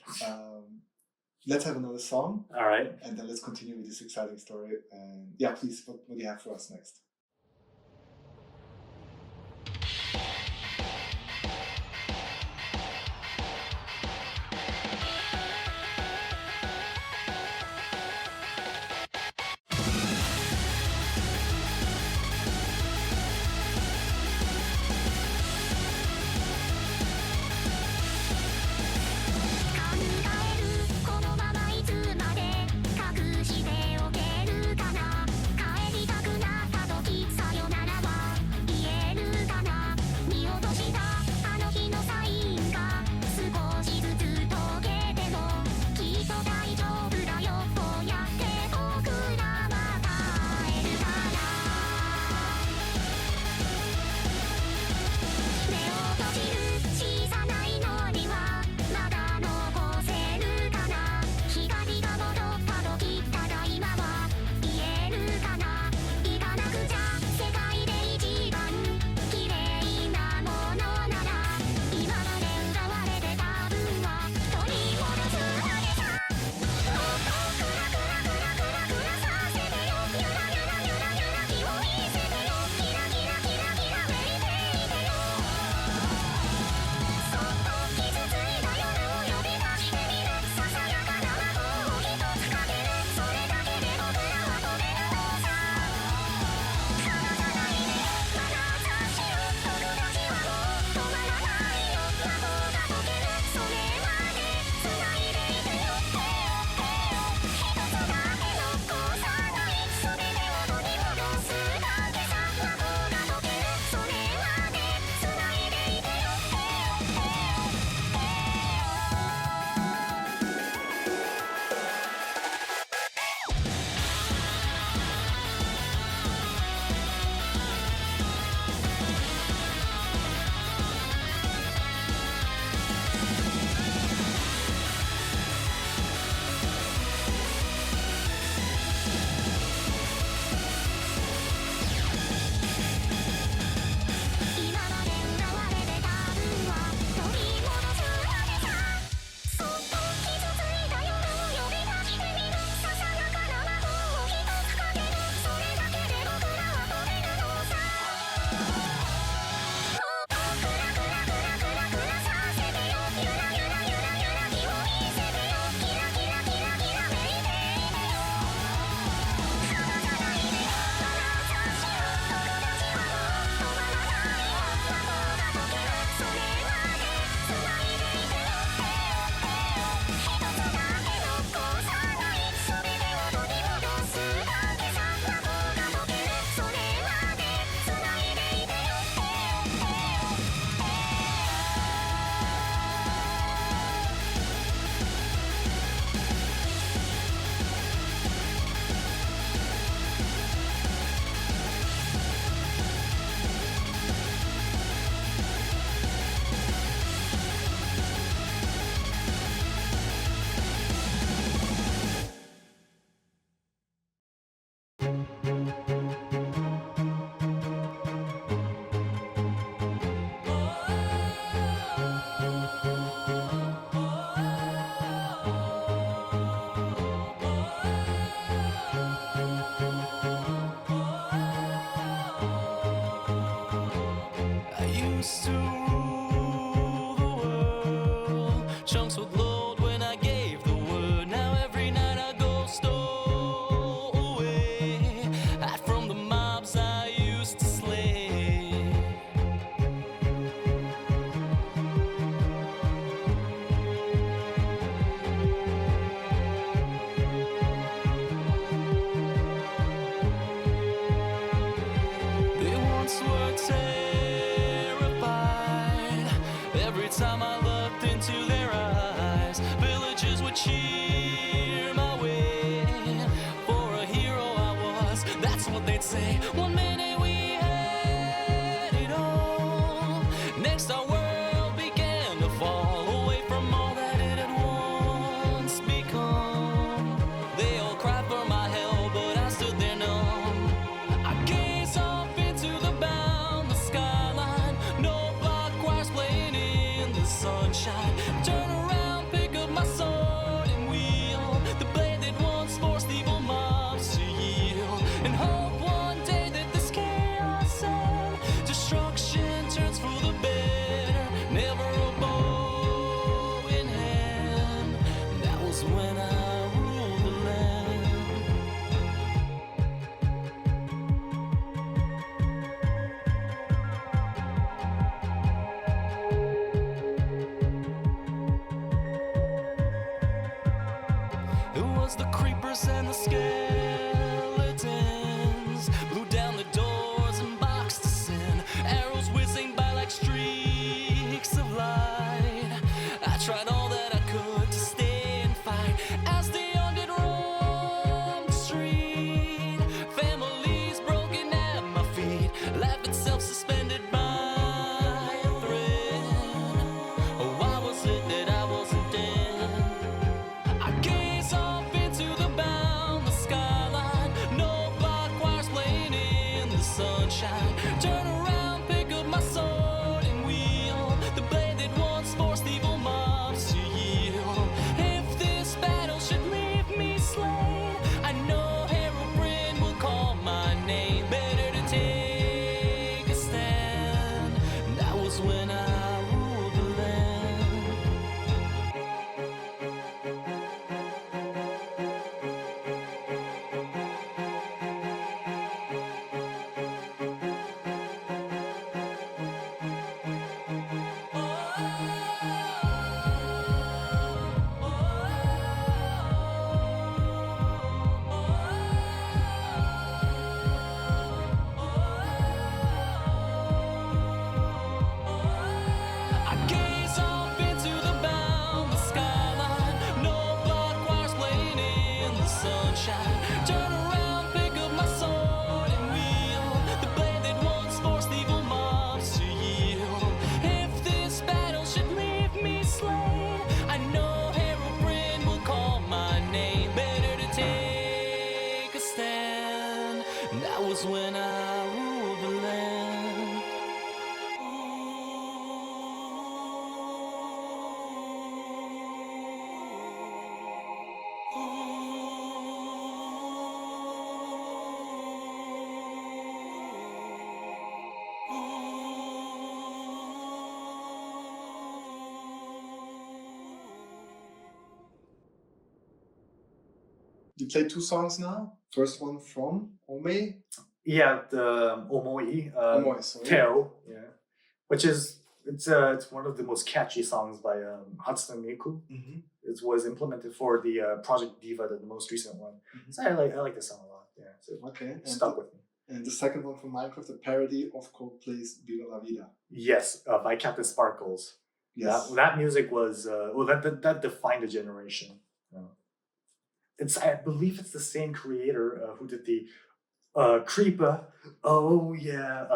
let's have another song. All right. And then let's continue with this exciting story. And yeah, please, what do you have for us next? used to rule the world. Chunks would load when I gave the word. Now every night I go stowaway. Hide from the mobs I used to slay. They once were terrified. Every time I looked into their eyes, villagers would cheer my way. For a hero I was, that's what they'd say. One minute we had it all. Next our world began to fall away from all that it had once become. They all cried for my help, but I stood there numb. I gaze off into the boundless skyline. No block choirs playing in the sunshine. Turn around, pick up my sword and wheel the blade that once forced evil mobs to yield. And hope one day that this chaos and destruction turns for the better. Never a bow in hand. That was when I ruled the land. It was the creepers and the skeletons. Blew down the doors and boxed us in. Arrows whizzing by like streaks of light. I tried all that I could to stay and fight as the undead roamed the street. Families broken at my feet. Life itself suspended by a thread. Oh, why was it that I wasn't dead? I gaze off into the boundless skyline. No block choirs playing in the sunshine. Turn around, pick up my sword and wheel the blade that once forced evil mobs to yield. If this battle should leave me slain, I know Herobrine will call my name. Better to take a stand. That was when I ruled the land. I gaze off into the boundless skyline. No block choirs playing in the sunshine. Turn around, pick up my sword and wheel the blade that once forced evil mobs to yield. If this battle should leave me slain, I know Herobrine will call my name. Better to take a stand. That was when I ruled the land. You played two songs now. First one from Ome. Yeah, the Omoi, Omoi, sorry. Teo, yeah, which is it's one of the most catchy songs by Hatsune Miku. Mm-hmm. It was implemented for the Project Diva, the most recent one. Mhm. So I like the song a lot. Yeah, so Okay. it stuck with me. And the second one from Minecraft, a parody of Coldplay's Viva La Vida. Yes, by Captain Sparkles. Yes. That music was that defined a generation. I believe it's the same creator who did the Creeper, oh yeah,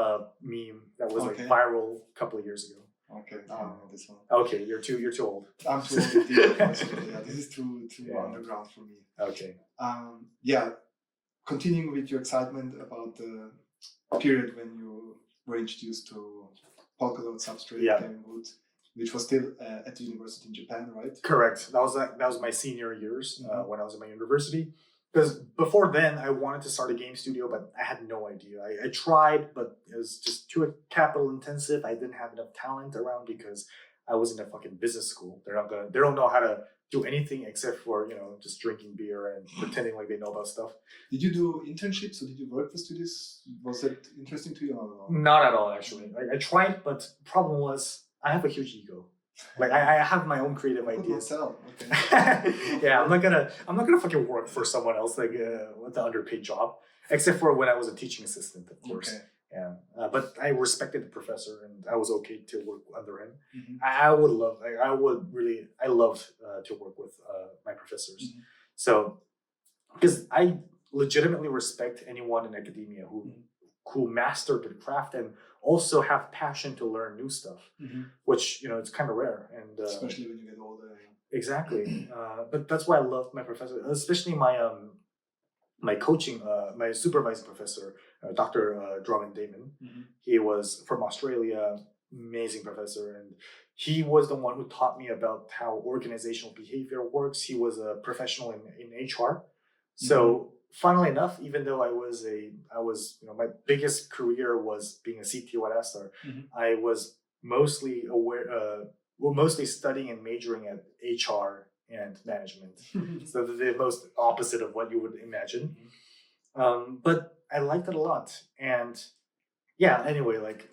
meme that was Okay. like viral a couple of years ago. Okay, now I know this one. Okay, you're too old. I'm too old indeed, unfortunately. Yeah, this is too Yeah. underground for me. Okay. Yeah, continuing with your excitement about the period when you were introduced to polka dot substrate Yeah. gaming wood, which was still at the university in Japan, right? Correct. That was my senior years when I was in my university. because before then I wanted to start a game studio, but I had no idea. I tried, but it was just too capital intensive. I didn't have enough talent around because I was in a fucking business school. They don't know how to do anything except for just drinking beer and pretending like they know about stuff. Did you do internships or did you work with studios? Was that interesting to you or no? Not at all, actually. Like I tried, but the problem was I have a huge ego. Like I have my own creative I could not ideas. tell. Okay. Yeah, I'm not gonna fucking work for someone else like with an underpaid job, except for when I was a teaching assistant, of course. Okay. Yeah, but I respected the professor and I was okay to work under him. Mhm. I would love, like, I loved to work with my professors. Mhm. So, because I legitimately respect anyone in academia who mastered the craft and also have passion to learn new stuff, Mhm. which it's kind of rare. And Especially when you get older. exactly, but that's why I loved my professor, especially my coaching, my supervising professor, Dr. Drummond Damon. Mhm. He was from Australia, amazing professor, and he was the one who taught me about how organizational behavior works. He was a professional in HR. So funnily enough, even though I was my biggest career was being a CTO at Astar, Mhm. I was mostly mostly studying and majoring at HR and management. So the most opposite of what you would imagine. But I liked it a lot. And yeah, anyway, like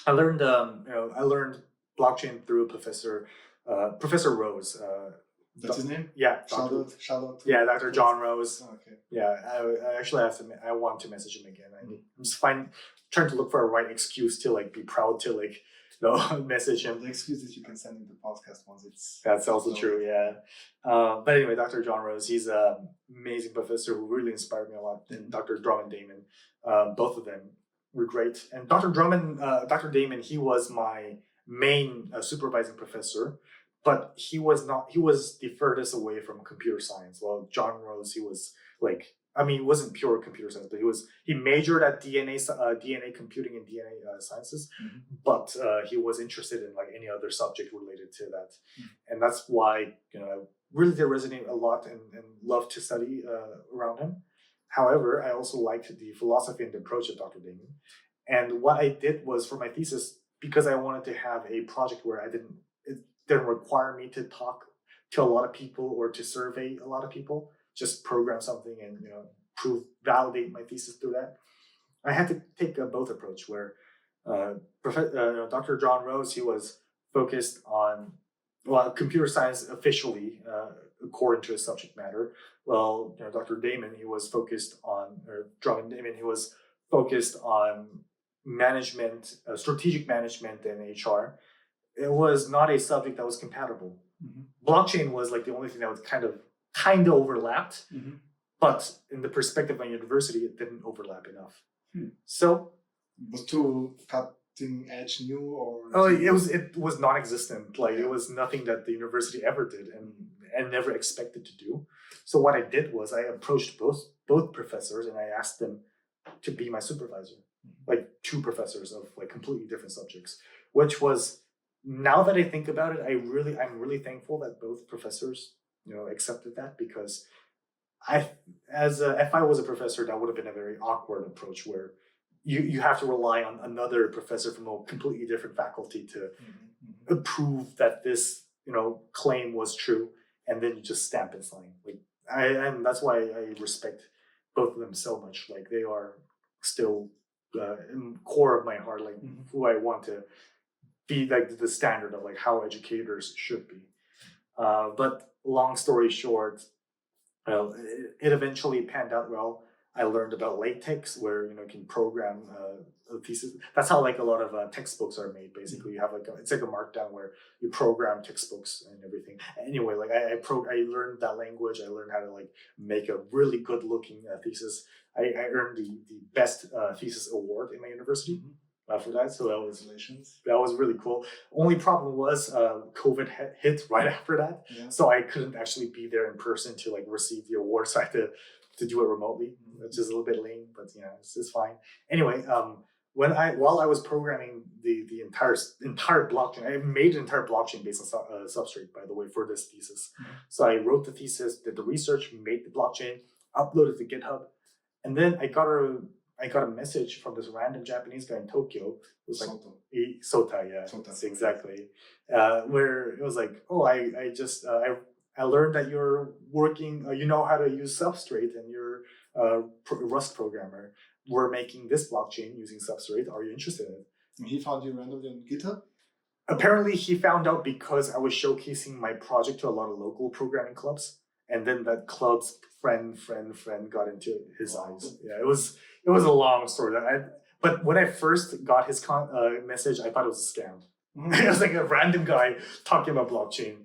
I learned blockchain through Professor Rose. That's his name? Yeah, Shout out. yeah, Dr. John Rose. Okay. Yeah, I actually I want to message him again. I'm just trying to look for a right excuse to like be proud to like message him. The excuse is you can send him the podcast once it's. That's also true, yeah. But anyway, Dr. John Rose, he's an amazing professor who really inspired me a lot. And Dr. Drummond Damon, both of them were great. And Dr. Damon, he was my main supervising professor, but he was the furthest away from computer science. Well, John Rose, he was like, it wasn't pure computer science, but he majored at DNA computing and DNA sciences, but he was interested in like any other subject related to that, and that's why I really did resonate a lot and love to study around him. However, I also liked the philosophy and the approach of Dr. Damon, and what I did was for my thesis, because I wanted to have a project where it didn't require me to talk to a lot of people or to survey a lot of people. Just program something and validate my thesis through that. I had to take a both approach where Dr. John Rose, he was focused on computer science officially according to his subject matter. Well, Dr. Damon, he was focused on, or Drummond Damon, he was focused on management, strategic management, and HR. It was not a subject that was compatible. Blockchain was like the only thing that was kind of overlapped, but in the perspective of my university, it didn't overlap enough. So it was too cutting edge new, or it was non-existent. Like it was nothing that the university ever did and never expected to do. So what I did was I approached both professors and I asked them to be my supervisor, like two professors of like completely different subjects, which was, now that I think about it, I'm really thankful that both professors accepted that, because if I was a professor, that would have been a very awkward approach where you have to rely on another professor from a completely different faculty to prove that this claim was true, and then you just stamp and sign. Like and that's why I respect both of them so much. Like they are still in the core of my heart, like who I want to be, like the standard of like how educators should be. But long story short, it eventually panned out well. I learned about LaTeX, where you can program a thesis. That's how like a lot of textbooks are made. Basically, you have it's like a markdown where you program textbooks and everything. Anyway, like I learned that language. I learned how to like make a really good looking thesis. I earned the best thesis award in my university. For that, so that was really cool. Only problem was COVID hit right after that, so I couldn't actually be there in person to like receive the award. So I had to do it remotely, which is a little bit lame, but it's fine. Anyway, while I was programming the entire blockchain, I made an entire blockchain based on Substrate, by the way, for this thesis. So I wrote the thesis, did the research, made the blockchain, uploaded to GitHub, and then I got a message from this random Japanese guy in Tokyo. It was like Sota, yeah, Sota. exactly. Where it was like, oh, I learned that you're working, you know how to use Substrate, and you're a Rust programmer. We're making this blockchain using Substrate. Are you interested in it? And he found you randomly on GitHub? Apparently, he found out because I was showcasing my project to a lot of local programming clubs, and then that club's friend got into his eyes. Yeah, it was a long story. But when I first got his message, I thought it was a scam. It was like a random guy talking about blockchain.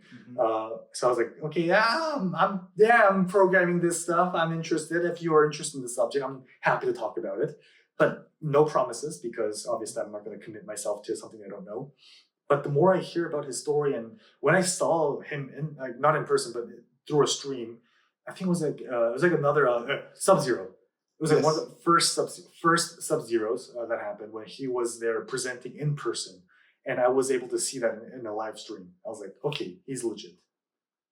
So I was like, okay, I'm programming this stuff. I'm interested. If you are interested in the subject, I'm happy to talk about it. But no promises, because obviously I'm not going to commit myself to something I don't know. But the more I hear about his story, and when I saw him not in person, but through a stream, I think it was like another Sub-Zero. It was like one of the first Sub-Zeros that happened when he was there presenting in person. And I was able to see that in a live stream. I was like, okay, he's legit.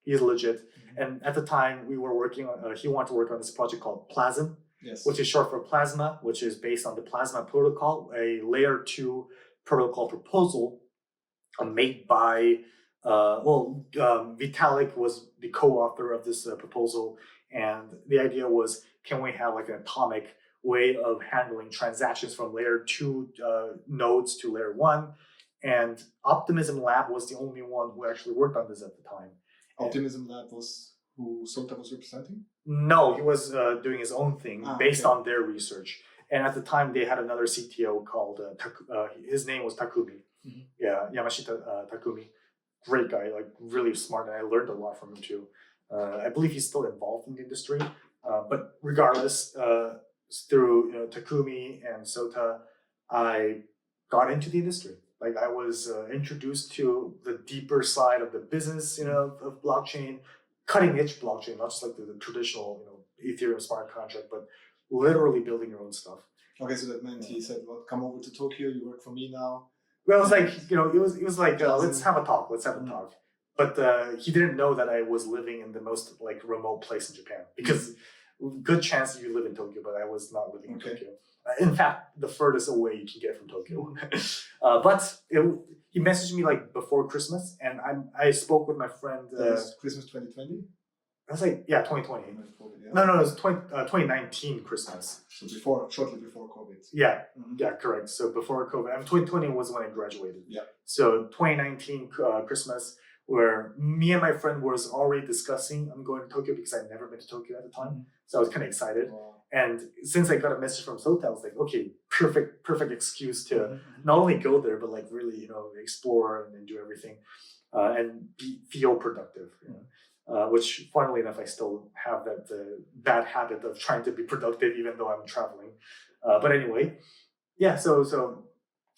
He is legit. And at the time, we were working on, he wanted to work on this project called Plasm, which is short for Plasma, which is based on the Plasma protocol, a layer 2 protocol proposal made by, Vitalik was the co-author of this proposal. And the idea was, can we have like an atomic way of handling transactions from layer 2 nodes to layer 1? And Optimism Lab was the only one who actually worked on this at the time. Optimism Lab was who Sota was representing? No, he was doing his own thing based on their research. And at the time, they had another CTO called, his name was Takumi. Yeah, Yamashita Takumi. Great guy, like really smart. And I learned a lot from him too. I believe he's still involved in the industry. But regardless, through Takumi and Sota, I got into the industry. Like I was introduced to the deeper side of the business, of blockchain, cutting edge blockchain, not just like the traditional, Ethereum smart contract, but literally building your own stuff. Okay, so that meant he said, "Well, come over to Tokyo. You work for me now." Well, it was like it was like let's have a talk. But he didn't know that I was living in the most like remote place in Japan, because good chance you live in Tokyo, but I was not living in Tokyo. In fact, the furthest away you can get from Tokyo. But he messaged me like before Christmas, and I spoke with my friend. Christmas 2020? I was like, 2020. No, it was 2019 Christmas. So shortly before COVID. Yeah, correct. So before COVID, 2020 was when I graduated. Yeah. So 2019 Christmas, where me and my friend was already discussing, I'm going to Tokyo because I'd never been to Tokyo at the time. So I was kind of excited. Wow. And since I got a message from Sota, I was like, okay, perfect excuse to not only go there, but like really, explore and do everything and feel productive. Which, funnily enough, I still have that bad habit of trying to be productive even though I'm traveling. But anyway, so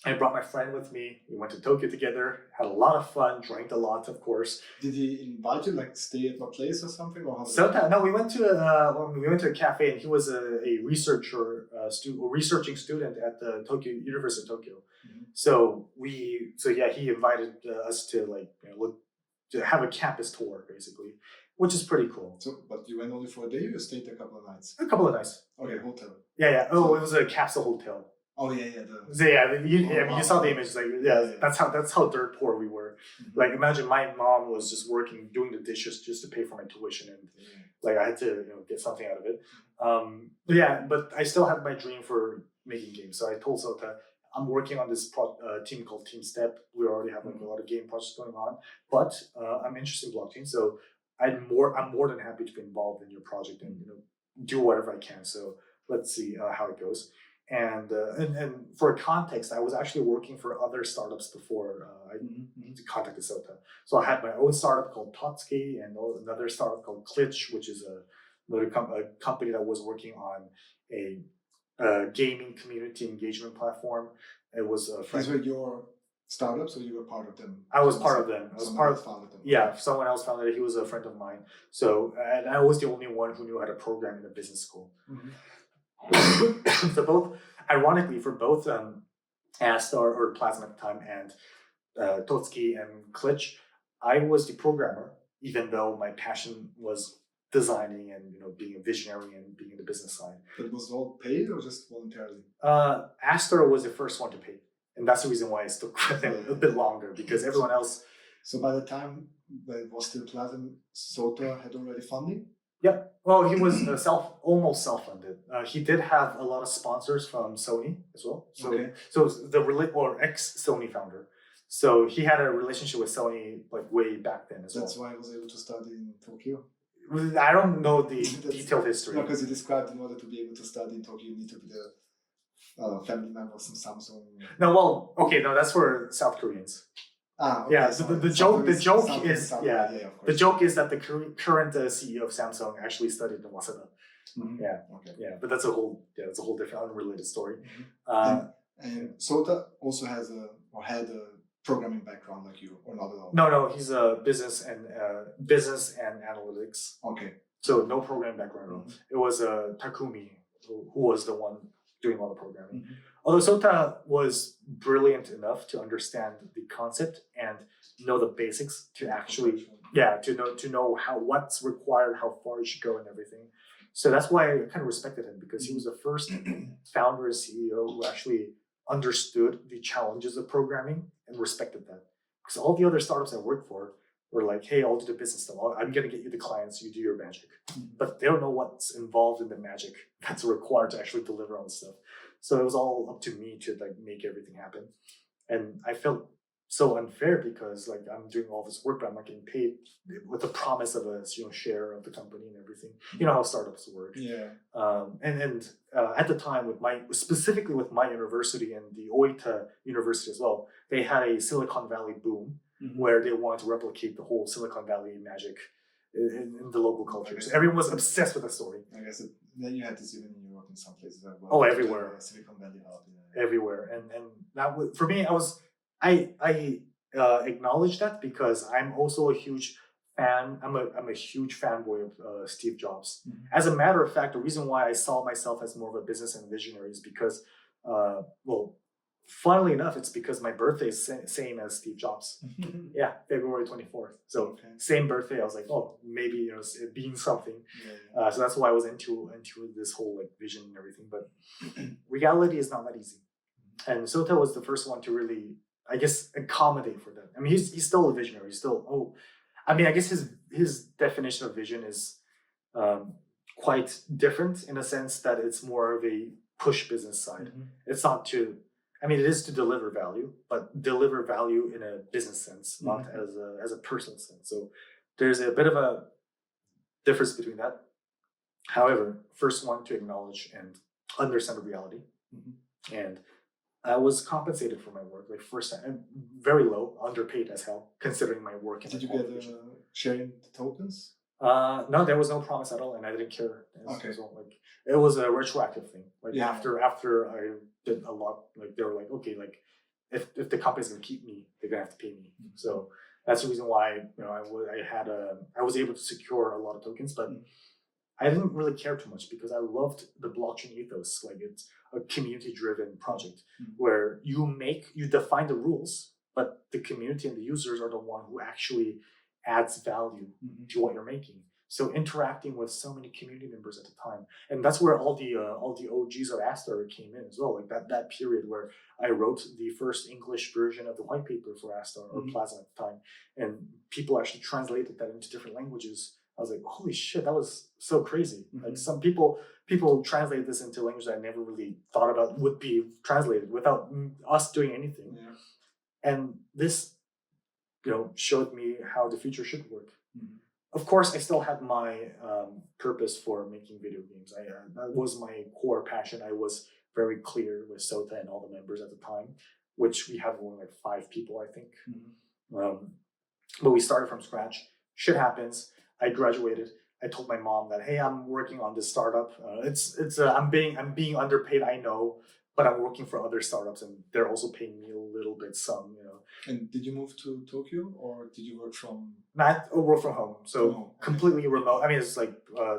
I brought my friend with me. We went to Tokyo together, had a lot of fun, drank a lot, of course. Did he invite you, like stay at my place or something? Or No, we went to a cafe, and he was a researching student at the University of Tokyo. So he invited us to to have a campus tour, basically, which is pretty cool. So, but you went only for a day, or you stayed a couple of nights? A couple of nights. Okay, hotel. Yeah. Oh, it was a capsule hotel. Oh yeah. You saw the image. That's how dirt poor we were. Like, imagine my mom was just working, doing the dishes just to pay for my tuition, and I had to get something out of it. But I still had my dream for making games. So I told Sota, I'm working on this team called Team Step. We already have a lot of game projects going on, but I'm interested in blockchain. So I'm more than happy to be involved in your project and do whatever I can. So let's see how it goes. And for context, I was actually working for other startups before I contacted Sota. So I had my own startup called Totsuki and another startup called Klitsch, which is a company that was working on a gaming community engagement platform. It was a friend. These were your startups, or you were part of them? I was part of them. Founded them. Yeah, someone else founded it. He was a friend of mine. So, and I was the only one who knew how to program in a business school. So ironically, for both Astar or Plasma at the time, and Totsuki and Klitsch, I was the programmer, even though my passion was designing and being a visionary and being in the business side. But was it all paid or just voluntarily? Astar was the first one to pay, and that's the reason why I stuck with them a bit longer, because everyone else. So by the time when it was still Plasm, Sota had already funding? Yeah, well, he was almost self-funded. He did have a lot of sponsors from Sony as well. So, Okay. so ex-Sony founder. So he had a relationship with Sony like way back then as That's well. why I was able to study in Tokyo. I don't know the detailed history. No, because you described in order to be able to study in Tokyo, you need to be the family member of some Samsung. No, well, okay, no, that's for South Koreans. Okay, Yeah, so the joke is of the course. joke is that the current CEO of Samsung actually studied in Waseda. Mhm. Yeah. Okay. Yeah, but that's a whole different unrelated story. And Sota also had a programming background like you, or not at all? No, he's a business and analytics. Okay. So no programming background at all. It was Takumi who was the one doing all the programming. Although Sota was brilliant enough to understand the concept and know the basics to actually to know what's required, how far you should go, and everything. So that's why I kind of respected him, because he was the first founder and CEO who actually understood the challenges of programming and respected that. Because all the other startups I worked for were like, hey, I'll do the business stuff. I'm going to get you the clients, you do your magic. But they don't know what's involved in the magic that's required to actually deliver on the stuff. So it was all up to me to like make everything happen. And I felt so unfair because like I'm doing all this work, but I'm not getting paid with the promise of a share of the company and everything. You know how startups work. Yeah. And at the time, specifically with my university and the Oita University as well, they had a Silicon Valley boom where they wanted to replicate the whole Silicon Valley magic in the local culture. So everyone was obsessed with the story. I guess then you had this even in Europe in some places as well. Oh, everywhere. Silicon Valley hub. Everywhere, and that was, for me, I acknowledge that because I'm also a huge fan. I'm a huge fanboy of Steve Jobs. As a matter of fact, the reason why I saw myself as more of a business and visionary is because, funnily enough, it's because my birthday is same as Steve Jobs. Yeah, February 24th. So same birthday. I was like, oh, maybe it means something. Yeah. So that's why I was into this whole like vision and everything. But reality is not that easy. And Sota was the first one to really, I guess, accommodate for that. I mean, he's still a visionary. I guess his definition of vision is quite different in a sense that it's more of a push business side. It's not it is to deliver value, but deliver value in a business sense, not as a personal sense. So there's a bit of a difference between that. However, first one to acknowledge and understand the reality. And I was compensated for my work, like first time, very low, underpaid as hell, considering my work. Did you get sharing the tokens? No, there was no promise at all, and I didn't care. Okay. So, like, it was a retroactive thing. Like after I did a lot, like they were like, okay, like if the company's gonna keep me, they're gonna have to pay me. So that's the reason why I was able to secure a lot of tokens, but I didn't really care too much because I loved the blockchain ethos. Like it's a community-driven project where you define the rules, but the community and the users are the one who actually adds value to what you're making. So interacting with so many community members at the time, and that's where all the OGs of Astar came in as well. Like that period where I wrote the first English version of the white paper for Astar or Plasma at the time, and people actually translated that into different languages. I was like, holy shit, that was so crazy. Like some people translate this into language that I never really thought about would be translated without us doing anything. Yeah. And this, showed me how the future should work. Of course, I still had my purpose for making video games. That was my core passion. I was very clear with Sota and all the members at the time, which we have only like 5 people, I think. But we started from scratch. Shit happens. I graduated. I told my mom that, hey, I'm working on this startup. I'm being underpaid, I know, but I'm working for other startups and they're also paying me a little bit some. And did you move to Tokyo or did you work from? Work from home. So completely remote. I mean, it's like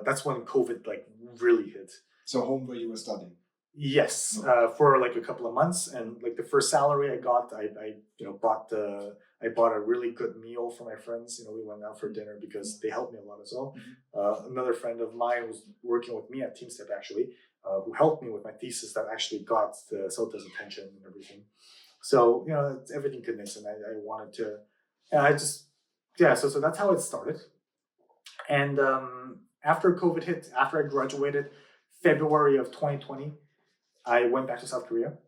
that's when COVID like really hit. So home where you were studying. Yes, for like a couple of months, and like the first salary I got, I bought a really good meal for my friends. We went out for dinner because they helped me a lot as well. Another friend of mine was working with me at TeamStep actually, who helped me with my thesis that actually got the Sota's attention and everything. So it's everything connects, and I wanted to, and I just so that's how it started. And after COVID hit, after I graduated, February of 2020. I went back to South Korea,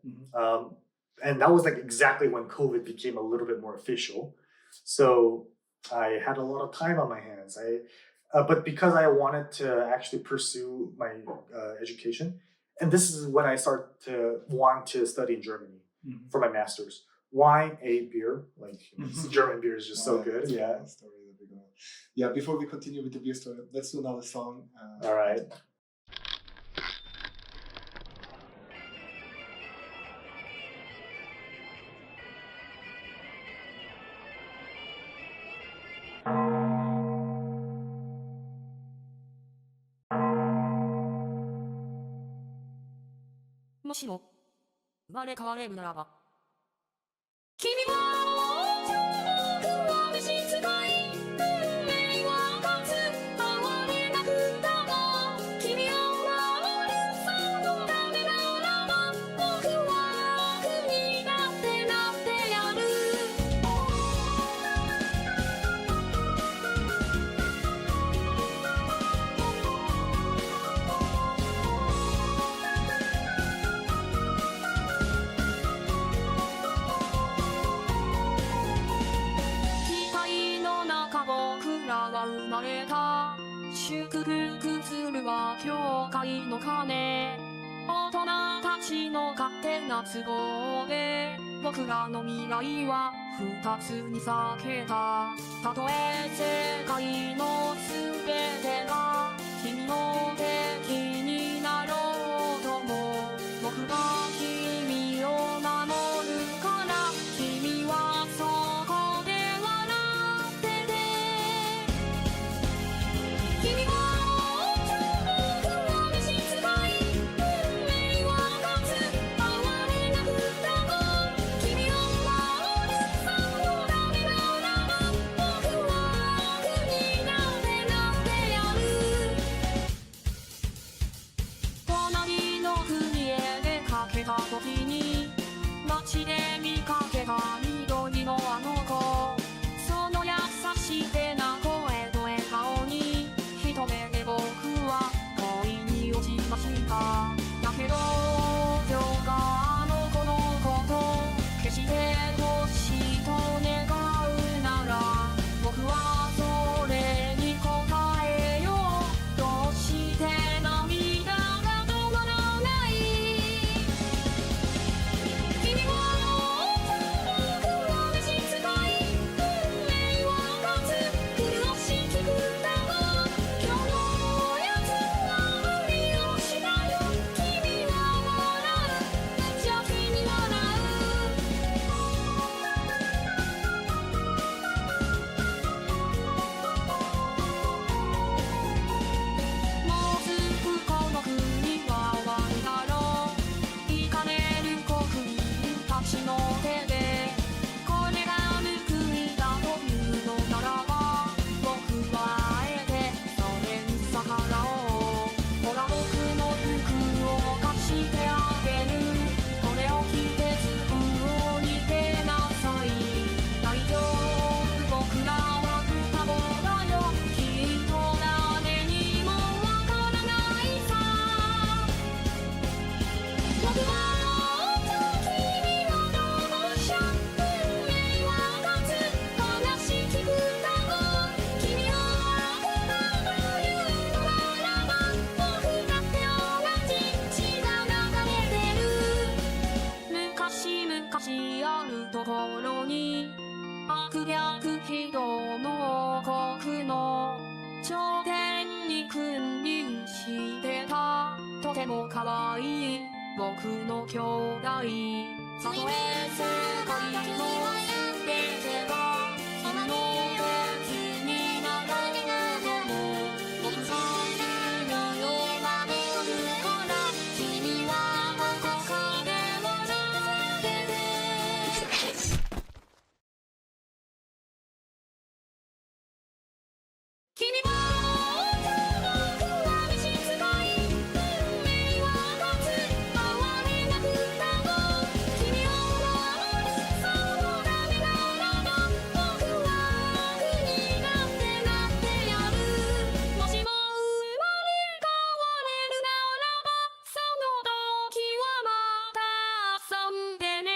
and that was like exactly when COVID became a little bit more official. So I had a lot of time on my hands. But because I wanted to actually pursue my education, and this is when I started to want to study in Germany for my master's. Why a beer? Like German beer is just so good. Yeah. Yeah. Before we continue with the beer story, let's do another song. All right. 君も僕は召使い運命は勝つ哀れなくだも君を守るそうダメならば僕は悪になってやるもしも生まれ変われるならばその時はまた遊んでね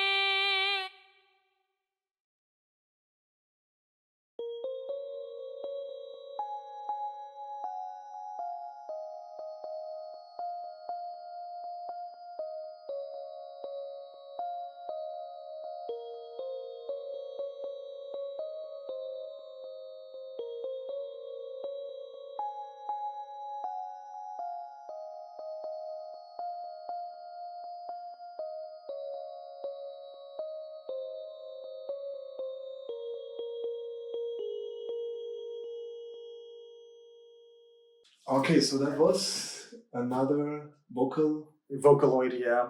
Okay, so that was another vocal. Vocaloid, yeah.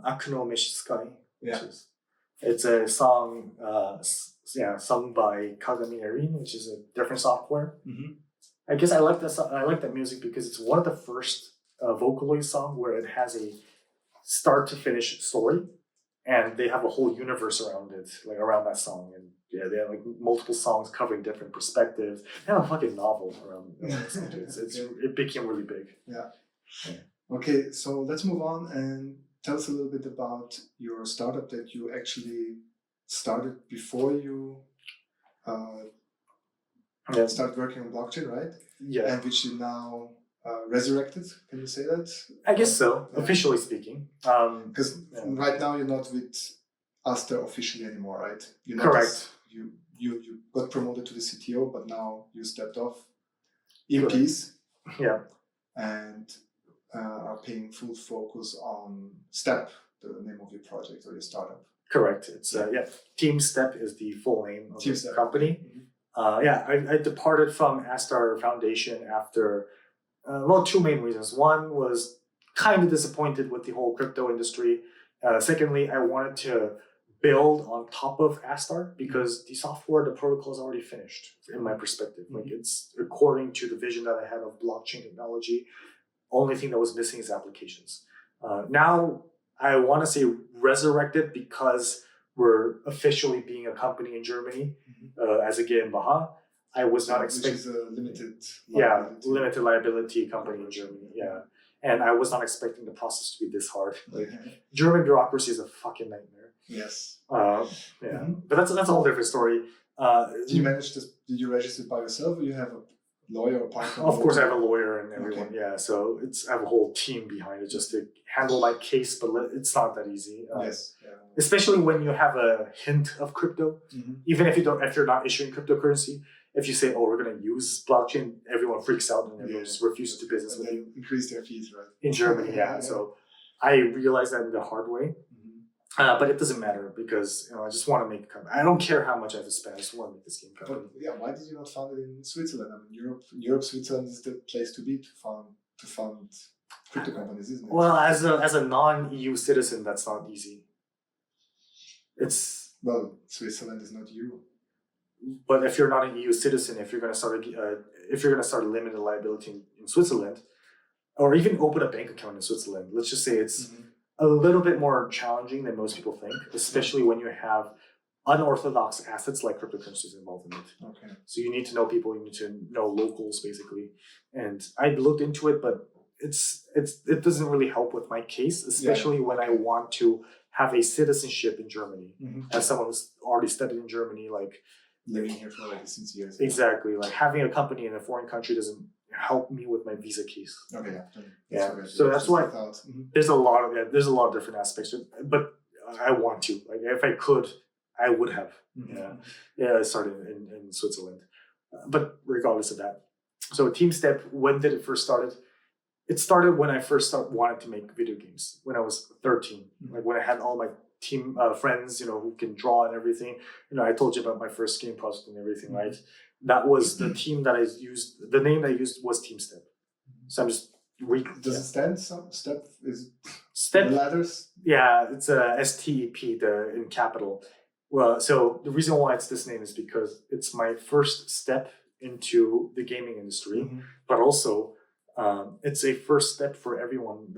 Akuno Mishiskai. Yeah. It's a song, sung by Kagami Erin, which is a different software. Mhm. I guess I like that music because it's one of the first Vocaloid song where it has a start to finish story, and they have a whole universe around it, like around that song. And yeah, they have like multiple songs covering different perspectives. They have a fucking novel around that song. It became really big. Okay, so let's move on and tell us a little bit about your startup that you actually started before you started working on blockchain, right? Yeah, And which you now resurrected. Can you say that? I guess so. Yeah. Officially speaking, Because Yeah. right now you're not with Astar officially anymore, right? You're not Correct. You got promoted to the CTO, but now you stepped off Correct. EPs yeah, and are paying full focus on Step, the name of your project or your startup. correct. It's Team Step is the full name of Team the Step. company. I departed from Astar Foundation after two main reasons. One was kind of disappointed with the whole crypto industry. Secondly, I wanted to build on top of Astar because the software, the protocol is already finished in my perspective. Like it's according to the vision that I had of blockchain technology. Only thing that was missing is applications. Now I want to say resurrected because we're officially being a company in Germany as a GmbH. I was not Which expecting. is a limited Limited liability company in Germany. Yeah, and I was not expecting the process to be this hard. Like German bureaucracy is a fucking nightmare. Yes. But that's a whole different story. Did you manage this? Did you register by yourself, or you have a lawyer or partner? Of course, I have a lawyer and everyone. Okay. Yeah, so I have a whole team behind it just to handle my case, but it's not that easy. Yes. Yeah. Especially when you have a hint of crypto, even if you're not issuing cryptocurrency. If you say, "Oh, we're going to use blockchain," everyone freaks out and everyone just refuses to do business with you. Increase their fees, right? In Germany, yeah. So I realized that in the hard way. But it doesn't matter because I just want to make a company. I don't care how much I have to spend. I just want to make this game company. But yeah, why did you not found it in Switzerland? I mean, Europe, Switzerland is the place to be to fund crypto companies, isn't it? Well, as a non-EU citizen, that's not easy. Well, Switzerland is not EU. But if you're not an EU citizen, if you're going to start a limited liability in Switzerland, or even open a bank account in Switzerland, let's just say it's a little bit more challenging than most people think, especially when you have unorthodox assets like cryptocurrencies involved in it. Okay. So you need to know people, you need to know locals basically. And I looked into it, but it doesn't really help with my case, especially when I want to have a citizenship in Germany. As someone who's already studied in Germany, like living here for already since years. Exactly. Like having a company in a foreign country doesn't help me with my visa case. Okay. Yeah. So that's why there's a lot of different aspects, but I want to. Like if I could, I would have. I started in Switzerland. But regardless of that, so Team Step, when did it first started? It started when I first wanted to make video games when I was 13. Like when I had all my team friends, who can draw and everything. I told you about my first game project and everything, right? That was the team that I used. The name that I used was Team Step. So I'm just Does it stand? Step is Step the letters. Yeah, it's a STEP in capital. Well, so the reason why it's this name is because it's my first step into the gaming industry, Mhm. but also it's a first step for everyone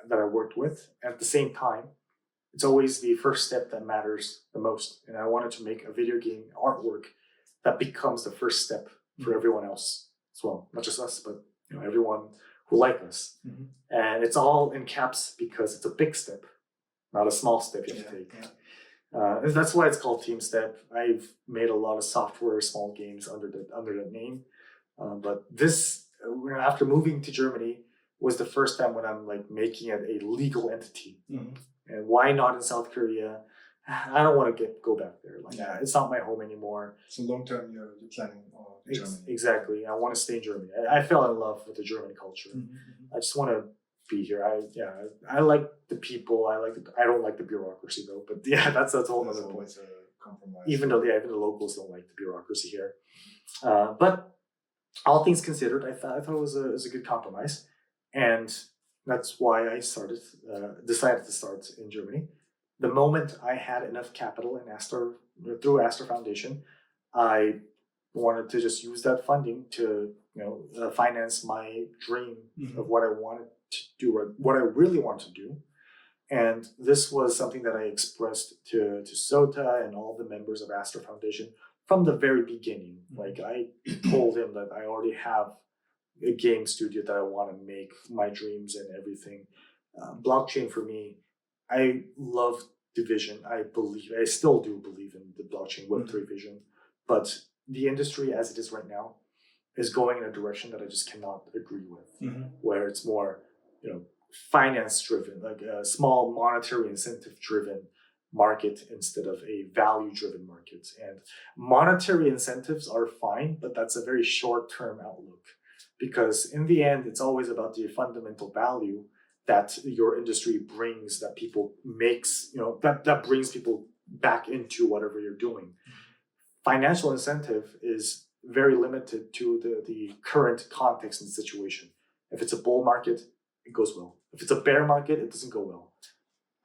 that I worked with. At the same time, it's always the first step that matters the most. And I wanted to make a video game artwork that becomes the first step for Mhm. everyone else as well, not just us, but everyone who like us. Mhm. And it's all in caps because it's a big step, not a small step you have Yeah, to take. yeah. And that's why it's called Team Step. I've made a lot of software, small games under that name. But this, after moving to Germany, was the first time when I'm like making it a legal entity. Mhm. And why not in South Korea? I don't want to go back there. Like, Yeah. it's not my home anymore. So long term, you're planning on Germany. Exactly. I want to stay in Germany. I fell in love with the German culture. Mhm, mhm. I just want to be here. I like the people. I don't like the bureaucracy though. But yeah, that's a whole There's other point. always a compromise. Even though even the locals don't like the bureaucracy here. But all things considered, I thought it was a good compromise, and that's why I decided to start in Germany. The moment I had enough capital in Astar through Astar Foundation, I wanted to just use that funding to finance my dream Mhm. of what I wanted to do, or what I really wanted to do. And this was something that I expressed to Sota and all the members of Astor Foundation from the very beginning. Like, I told him that I already have a game studio that I want to make, my dreams and everything. Blockchain for me, I love the vision. I still do believe in the blockchain Web3 vision, but the industry as it is right now is going in a direction that I just cannot agree with, Mhm. where it's more, finance driven, like a small monetary incentive driven market instead of a value driven market. And monetary incentives are fine, but that's a very short term outlook, because in the end, it's always about the fundamental value that your industry brings, that people makes, that brings people back into whatever you're doing. Financial incentive is very limited to the current context and situation. If it's a bull market, it goes well. If it's a bear market, it doesn't go well.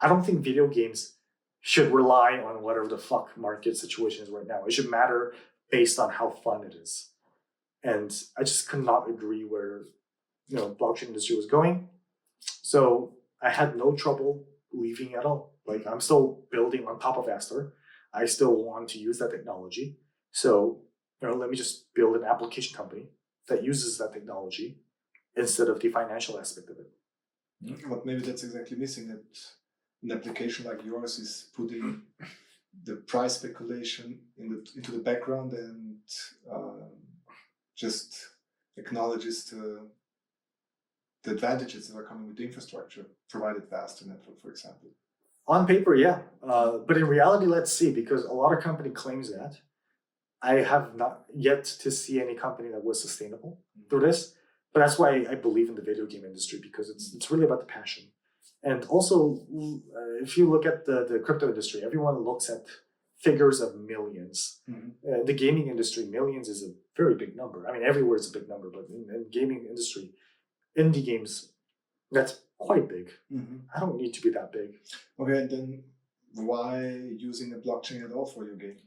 I don't think video games should rely on whatever the fuck market situation is right now. It should matter based on how fun it is. And I just could not agree where blockchain industry was going. So I had no trouble leaving at all. Like, I'm still building on top of Astar. I still want to use that technology. So, let me just build an application company that uses that technology instead of the financial aspect of it. But maybe that's exactly missing, that an application like yours is putting the price speculation into the background and just acknowledges the advantages that are coming with the infrastructure provided by Astar Network, for example. On paper, yeah. But in reality, let's see, because a lot of company claims that. I have not yet to see any company that was sustainable through this. But that's why I believe in the video game industry, because it's really about the passion. And also, if you look at the crypto industry, everyone looks at figures of millions. Mhm. The gaming industry, millions is a very big number. I mean, everywhere it's a big number, but in gaming industry, indie games, that's quite big. Mhm. I don't need to be that big. Okay, and then why using a blockchain at all for your game?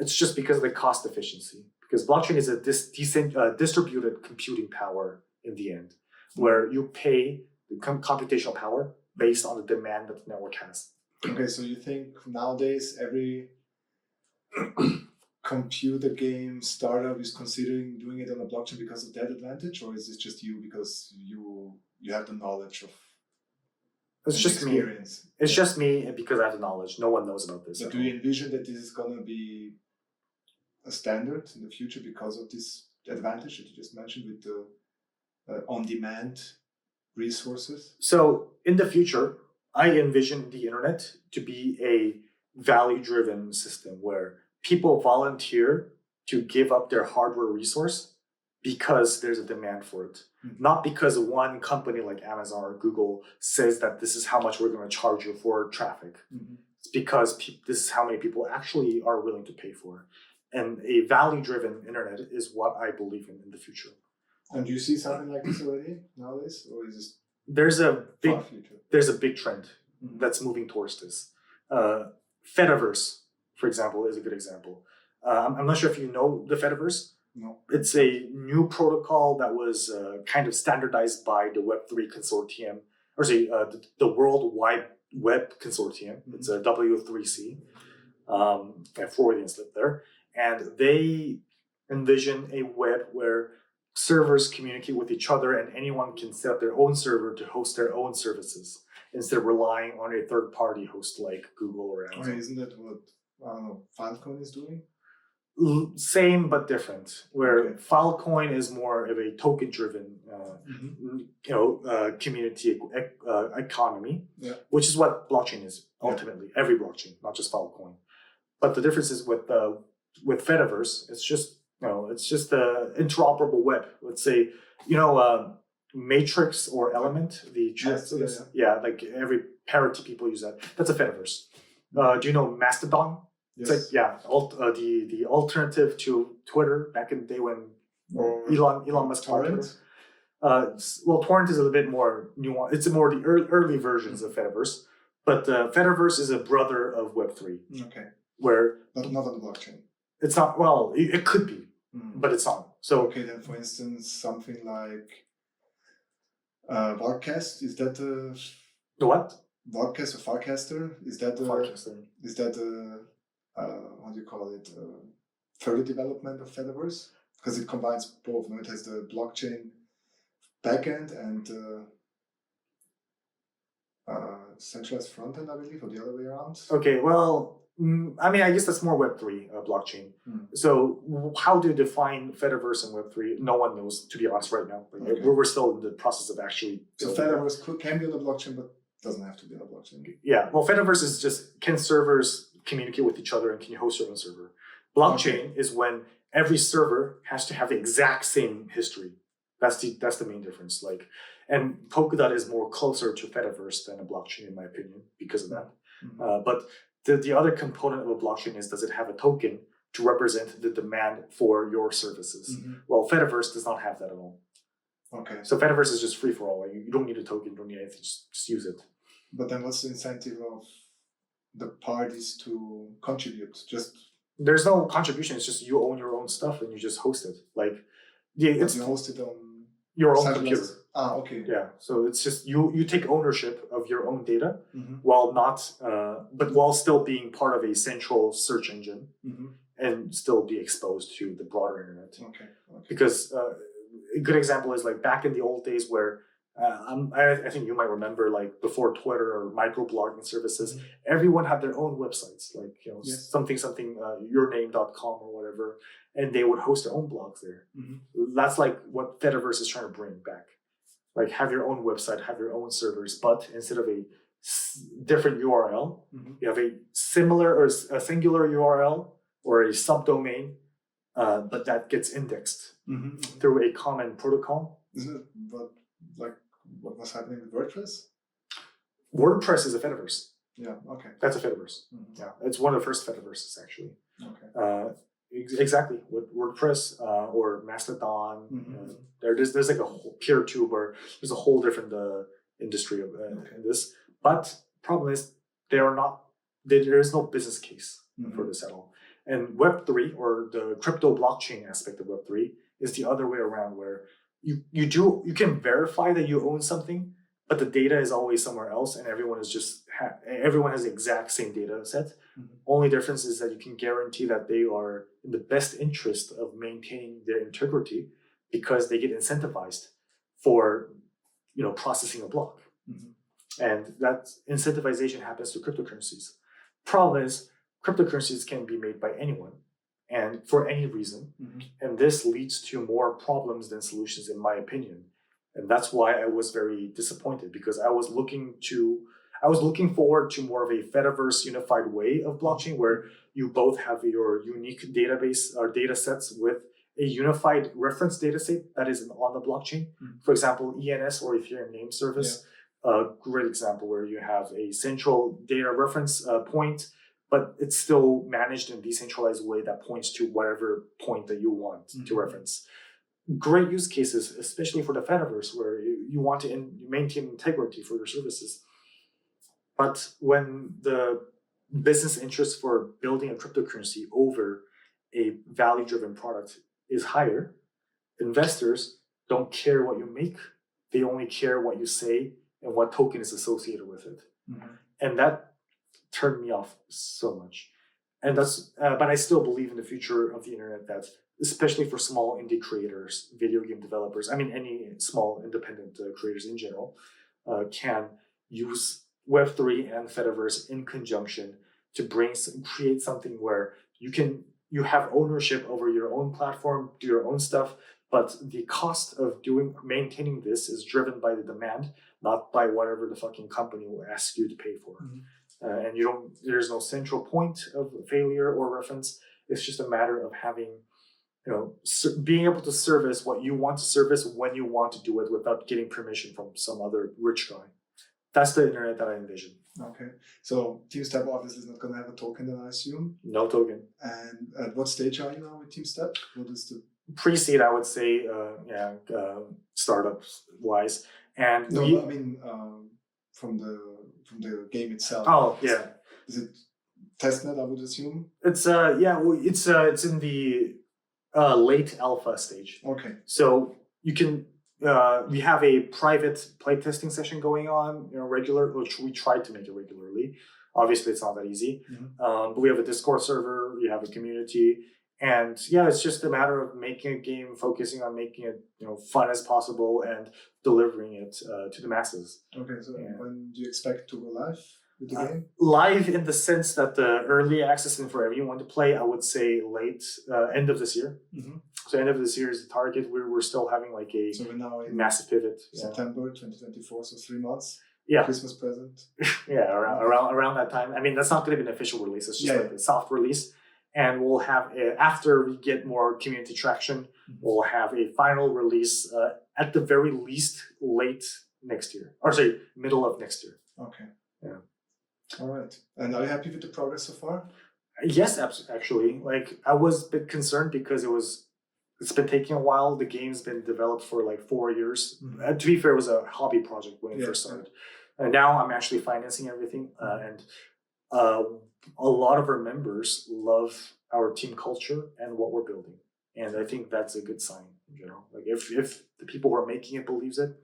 It's just because of the cost efficiency. Because blockchain is a distributed computing power in the end, where you pay the computational power based on the demand that the network has. Okay, so you think nowadays every computer game startup is considering doing it on a blockchain because of that advantage, or is it just you because you have the knowledge of It's and just me. experience? It's just me because I have the knowledge. No one knows about this. But do you envision that this is gonna be a standard in the future because of this advantage that you just mentioned with the on-demand resources? So in the future, I envision the internet to be a value-driven system where people volunteer to give up their hardware resource because there's a demand for it. Mhm. Not because one company like Amazon or Google says that this is how much we're going to charge you for traffic. Mhm. It's because this is how many people actually are willing to pay for. And a value-driven internet is what I believe in the future. And do you see something like this already nowadays, or is this There's a far future? there's a big trend Mhm. that's moving towards this. Fediverse, for example, is a good example. I'm not sure if you know the Fediverse, No. It's a new protocol that was kind of standardized by the Web3 consortium, or say the World Wide Web Consortium. It's a W3C. Freudian slip there. And they envision a web where servers communicate with each other and anyone can set up their own server to host their own services instead of relying on a third-party host like Google or Amazon. Okay, isn't that what Filecoin is doing? Same but different. Where Okay. Filecoin is more of a token-driven, community economy, Yeah. which is what blockchain is ultimately. Every blockchain, not just Filecoin. But the difference is with Fediverse, it's just the interoperable web. Let's say Matrix or Element, the Yes, like every parity people use that. That's a Fediverse. Do you know Mastodon? Yes. It's like the alternative to Twitter back in the day when Or Elon Musk bought Twitter. Torrent. Well, Torrent is a little bit more nuanced. It's more the early versions of Fediverse, but Fediverse is a brother of Web3, Okay. where But not on the blockchain. it's not. Well, it could be, but it's not. So Okay, then for instance, something like Varcast, is that the what? Varcast or Farcaster? Is that Farcaster. is that how do you call it? Further development of Fediverse? Because it combines both. No? It has the blockchain backend and centralized frontend, I believe, or the other way around. Okay, well, I mean, I guess that's more Web3 blockchain. So how to define Fediverse and Web3? No one knows, to be honest, right now. Like, Okay. we're still in the process of actually. So Fediverse can be on the blockchain, but doesn't have to be on the blockchain. Yeah, well, Fediverse is just, can servers communicate with each other and can you host your own server? Blockchain is when every server has to have the exact same history. That's the main difference. Like, and Polkadot is more closer to Fediverse than a blockchain, in my opinion, because of that. But the other component of a blockchain is, does it have a token to represent the demand for your services? Well, Fediverse does not have that at all. Okay. So Fediverse is just free for all. Like, you don't need a token, you don't need anything, just use it. But then what's the incentive of the parties to contribute? Just There's no contribution. It's just you own your own stuff and you just host it. Like, it's you host it on your own centralized- computer. Okay. Yeah. So it's just you take ownership of your own data while while still being part of a central search engine and still be exposed to the broader internet. Okay. Because a good example is like back in the old days where I think you might remember, like before Twitter or microblogging services, everyone had their own websites, like Yes. something yourname.com or whatever, and they would host their own blogs there. That's like what Fediverse is trying to bring back. Like, have your own website, have your own servers, but instead of a different URL, you have a similar or a singular URL or a subdomain, but that gets indexed through a common protocol. Isn't it what was happening with WordPress? WordPress is a Fediverse. Yeah. Okay. That's a Fediverse. Yeah, it's one of the first Fediverses actually. Okay. Exactly, with WordPress or Mastodon. There's like a whole PeerTube, or there's a whole different industry of in this. But problem is there is no business case for this at all. And Web3, or the crypto blockchain aspect of Web3, is the other way around, where you can verify that you own something, but the data is always somewhere else, and everyone has the exact same data set. Only difference is that you can guarantee that they are in the best interest of maintaining their integrity, because they get incentivized for processing a block. And that incentivization happens to cryptocurrencies. Problem is, cryptocurrencies can be made by anyone and for any reason, and this leads to more problems than solutions, in my opinion. And that's why I was very disappointed, because I was looking forward to more of a Fediverse unified way of blockchain, where you both have your unique database or data sets with a unified reference data set that is on the blockchain. For example, ENS, or Ethereum Name Service, a great example, where you have a central data reference point, but it's still managed in a decentralized way that points to whatever point that you want to reference. Great use cases, especially for the Fediverse, where you want to maintain integrity for your services. But when the business interest for building a cryptocurrency over a value-driven product is higher. Investors don't care what you make; they only care what you say and what token is associated with it. And that turned me off so much. And that's, but I still believe in the future of the internet, that especially for small indie creators, video game developers, I mean, any small independent creators in general, can use Web3 and Fediverse in conjunction to create something where you have ownership over your own platform, do your own stuff, but the cost of maintaining this is driven by the demand, not by whatever the fucking company will ask you to pay for. And there's no central point of failure or reference. It's just a matter of having, being able to service what you want to service when you want to do it without getting permission from some other rich guy. That's the internet that I envision. Okay. So TeamStep obviously is not going to have a token, then I assume. No token. And at what stage are you now with TeamStep? What is the pre-seed? I would say, startups wise. And I mean from the game itself. Oh yeah. Is it testnet? I would assume. It's it's in the late alpha stage. Okay. So you can. We have a private playtesting session going on, which we try to make it regularly. Obviously, it's not that easy, but we have a Discord server, we have a community, and it's just a matter of making a game, focusing on making it fun as possible and delivering it to the masses. Okay, so when do you expect to go live with the game? Live in the sense that the early access and for everyone to play, I would say late end of this year. So end of this year is the target. We're still having like a massive pivot. September 2024, so 3 months. Yeah. Christmas present. Yeah, around that time. I mean, that's not going to be an official release. It's just like a soft release. And we'll have, after we get more community traction, we'll have a final release at the very least late next year. Or sorry, middle of next year. Okay. Yeah. All right. And are you happy with the progress so far? Yes, actually. Like, I was a bit concerned because it's been taking a while. The game's been developed for like 4 years. To be fair, it was a hobby project when it first started. And now I'm actually financing everything. And a lot of our members love our team culture and what we're building. And I think that's a good sign in general. Like if the people who are making it believes it,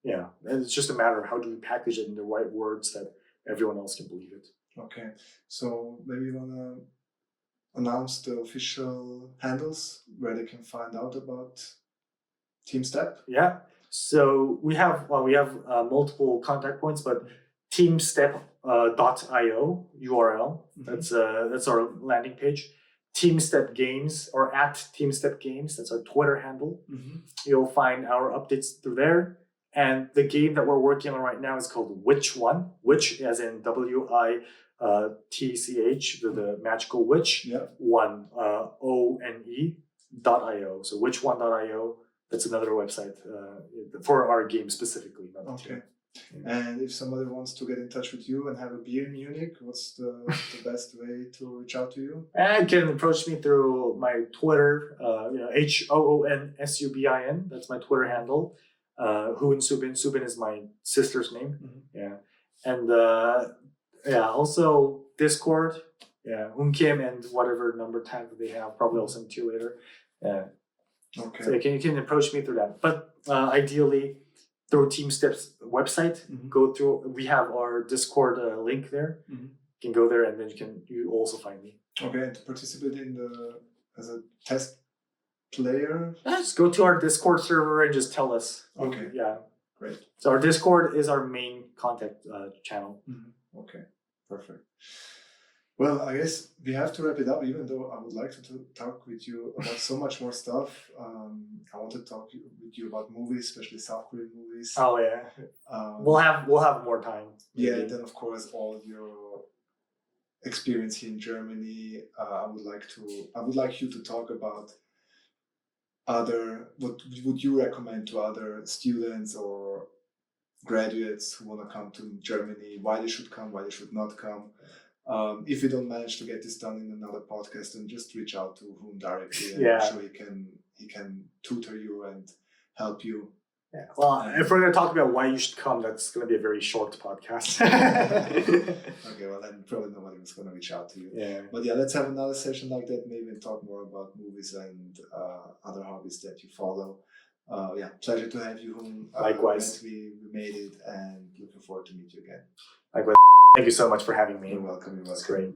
and it's just a matter of how do we package it in the right words that everyone else can believe it. Okay. So maybe you want to announce the official handles where they can find out about TeamStep? Yeah. So we have multiple contact points, but teamstep.io URL. That's our landing page. TeamStep Games or at TeamStep Games. That's our Twitter handle. You'll find our updates through there. And the game that we're working on right now is called Witch One. Witch as in WITCH, the magical witch. One ONE.io. So witch1.io. That's another website for our game specifically. Okay. And if somebody wants to get in touch with you and have a beer in Munich, what's the best way to reach out to you? You can approach me through my Twitter, HOONSUBIN. That's my Twitter handle. Hoon Subin. Subin is my sister's name. Yeah. And also Discord. Yeah, Hoon Kim and whatever number tag that they have. Probably I'll send to you later. Yeah. Okay. So you can approach me through that. But ideally, through TeamStep's website, go through. We have our Discord link there. You can go there, and then you also find me. Okay, and to participate as a test player, just go to our Discord server and just tell us. Okay. Yeah. Great. So our Discord is our main contact channel. Okay. Perfect. Well, I guess we have to wrap it up, even though I would like to talk with you about so much more stuff. I want to talk with you about movies, especially South Korean movies. Oh yeah. We'll have more time. Yeah, and then of course all your experience here in Germany. I would like you to talk about what would you recommend to other students or graduates who want to come to Germany, why they should come, why they should not come. If you don't manage to get this done in another podcast, then just reach out to Hoon directly, and I'm sure he can tutor you and help you Yeah. Well, if we're going to talk about why you should come, that's going to be a very short podcast. Okay, well then probably nobody was going to reach out to you. Yeah. But yeah, let's have another session like that, maybe, and talk more about movies and other hobbies that you follow. Yeah, pleasure to have you, Hoon. Likewise. Glad we made it, and looking forward to meet you again. Likewise. Thank you so much for having me. You're welcome. That's great.